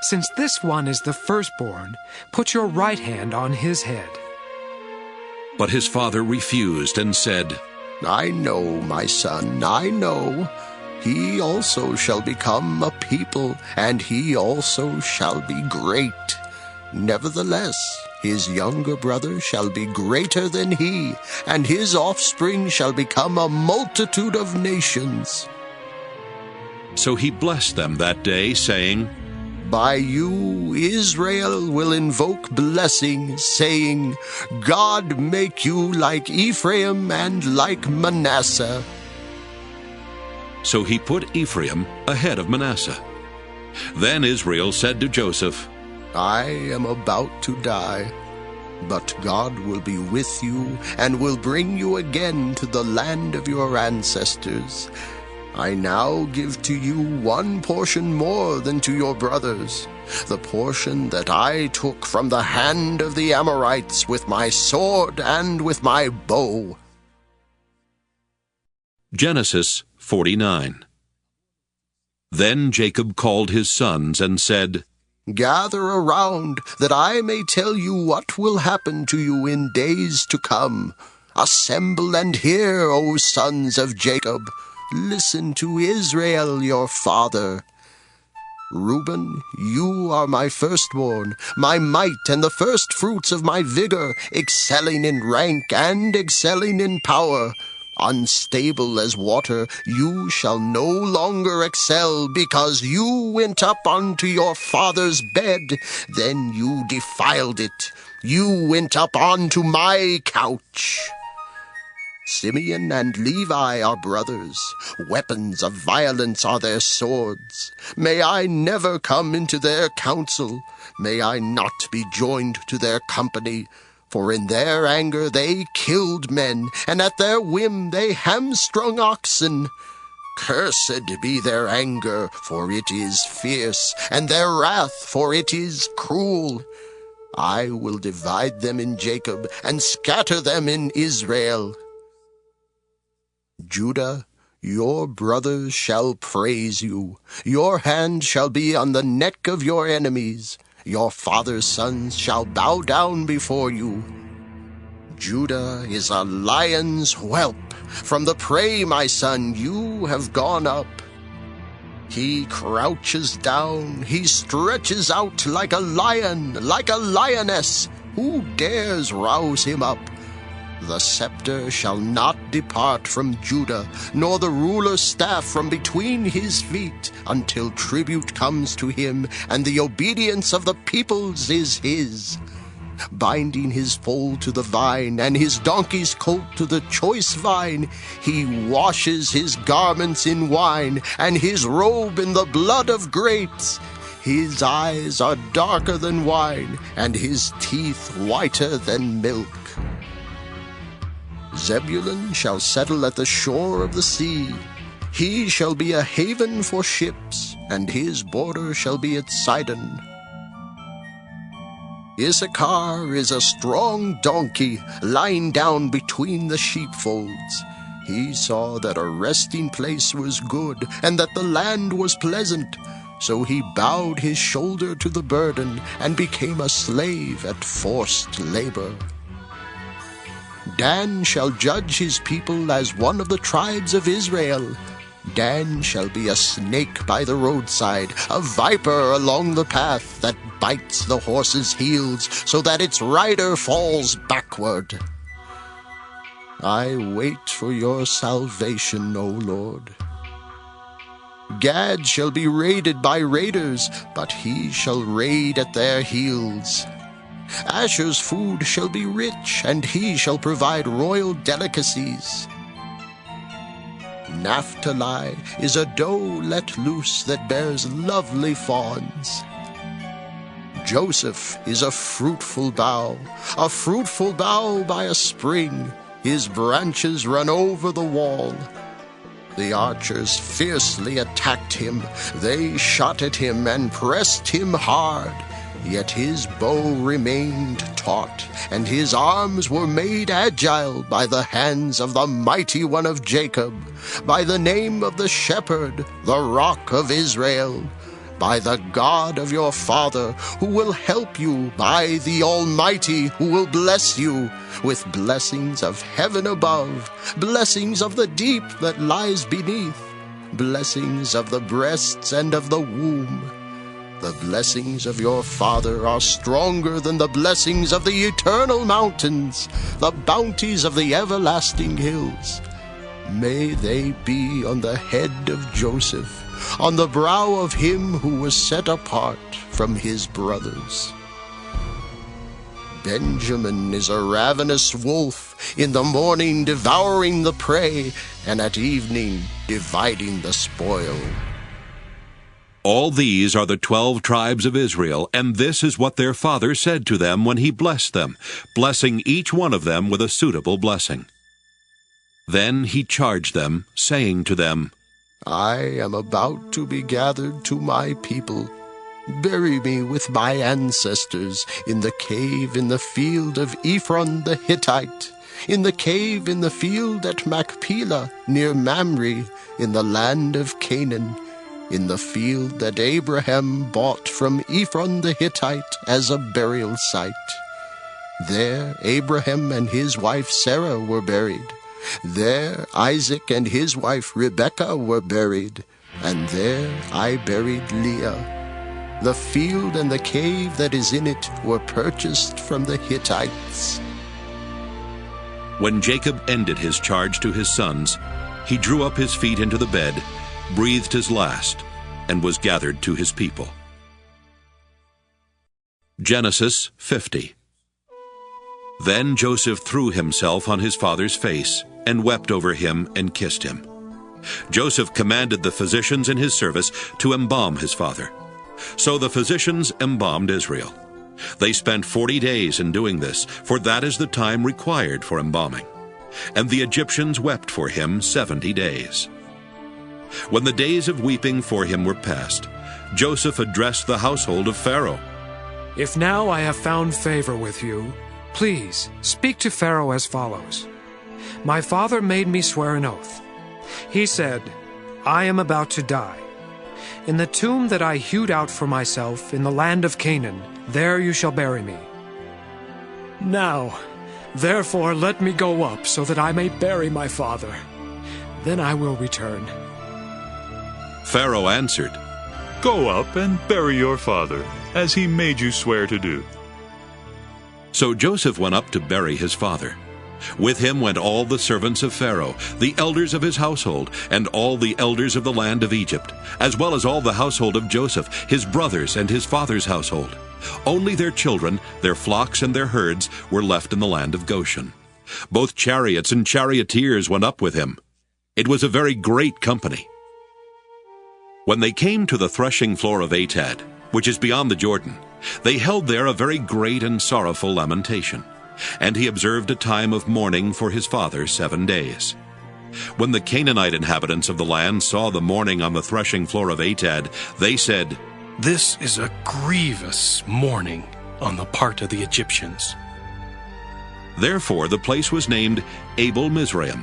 Since this one is the firstborn, put your right hand on his head. But his father refused and said, I know, my son, I know. He also shall become a people, and he also shall be great. Nevertheless, his younger brother shall be greater than he, and his offspring shall become a multitude of nations. So he blessed them that day, saying, By you Israel will invoke blessing, saying, God make you like Ephraim and like Manasseh. So he put Ephraim ahead of Manasseh. Then Israel said to Joseph, I am about to die, but God will be with you and will bring you again to the land of your ancestors. I now give to you one portion more than to your brothers, the portion that I took from the hand of the Amorites with my sword and with my bow. Genesis 49. Then Jacob called his sons and said, Gather around, that I may tell you what will happen to you in days to come. Assemble and hear, O sons of Jacob. Listen to Israel your father. Reuben, you are my firstborn, my might and the firstfruits of my vigor, excelling in rank and excelling in power. Unstable as water, you shall no longer excel, because you went up unto your father's bed, then you defiled it. You went up onto my couch. Simeon and Levi are brothers. Weapons of violence are their swords. May I never come into their counsel. May I not be joined to their company. For in their anger they killed men, and at their whim they hamstrung oxen. Cursed be their anger, for it is fierce, and their wrath, for it is cruel. I will divide them in Jacob, and scatter them in Israel. Judah, your brothers shall praise you. Your hand shall be on the neck of your enemies. Your father's sons shall bow down before you. Judah is a lion's whelp. From the prey, my son, you have gone up. He crouches down, he stretches out like a lion, like a lioness. Who dares rouse him up? The scepter shall not depart from Judah, nor the ruler's staff from between his feet, until tribute comes to him, and the obedience of the peoples is his. Binding his foal to the vine, and his donkey's colt to the choice vine, he washes his garments in wine, and his robe in the blood of grapes. His eyes are darker than wine, and his teeth whiter than milk. Zebulun shall settle at the shore of the sea. He shall be a haven for ships, and his border shall be at Sidon. Issachar is a strong donkey, lying down between the sheepfolds. He saw that a resting place was good, and that the land was pleasant. So he bowed his shoulder to the burden, and became a slave at forced labor. Dan shall judge his people as one of the tribes of Israel. Dan shall be a snake by the roadside, a viper along the path that bites the horse's heels so that its rider falls backward. I wait for your salvation, O Lord. Gad shall be raided by raiders, but he shall raid at their heels. Asher's food shall be rich, and he shall provide royal delicacies. Naphtali is a doe let loose that bears lovely fawns. Joseph is a fruitful bough by a spring. His branches run over the wall. The archers fiercely attacked him. They shot at him and pressed him hard. Yet his bow remained taut, and his arms were made agile by the hands of the mighty one of Jacob, by the name of the shepherd, the rock of Israel, by the God of your father, who will help you, by the Almighty, who will bless you with blessings of heaven above, blessings of the deep that lies beneath, blessings of the breasts and of the womb. The blessings of your father are stronger than the blessings of the eternal mountains, the bounties of the everlasting hills. May they be on the head of Joseph, on the brow of him who was set apart from his brothers. Benjamin is a ravenous wolf, in the morning devouring the prey, and at evening dividing the spoil. All these are the 12 tribes of Israel, and this is what their father said to them when he blessed them, blessing each one of them with a suitable blessing. Then he charged them, saying to them, I am about to be gathered to my people. Bury me with my ancestors in the cave in the field of Ephron the Hittite, in the cave in the field at Machpelah near Mamre, in the land of Canaan, in the field that Abraham bought from Ephron the Hittite as a burial site. There Abraham and his wife Sarah were buried. There Isaac and his wife Rebekah were buried. And there I buried Leah. The field and the cave that is in it were purchased from the Hittites. When Jacob ended his charge to his sons, he drew up his feet into the bed, breathed his last, and was gathered to his people. Genesis 50. Then Joseph threw himself on his father's face, and wept over him and kissed him. Joseph commanded the physicians in his service to embalm his father. So the physicians embalmed Israel. They spent 40 days in doing this, for that is the time required for embalming. And the Egyptians wept for him 70 days. When the days of weeping for him were past, Joseph addressed the household of Pharaoh. If now I have found favor with you, please speak to Pharaoh as follows. My father made me swear an oath. He said, I am about to die. In the tomb that I hewed out for myself in the land of Canaan, there you shall bury me. Now, therefore, let me go up so that I may bury my father. Then I will return. Pharaoh answered, Go up and bury your father, as he made you swear to do. So Joseph went up to bury his father. With him went all the servants of Pharaoh, the elders of his household, and all the elders of the land of Egypt, as well as all the household of Joseph, his brothers, and his father's household. Only their children, their flocks, and their herds were left in the land of Goshen. Both chariots and charioteers went up with him. It was a very great company. When they came to the threshing floor of Atad, which is beyond the Jordan, they held there a very great and sorrowful lamentation. And he observed a time of mourning for his father 7 days. When the Canaanite inhabitants of the land saw the mourning on the threshing floor of Atad, they said, This is a grievous mourning on the part of the Egyptians. Therefore the place was named Abel Mizraim.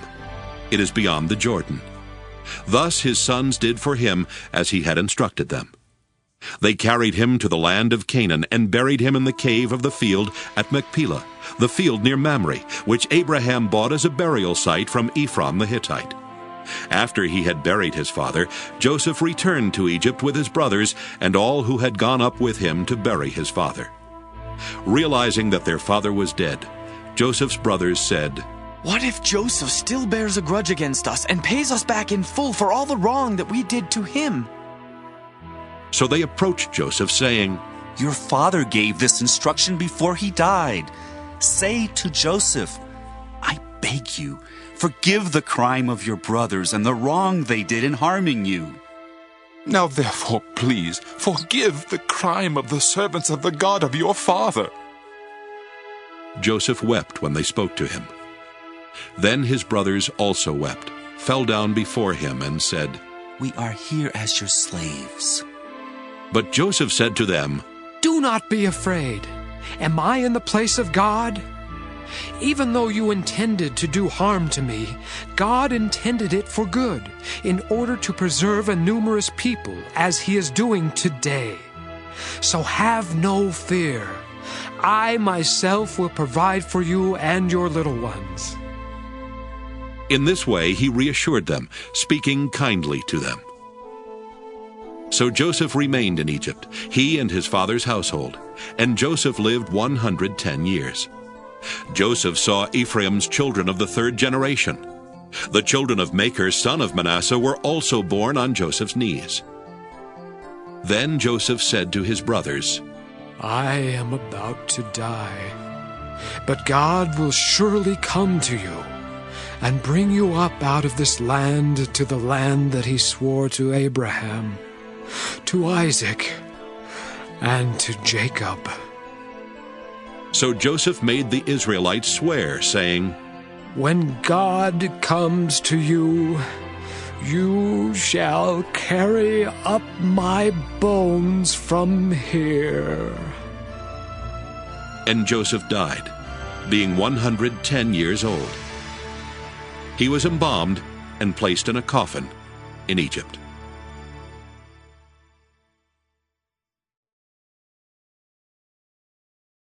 It is beyond the Jordan. Thus his sons did for him as he had instructed them. They carried him to the land of Canaan and buried him in the cave of the field at Machpelah, the field near Mamre, which Abraham bought as a burial site from Ephron the Hittite. After he had buried his father, Joseph returned to Egypt with his brothers and all who had gone up with him to bury his father. Realizing that their father was dead, Joseph's brothers said, What if Joseph still bears a grudge against us and pays us back in full for all the wrong that we did to him? So they approached Joseph, saying, Your father gave this instruction before he died. Say to Joseph, I beg you, forgive the crime of your brothers and the wrong they did in harming you. Now therefore, please, forgive the crime of the servants of the God of your father. Joseph wept when they spoke to him. Then his brothers also wept, fell down before him, and said, We are here as your slaves. But Joseph said to them, Do not be afraid. Am I in the place of God? Even though you intended to do harm to me, God intended it for good, in order to preserve a numerous people, as he is doing today. So have no fear. I myself will provide for you and your little ones. In this way he reassured them, speaking kindly to them. So Joseph remained in Egypt, he and his father's household, and Joseph lived 110 years. Joseph saw Ephraim's children of the 3rd generation. The children of Machir, son of Manasseh, were also born on Joseph's knees. Then Joseph said to his brothers, I am about to die, but God will surely come to you and bring you up out of this land to the land that he swore to Abraham, to Isaac, and to Jacob. So Joseph made the Israelites swear, saying, When God comes to you, you shall carry up my bones from here. And Joseph died, being 110 years old. He was embalmed and placed in a coffin in Egypt.